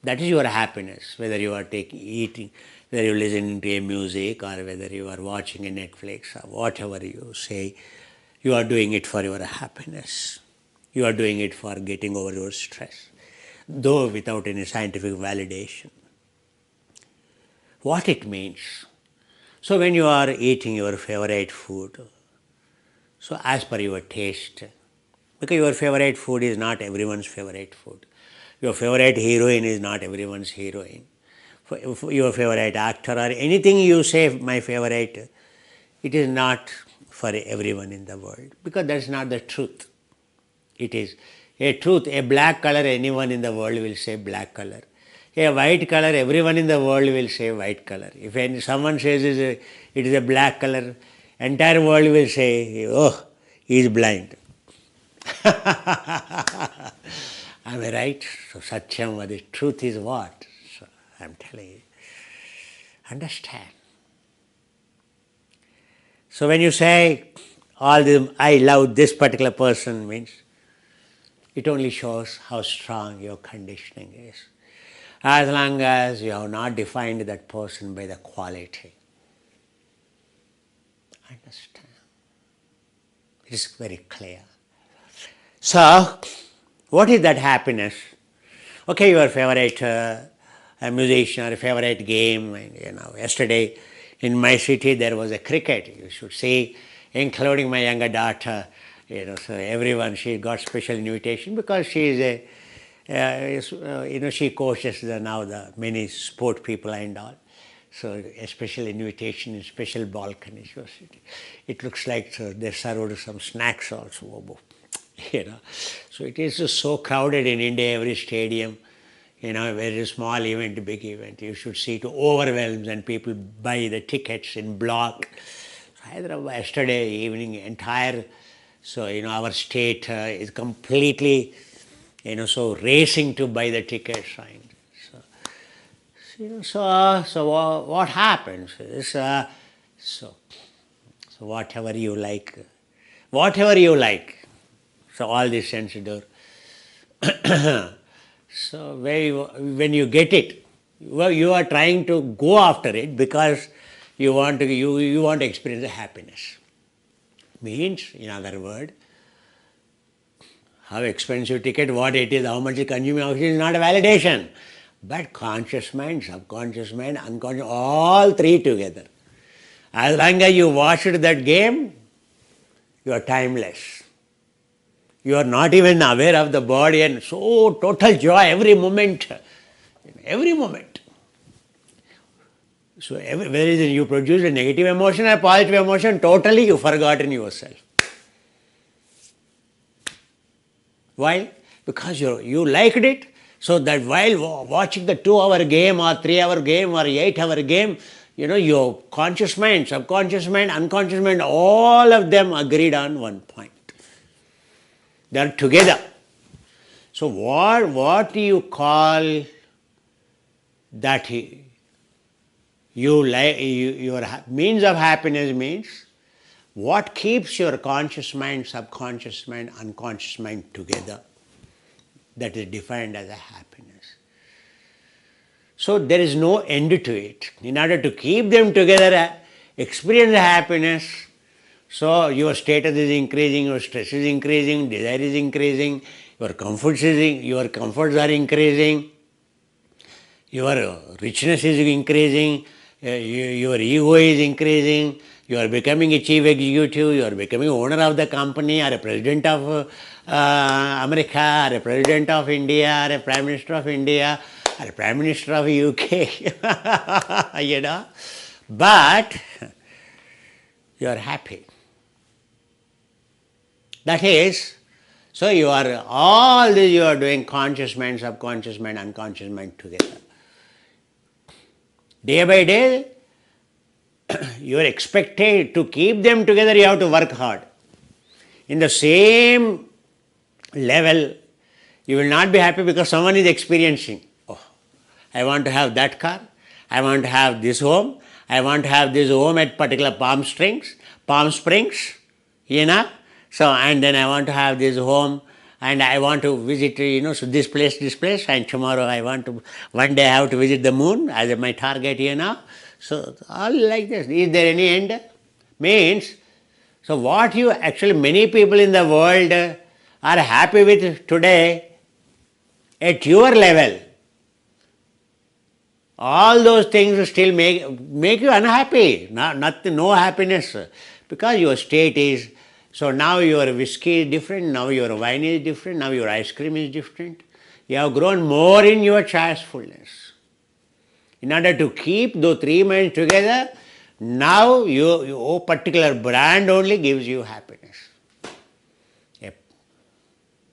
That is your happiness, whether you are eating, whether you are listening to a music, or whether you are watching a Netflix, or whatever you say, you are doing it for your happiness. You are doing it for getting over your stress, though without any scientific validation. What it means. So when you are eating your favorite food, so as per your taste, because your favorite food is not everyone's favorite food. Your favorite heroine is not everyone's heroine. For your favorite actor or anything you say, my favorite, it is not for everyone in the world, because that's not the truth. It is a truth. A black color, anyone in the world will say black color. A white color, everyone in the world will say white color. If someone says it is a black color, entire world will say, oh, he is blind. Am I right? So Satyam, the truth is what? So I'm telling you. Understand. So when you say I love this particular person, means it only shows how strong your conditioning is. As long as you have not defined that person by the quality. Understand. It is very clear. So, what is that happiness? Okay, your favorite musician or favorite game. Yesterday in my city there was a cricket. You should see, including my younger daughter. So everyone, she got special invitation because she is she coaches now the many sport people and all. So a special invitation in special balcony. It looks like they served some snacks also. So it is just so crowded in India, every stadium. Very small event, big event. You should see it overwhelms and people buy the tickets in block. Hyderabad yesterday evening, entire. So our state is completely, so racing to buy the tickets. So what happens is, so whatever you like. So all this sensitive. So when you get it, you are trying to go after it because you want to experience the happiness. Means, in other words, how expensive ticket, what it is, how much it consuming oxygen is not a validation. But conscious mind, subconscious mind, unconscious, all three together. As long as you watched that game, you are timeless. You are not even aware of the body, and so total joy every moment. Every moment. So whether you produce a negative emotion or positive emotion, totally you forgotten yourself. Why? Because you liked it, so that while watching the 2-hour game or 3-hour game or 8-hour game, your conscious mind, subconscious mind, unconscious mind, all of them agreed on one point. They are together. So what do you call that? Your means of happiness means what keeps your conscious mind, subconscious mind, unconscious mind together. That is defined as a happiness. So there is no end to it. In order to keep them together, experience the happiness, so your status is increasing, your stress is increasing, desire is increasing, your comforts are increasing, your richness is increasing, your ego is increasing, You are becoming a chief executive, you are becoming owner of the company, or a president of America, or a president of India, or a prime minister of India, or a prime minister of UK, you know. But you are happy. That is, so you are, all this you are doing conscious mind, subconscious mind, unconscious mind together. Day by day, you are expected to keep them together, you have to work hard. In the same level, you will not be happy because someone is experiencing, oh, I want to have that car, I want to have this home, I want to have this home at particular Palm Springs, you know. So, and then I want to have this home, and I want to visit, you know, so this place, and tomorrow I want to, one day I have to visit the moon as my target, you know. So, all like this. Is there any end? Means, so what you actually, many people in the world are happy with today, at your level, all those things still make you unhappy, no happiness, because your state is, so now your whiskey is different, now your wine is different, now your ice cream is different. You have grown more in your choicefulness. In order to keep those three minds together, now your particular brand only gives you happiness,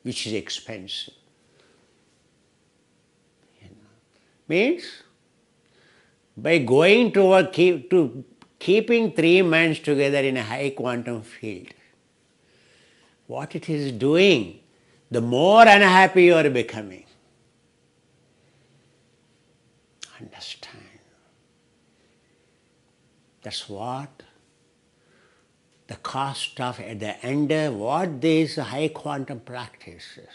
which is expensive. Means, by going toward keeping three minds together in a high quantum field, what it is doing, the more unhappy you are becoming. Understand. That's what the cost of, at the end, what these high quantum practices.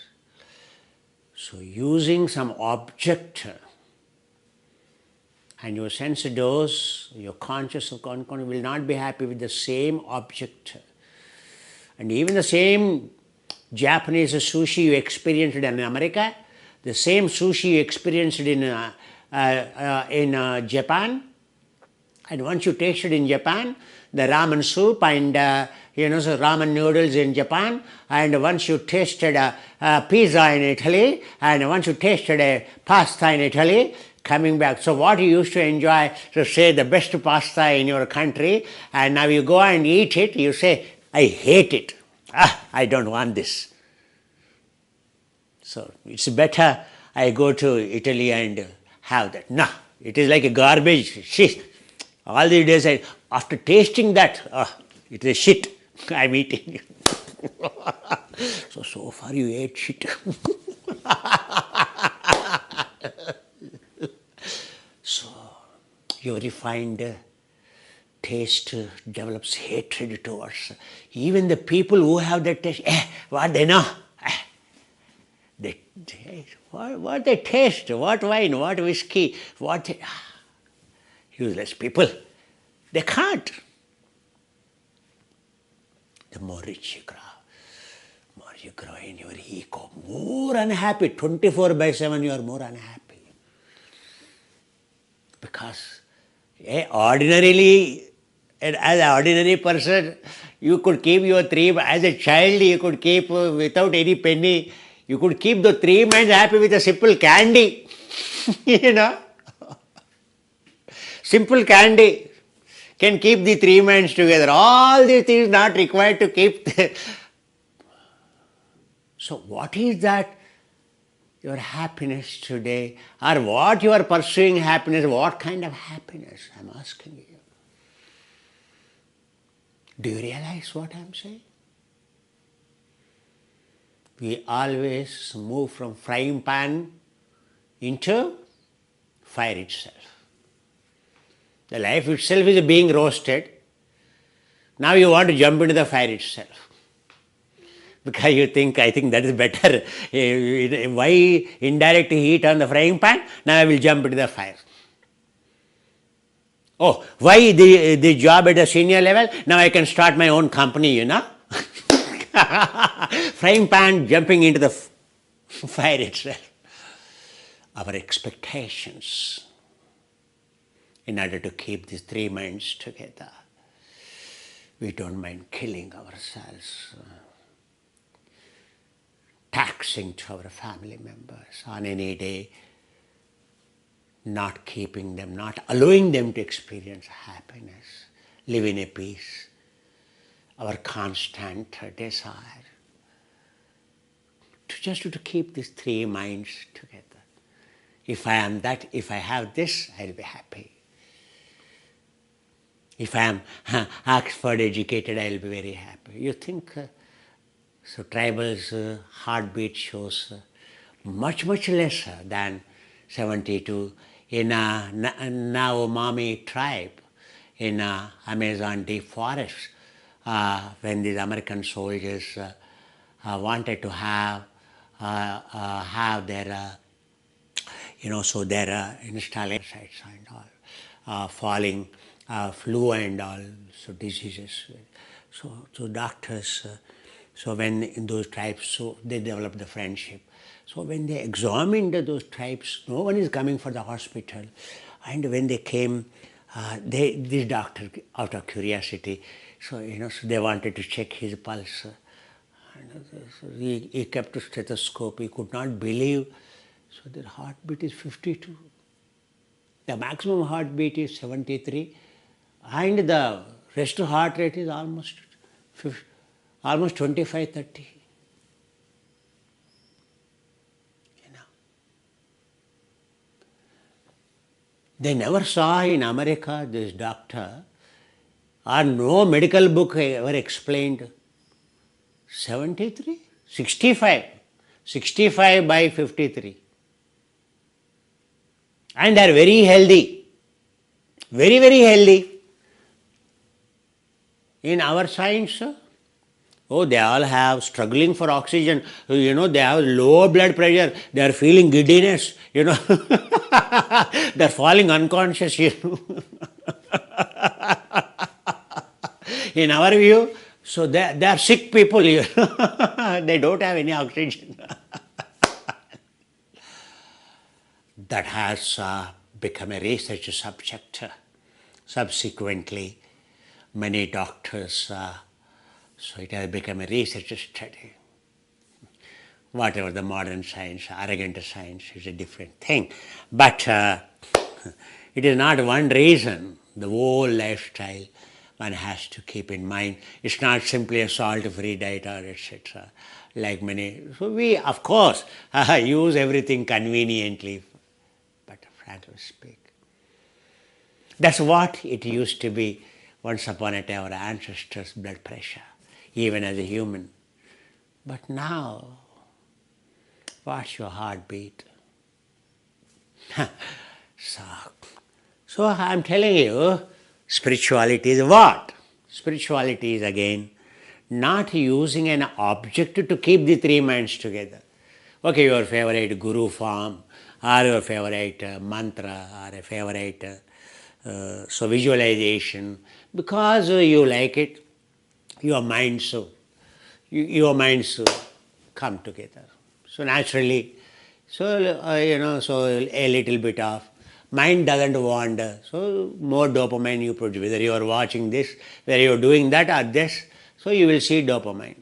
So using some object, and your sense dose, your conscious or unconscious will not be happy with the same object. And even the same Japanese sushi you experienced in America, the same sushi you experienced in Japan, and once you tasted in Japan, the ramen soup and so ramen noodles in Japan, and once you tasted pizza in Italy, and once you tasted a pasta in Italy, coming back. So what you used to enjoy, to say the best pasta in your country, and now you go and eat it, you say, I hate it. I don't want this. So it's better I go to Italy and have that. No, it is like a garbage. Shit. All these days, after tasting that, it is shit. I'm eating. So far you ate shit. So your refined taste develops hatred towards even the people who have that taste. What they know? What they taste? What wine? What whiskey? Useless people. They can't. The more rich you grow in your ego, more unhappy. 24/7 you are more unhappy. Because ordinarily, as an ordinary person, you could keep your three, as a child you could keep without any penny, you could keep the three minds happy with a simple candy. You know. Simple candy can keep the three minds together. All these things not required to keep. So what is that? Your happiness today, or what you are pursuing happiness, what kind of happiness? I'm asking you. Do you realize what I'm saying? We always move from frying pan into fire itself. The life itself is being roasted. Now you want to jump into the fire itself. Because you think, I think that is better. Why indirect heat on the frying pan? Now I will jump into the fire. Oh, why the job at a senior level? Now I can start my own company, you know. Frying pan jumping into the fire itself. Our expectations in order to keep these three minds together. We don't mind killing ourselves, taxing to our family members on any day, not keeping them, not allowing them to experience happiness, live in a peace. Our constant desire to keep these three minds together. If I am that, if I have this, I'll be happy. If I am Oxford educated, I'll be very happy. You think, so tribal's heartbeat shows much lesser than 72 in a Naumami tribe in Amazon deep forest. When these American soldiers wanted to have their, so their installations and all, falling, flu and all, so diseases. So doctors, so when in those tribes, so they developed the friendship. So when they examined those tribes, no one is coming for the hospital. And when they came, this doctor, out of curiosity, so they wanted to check his pulse. So he kept a stethoscope. He could not believe. So their heartbeat is 52. The maximum heartbeat is 73, and the rest heart rate is almost 25, 30. They never saw in America this doctor, or no medical book ever explained 73, 65 by 53. And they are very healthy, very healthy. In our science, they all have struggling for oxygen. They have low blood pressure. They are feeling giddiness. They are falling unconscious. In our view, so they are sick people. They don't have any oxygen. That has become a research subject. Subsequently, many doctors, so it has become a research study. Whatever the modern science, arrogant science is a different thing. But it is not one reason. The whole lifestyle one has to keep in mind. It's not simply a salt-free diet or etc. Like many. So we, of course, use everything conveniently. But frankly speak, that's what it used to be once upon a time, our ancestors' blood pressure, even as a human. But now, what's your heartbeat? So I'm telling you, spirituality is what? Spirituality is again not using an object to keep the three minds together. Okay, your favorite guru form, or your favorite mantra, or a favorite visualization, because you like it, your minds come together. So naturally, so a little bit of mind doesn't wander. So more dopamine you produce. Whether you are watching this, whether you are doing that or this, so you will see dopamine.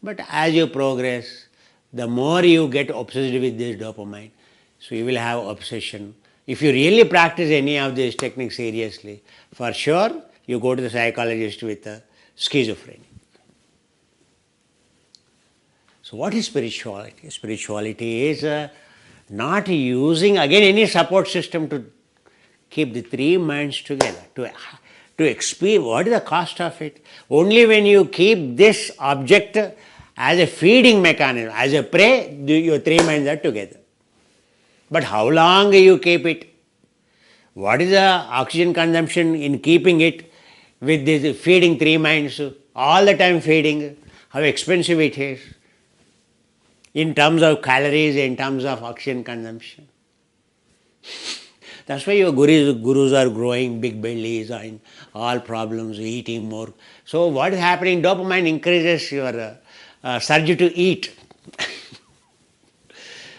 But as you progress, the more you get obsessed with this dopamine, so you will have obsession. If you really practice any of these techniques seriously, for sure you go to the psychologist with schizophrenia. So what is spirituality? Spirituality is not using again any support system to keep the three minds together, to experience. What is the cost of it? Only when you keep this object as a feeding mechanism, as a prey, your three minds are together. But how long you keep it? What is the oxygen consumption in keeping it with this feeding three minds, all the time feeding? How expensive it is in terms of calories, in terms of oxygen consumption. That's why your gurus are growing big bellies and all problems, eating more. So what is happening? Dopamine increases your surge to eat.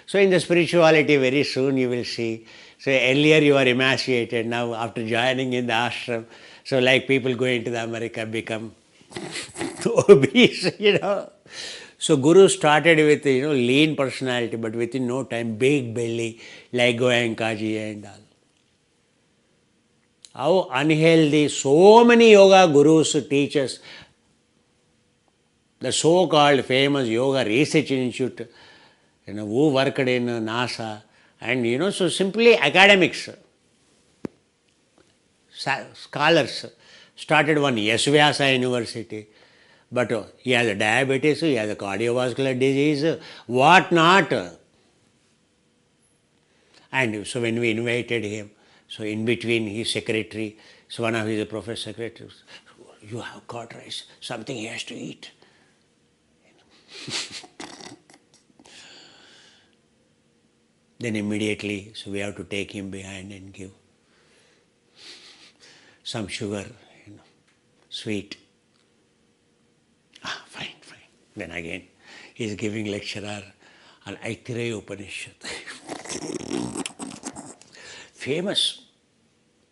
So in the spirituality, very soon you will see. So earlier you are emaciated, now after joining in the ashram, So like people going to the America become obese, So Guru started with, lean personality, but within no time, big belly, like Goenkaji and all. How unhealthy, so many yoga gurus, teachers, the so-called famous yoga research institute, who worked in NASA, and so simply academics, scholars, started one Yasvyasa University, but he has a diabetes, he has a cardiovascular disease, what not. And so when we invited him, so in between his secretary, so one of his professor secretaries, you have got rice, something he has to eat. Then immediately, so we have to take him behind and give some sugar, sweet. Fine. Then again, he is giving lecture on Aitareya Upanishad. Famous.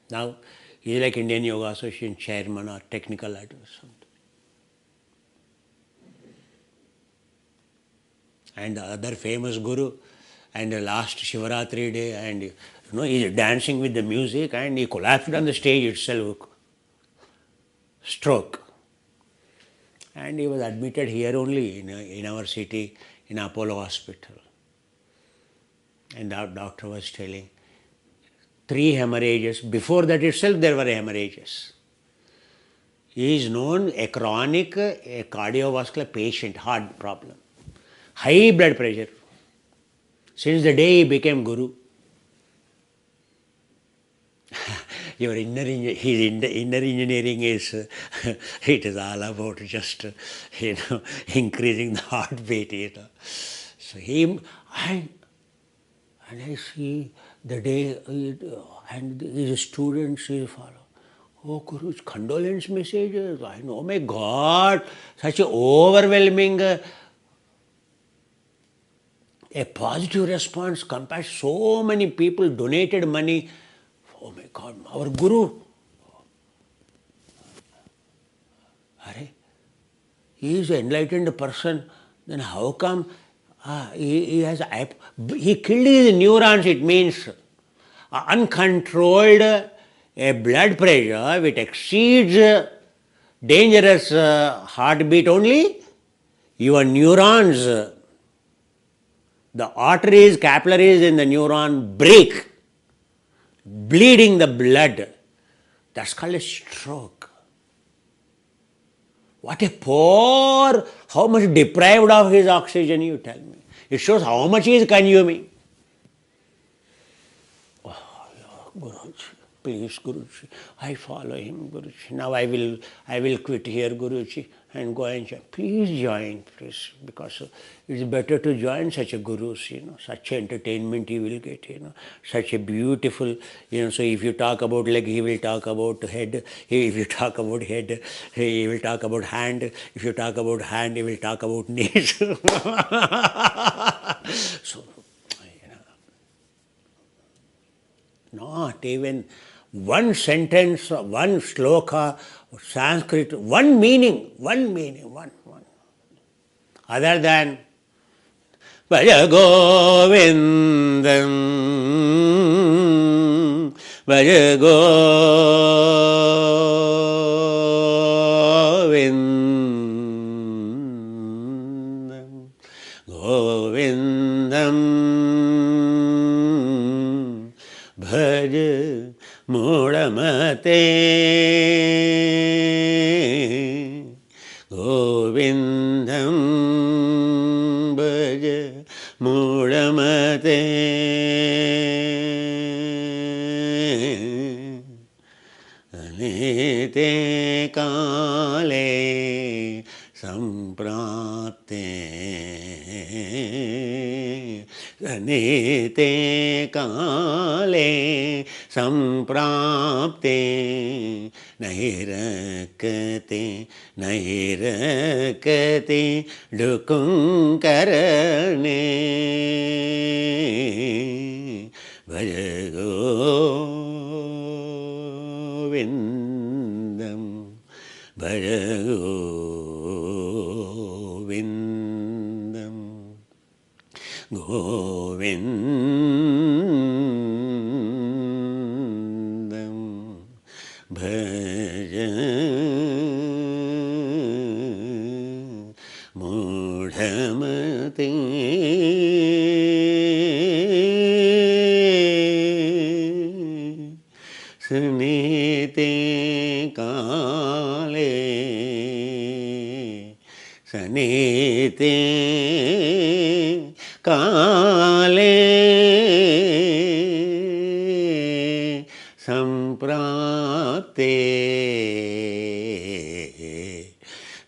Now, he is like Indian Yoga Association chairman or technical advisor. And the other famous guru, and the last Shivaratri day, and he is dancing with the music, and he collapsed on the stage itself, stroke. And he was admitted here only in our city, in Apollo Hospital. And the doctor was telling, 3 hemorrhages. Before that itself, there were hemorrhages. He is known a chronic cardiovascular patient, heart problem, high blood pressure. Since the day he became guru, his inner engineering is, it is all about just, increasing the heartbeat, So and I see the day, and his students will follow. Oh, Guru's condolence messages. I know, oh my God, such an overwhelming, a positive response compared to so many people donated money. Oh my God, our Guru. He is an enlightened person. Then how come he killed his neurons? It means uncontrolled blood pressure which exceeds dangerous heartbeat only. Your neurons, the arteries, capillaries in the neuron break, bleeding the blood. That's called a stroke. What a poor, how much deprived of his oxygen, you tell me. It shows how much he is consuming. Oh, Guruji, please Guruji, I follow him, Guruji. Now I will quit here, Guruji, and go and join. Please join, please, because it's better to join such a gurus, such entertainment you will get, such a beautiful, so if you talk about leg, he will talk about head. If you talk about head, he will talk about hand. If you talk about hand, he will talk about knees. So, not even one sentence, one sloka, Sanskrit, one meaning, one. Other than Bhaja Govindam, Bhaja Govindam, Govindam, Bhaja Mudamate, Govindam, Bhaja Mudamate, Anite Kale Samprapte, Anite Kale Samprapte, Nahi rakate Dukkum karane, Bhaja Govindam. Bhaj Govindam Govindam Bhaj Mudhamate Sanite Kale Sanite Kale Samprapte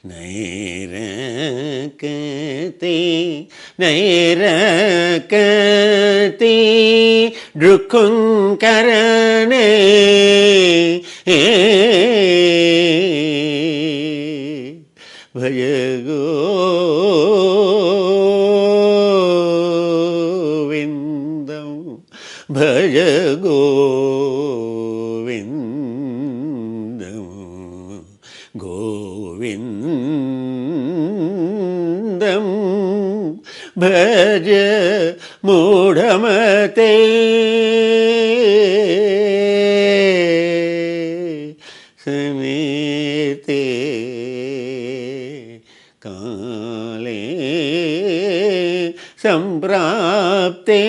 Nairakati Nairakati Drukunkarane Bhaj Govindam Bhaj Govindam Govindam Bhaj Mudhamate Sanite Kale Samprapte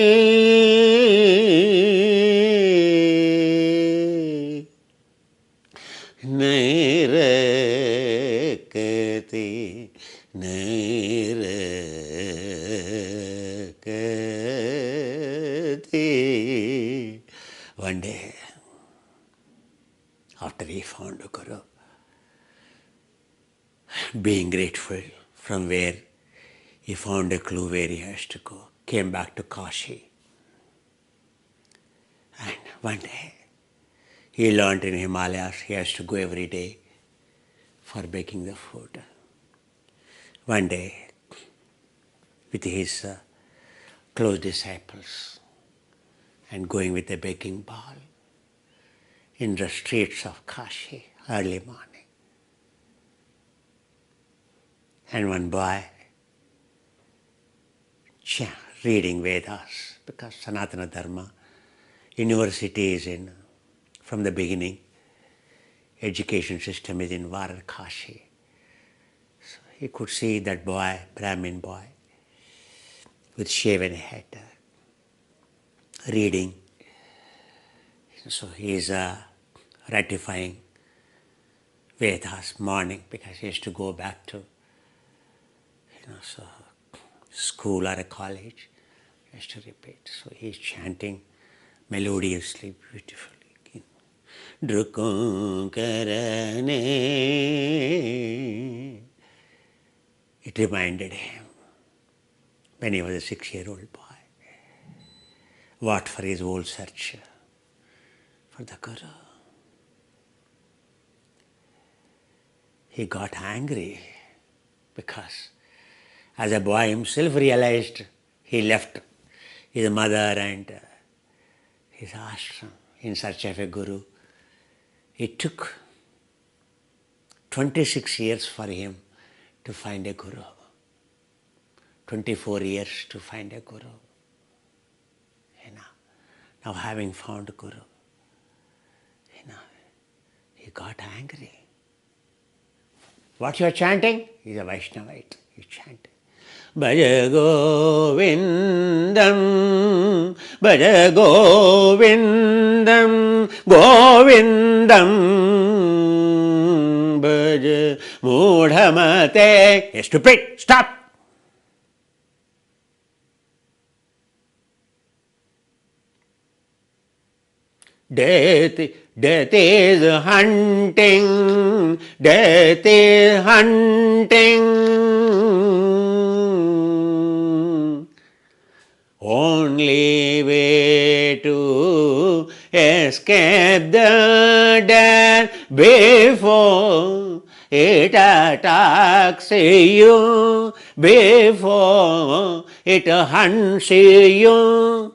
Nairakati Nairakati. One day, after he found a Guru, being grateful from where he found a clue where he has to go, came back to Kashi. And one day, he learned in Himalayas he has to go every day for baking the food. One day, with his close disciples and going with a baking bowl in the streets of Kashi early morning. And one boy reading Vedas, because Sanatana Dharma university is in, from the beginning, education system is in Varanasi. So he could see that boy, Brahmin boy, with shaven head, reading. So he is ratifying Vedas morning because he has to go back to school or a college. He has to repeat. So he is chanting melodiously, beautifully. Drukunkarane. It reminded him when he was a 6-year-old boy. What for his whole search for the Guru. He got angry because as a boy himself realized he left his mother and his ashram in search of a Guru. It took 26 years for him to find a Guru. 24 years to find a Guru. Now having found a Guru, he got angry. What you are chanting? He is a Vaishnavite. He is chanting. Bhaja Govindam, Bhaja Govindam, Govindam, Bhaja Mudhamate. Hey, stupid, stop! Death is hunting, death is hunting. Only way to escape the death before it attacks you, before it hunts you.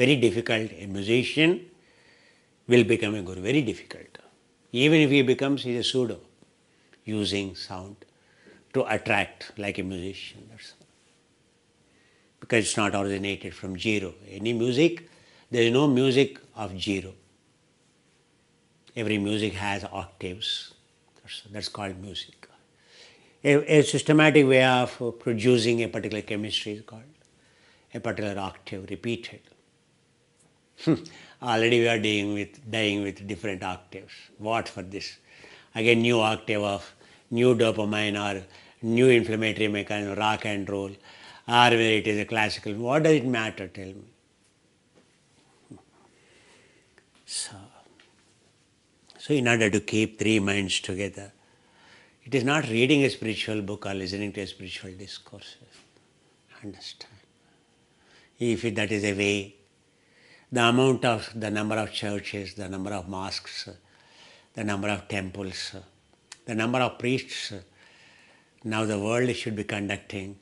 very difficult. A musician will become a guru, very difficult. Even if he becomes, he is a pseudo, using sound to attract like a musician. That's all. Because it's not originated from zero. Any music, there is no music of zero. Every music has octaves. That's called music. A systematic way of producing a particular chemistry is called a particular octave repeated. Already we are dying with different octaves. What for this? Again, new octave of new dopamine or new inflammatory mechanism, rock and roll, or whether it is a classical. What does it matter? Tell me. So in order to keep three minds together, it is not reading a spiritual book or listening to a spiritual discourse. Understand? If that is a way, the number of churches, the number of mosques, the number of temples, the number of priests, now the world should be conducting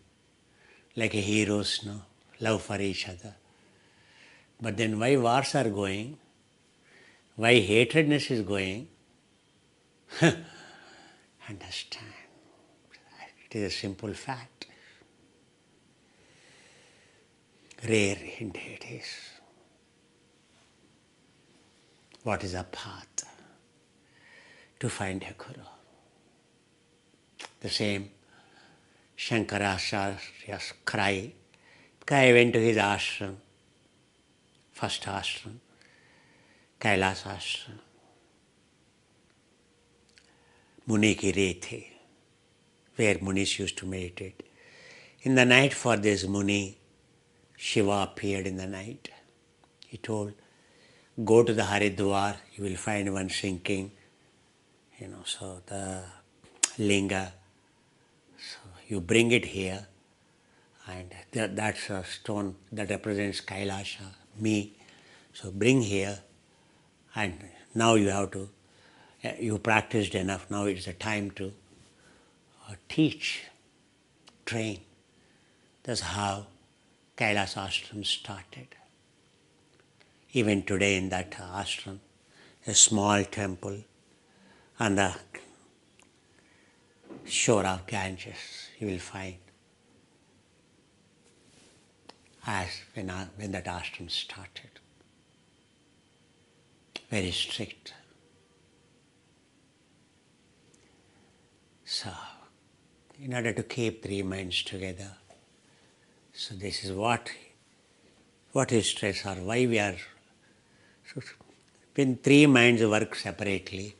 like a heroes, no? Love for each other. But then why wars are going? Why hatredness is going? Understand. It is a simple fact. Rare indeed it is. What is the path to find a guru? The same Shankaracharya's cry. I went to his ashram, first ashram, Kailas ashram. Muni ki Rethe, where Munis used to meditate. In the night for this Muni, Shiva appeared in the night. He told, go to the Haridwar, you will find one sinking, so the linga. So you bring it here, and that's a stone that represents Kailasha, me. So bring here, and now you have to, you practiced enough, now it's a time to teach, train. That's how Kailas ashram started. Even today in that ashram, a small temple on the shore of Ganges, you will find as when that ashram started. Very strict. So, in order to keep three minds together, so this is what is stress or why we are. So when three minds work separately,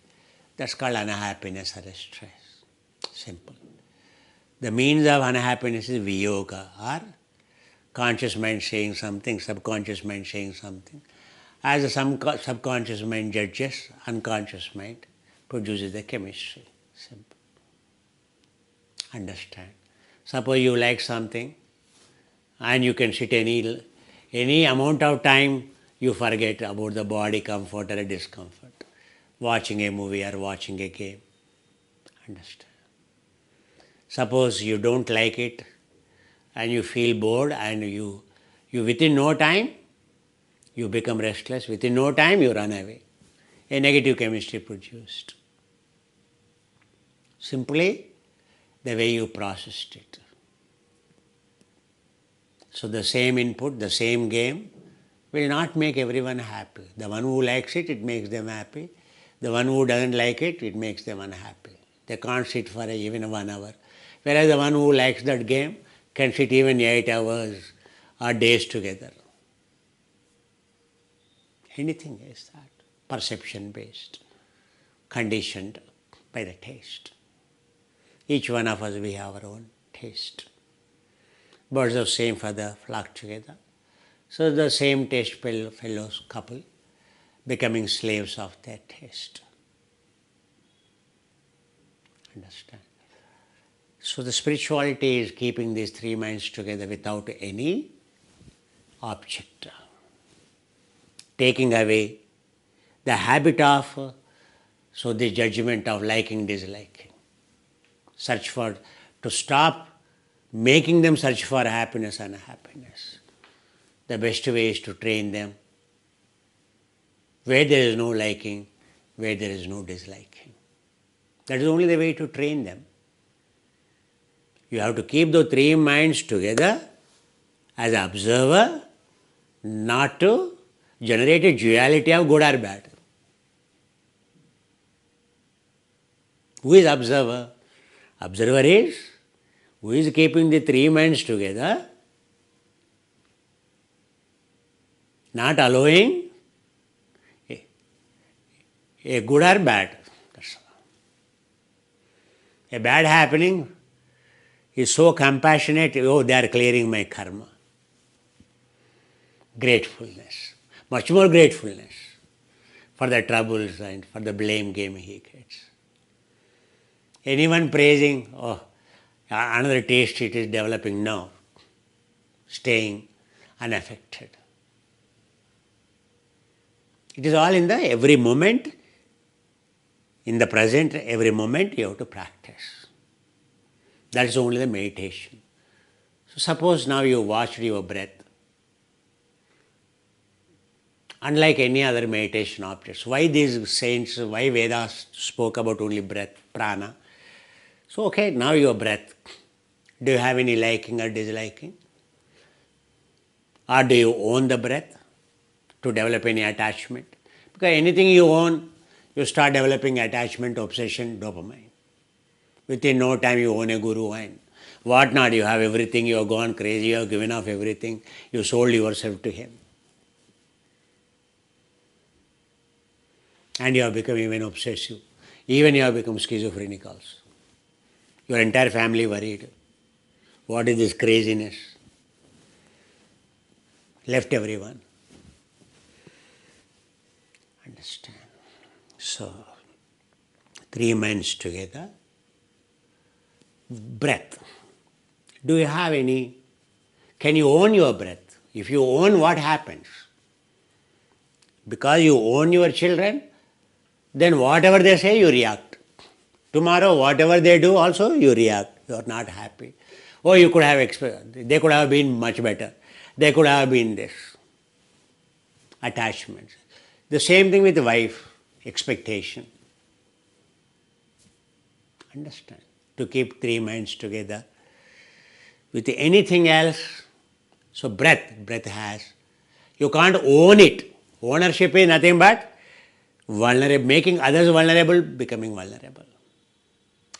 that's called unhappiness or stress. Simple. The means of unhappiness is viyoga, or conscious mind saying something, subconscious mind saying something. As the subconscious mind judges, unconscious mind produces the chemistry. Simple. Understand. Suppose you like something and you can sit any amount of time, you forget about the body comfort or discomfort. Watching a movie or watching a game. Understand. Suppose you don't like it and you feel bored and you within no time, you become restless. Within no time, you run away. A negative chemistry produced. Simply the way you processed it. So the same input, the same game will not make everyone happy. The one who likes it, it makes them happy. The one who doesn't like it, it makes them unhappy. They can't sit for even 1 hour. Whereas the one who likes that game can sit even 8 hours or days together. Anything is that. Perception based, conditioned by the taste. Each one of us, we have our own taste. Birds of same feather flock together. So the same taste fellows couple becoming slaves of their taste. Understand? So the spirituality is keeping these three minds together without any object. Taking away the habit of, the judgment of liking, disliking. To stop making them search for happiness and happiness. the best way is to train them where there is no liking, where there is no disliking. That is only the way to train them. You have to keep the three minds together as an observer, not to generate a duality of good or bad. Who is observer? Observer is who is keeping the three minds together, not allowing a good or bad. That's all. A bad happening is so compassionate, oh, they are clearing my karma. Gratefulness, much more gratefulness for the troubles and for the blame game he gets. Anyone praising, oh, another taste it is developing, no, staying unaffected. It is all in the every moment, in the present, every moment you have to practice. That is only the meditation. So suppose now you watched your breath. Unlike any other meditation objects, why these saints, why Vedas spoke about only breath, prana? So okay, now your breath. Do you have any liking or disliking? Or do you own the breath to develop any attachment? Because anything you own, you start developing attachment, obsession, dopamine. Within no time you own a guru and what not, you have everything, you have gone crazy, you have given up everything, you sold yourself to him. And you have become even obsessive. Even you have become schizophrenic also. Your entire family worried. What is this craziness? Left everyone. Understand? So, three minds together. Breath. Do you have any? Can you own your breath? If you own, what happens? Because you own your children, then whatever they say, you react. Tomorrow, whatever they do, also you react. You are not happy. Oh, you could have they could have been much better. They could have been this. Attachments. The same thing with the wife, expectation. Understand? To keep three minds together. With anything else, so breath has. You can't own it. Ownership is nothing but vulnerable, making others vulnerable, becoming vulnerable.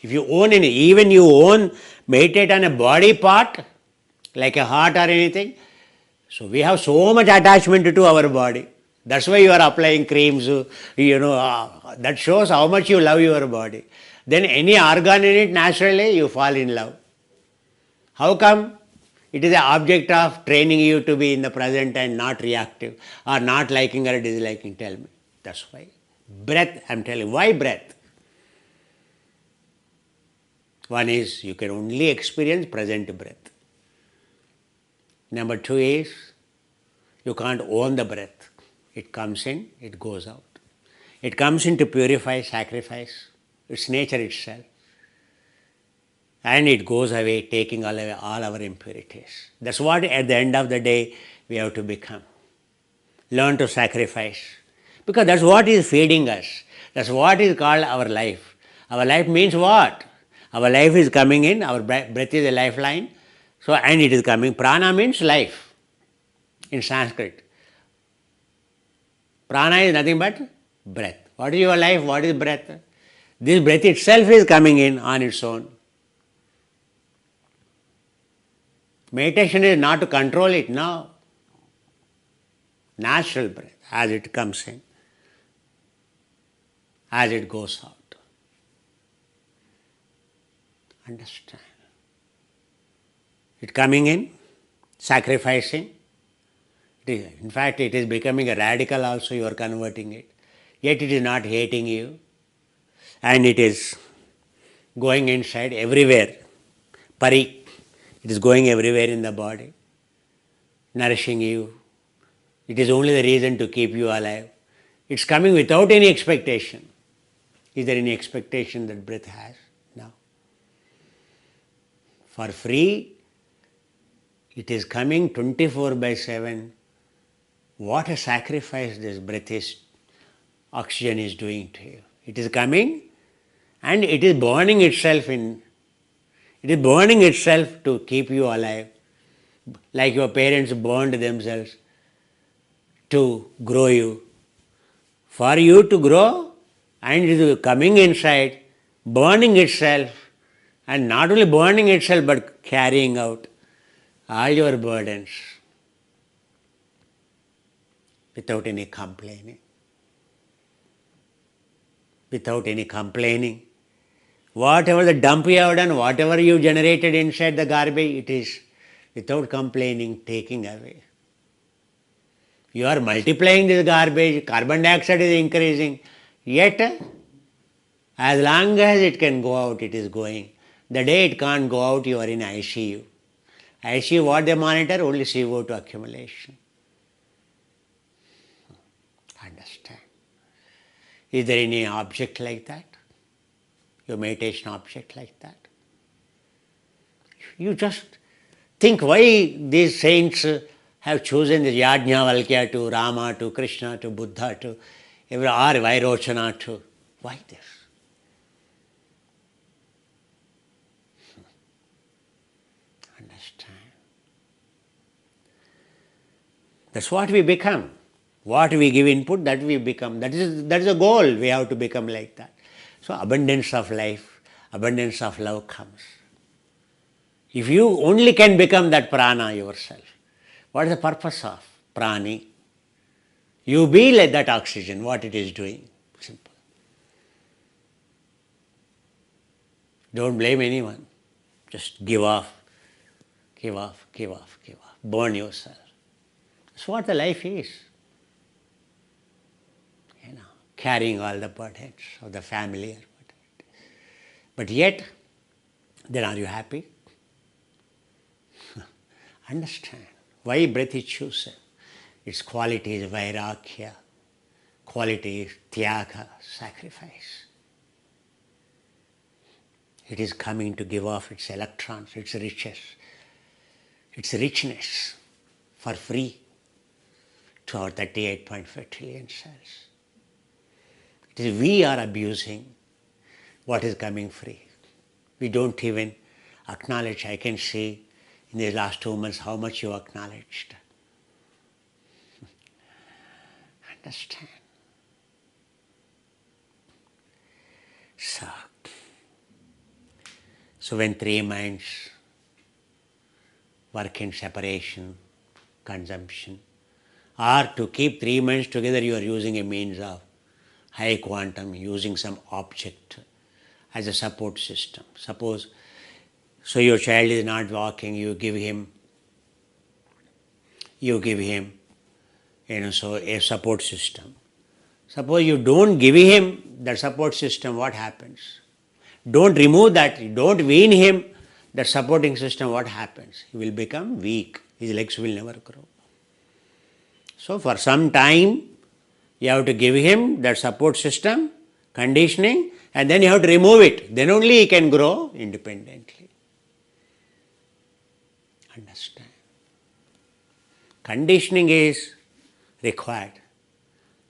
If you own any, even you own, meditate on a body part, like a heart or anything, so we have so much attachment to our body. That's why you are applying creams, that shows how much you love your body. Then any organ in it, naturally you fall in love. How come? It is the object of training you to be in the present and not reactive or not liking or disliking. Tell me. That's why. Breath, I am telling. Why breath? One is you can only experience present breath. Number two is you can't own the breath. It comes in, it goes out. It comes in to purify, sacrifice. It's nature itself. And it goes away, taking all our impurities. That's what at the end of the day we have to become. Learn to sacrifice. Because that's what is feeding us. That's what is called our life. Our life means what? Our life is coming in, our breath is a lifeline. So, and it is coming. Prana means life in Sanskrit. Prana is nothing but breath. What is your life? What is breath? This breath itself is coming in on its own. Meditation is not to control it, no. Natural breath as it comes in, as it goes out. Understand? It coming in, sacrificing. In fact, it is becoming a radical also, you are converting it. Yet it is not hating you. And it is going inside everywhere. Pari. It is going everywhere in the body, nourishing you. It is only the reason to keep you alive. It's coming without any expectation. Is there any expectation that breath has? No. For free, it is coming 24/7 What a sacrifice this breath is, oxygen is doing to you. It is coming and it is burning itself to keep you alive, like your parents burned themselves to grow you. For you to grow, and it is coming inside, burning itself, and not only burning itself but carrying out all your burdens without any complaining. Without any complaining. Whatever the dump you have done, whatever you generated inside the garbage, it is without complaining taking away. You are multiplying this garbage, carbon dioxide is increasing, yet as long as it can go out, it is going. The day it can't go out, you are in ICU. ICU, what they monitor? Only CO2 accumulation. Understand. Is there any object like that? Your meditation object like that? You just think why these saints have chosen this Yajnavalkya to Rama to Krishna to Buddha to or Vairochana to. Why this? Understand. That's what we become. What we give input, that we become. That is a goal. We have to become like that. So abundance of life, abundance of love comes. If you only can become that prana yourself, what is the purpose of prani? You be like that oxygen, what it is doing. Simple. Don't blame anyone. Just give off, give off, give off, give off. Burn yourself. That's what the life is. Carrying all the burdens of the family. But yet, then are you happy? Understand. Why breath is chosen? Its quality is vairagya. Quality is tyaga, sacrifice. It is coming to give off its electrons, its richness for free to our 38.5 trillion cells. It is we are abusing what is coming free. We don't even acknowledge. I can see in the last 2 months how much you acknowledged. Understand. So when three minds work in separation, consumption, or to keep three minds together, you are using a means of high quantum, using some object as a support system. Suppose, so your child is not walking, you give him so a support system. Suppose you don't give him the support system, what happens? Don't remove that, don't wean him the supporting system, what happens? He will become weak, his legs will never grow. So for some time, you have to give him that support system, conditioning, and then you have to remove it. Then only he can grow independently. Understand? Conditioning is required.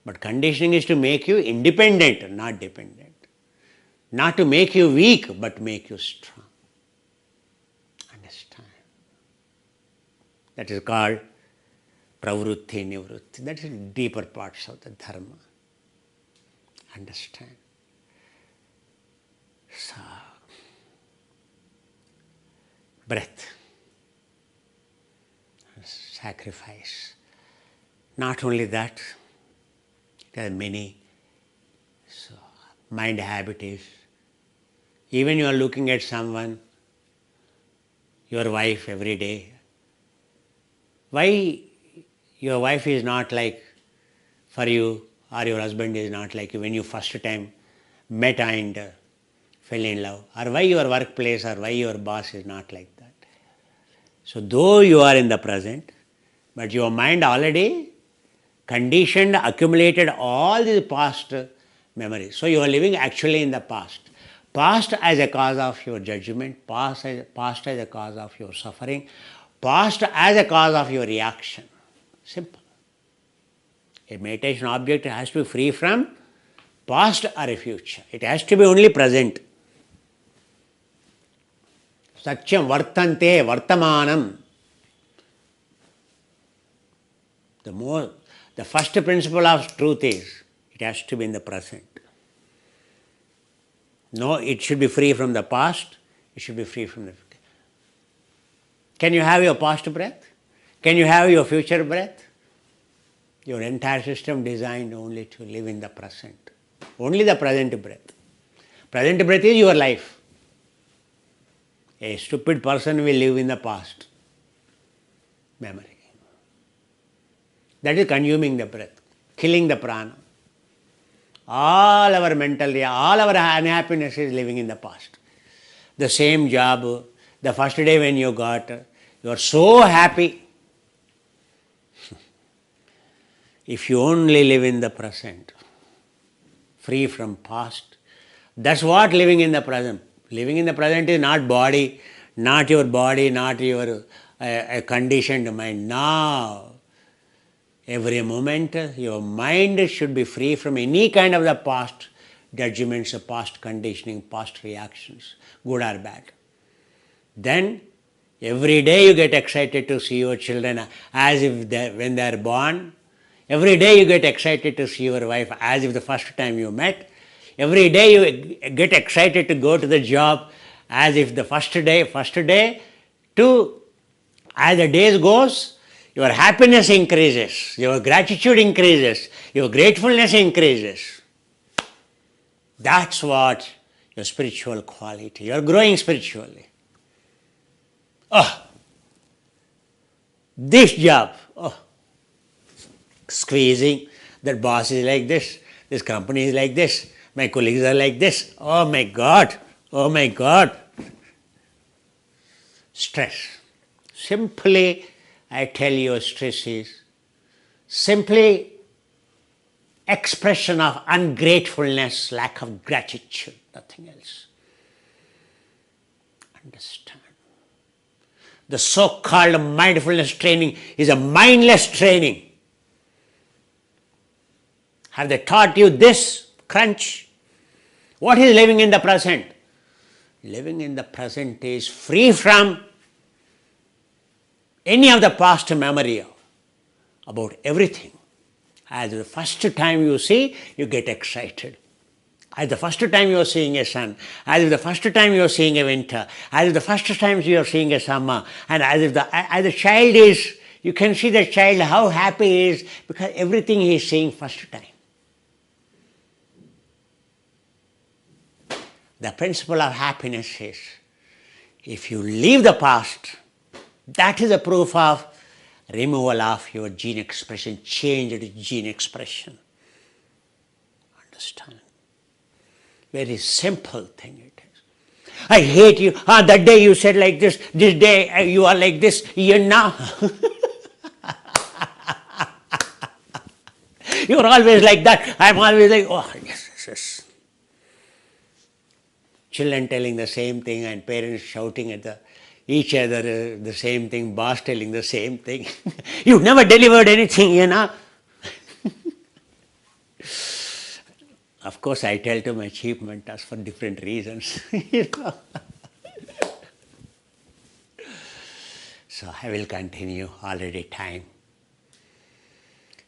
But conditioning is to make you independent, not dependent. Not to make you weak, but make you strong. Understand? That is called pravrutti, nivrutti. That is deeper parts of the dharma. Understand? So, breath, sacrifice. Not only that, there are many. So, mind habit is, even you are looking at someone, your wife every day, why your wife is not like for you, or your husband is not like you when you first time met and fell in love, or why your workplace or why your boss is not like that. So though you are in the present, but your mind already conditioned, accumulated all these past memories. So you are living actually in the past. Past as a cause of your judgment, past as a cause of your suffering, past as a cause of your reaction. Simple. A meditation object has to be free from past or a future. It has to be only present. Satyam vartante vartamanam. The first principle of truth is it has to be in the present. No, it should be free from the past. It should be free from the future. Can you have your past breath? Can you have your future breath? Your entire system designed only to live in the present. Only the present breath. Present breath is your life. A stupid person will live in the past memory. That is consuming the breath, killing the prana. All our mental, all our unhappiness is living in the past. The same job, the first day when you got, you are so happy. If you only live in the present, free from past, that's what living in the present. Living in the present is not body, not your conditioned mind. Now, every moment, your mind should be free from any kind of the past judgments, past conditioning, past reactions, good or bad. Then, every day you get excited to see your children as if when they are born. Every day you get excited to see your wife as if the first time you met. Every day you get excited to go to the job as if the first day to, as the days goes, your happiness increases, your gratitude increases, your gratefulness increases. That's what your spiritual quality. You are growing spiritually. Oh, this job, squeezing, that boss is like this company is like this, my colleagues are like this. Oh my God. Stress. Simply, I tell you, stress is simply expression of ungratefulness, lack of gratitude, nothing else. Understand. The so-called mindfulness training is a mindless training. Have they taught you this crunch? What is living in the present? Living in the present is free from any of the past memory about everything. As the first time you see, you get excited. As the first time you are seeing a sun, as the first time you are seeing a winter, as the first time you are seeing a summer, and as the child is, you can see the child how happy he is because everything he is seeing first time. The principle of happiness is, if you leave the past, that is a proof of removal of your gene expression, changed gene expression. Understand? Very simple thing it is. I hate you. That day you said like this day you are like this. You now. You are always like that. I am always like, oh, yes. Children telling the same thing and parents shouting at each other the same thing, boss telling the same thing. You never delivered anything, you know. Of course, I tell to my chief mentors for different reasons. You know. So I will continue, already time,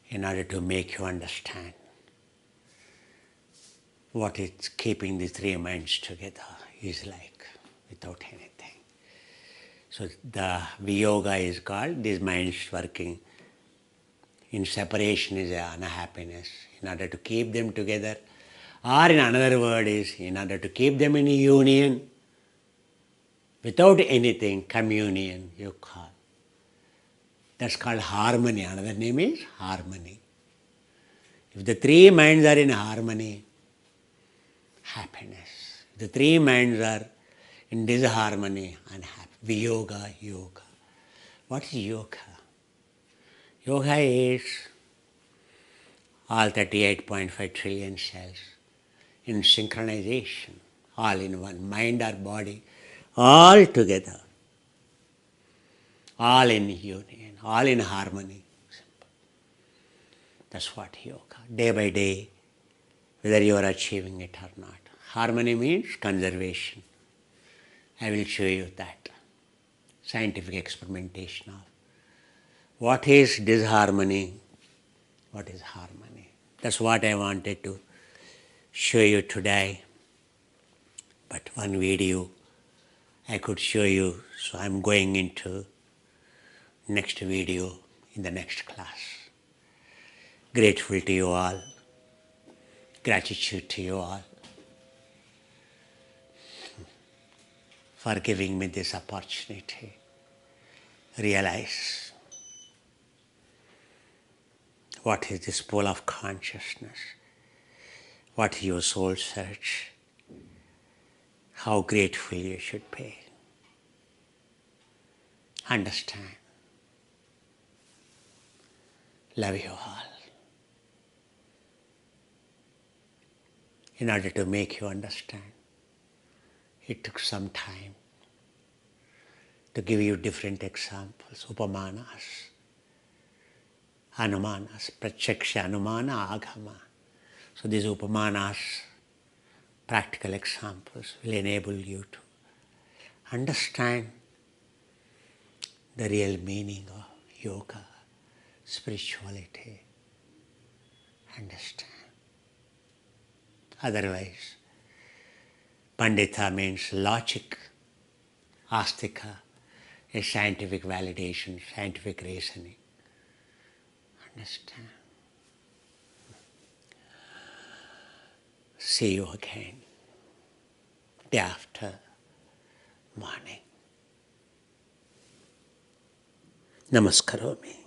in order to make you understand what is keeping the three minds together is like, without anything. So the Viyoga is called, these minds working in separation is unhappiness. In order to keep them together, or in another word is, in order to keep them in union, without anything, communion, you call. That's called harmony. Another name is harmony. If the three minds are in harmony, happiness. If the three minds are in disharmony, unhappiness. Viyoga, yoga. What is yoga? Yoga is all 38.5 trillion cells in synchronization, all in one, mind or body, all together, all in union, all in harmony. That's what yoga. Day by day, whether you are achieving it or not. Harmony means conservation. I will show you that. Scientific experimentation of what is disharmony, what is harmony. That's what I wanted to show you today. But one video I could show you, so I'm going into next video in the next class. Grateful to you all. Gratitude to you all for giving me this opportunity. Realize what is this pool of consciousness, what is your soul search, how grateful you should be. Understand. Love you all. In order to make you understand, it took some time to give you different examples, upamanas, anumanas, pratyaksha, anumana, agama. So these upamanas, practical examples, will enable you to understand the real meaning of yoga, spirituality. Understand. Otherwise, Pandita means logic, astika is scientific validation, scientific reasoning. Understand? See you again day after morning. Namaskaromi.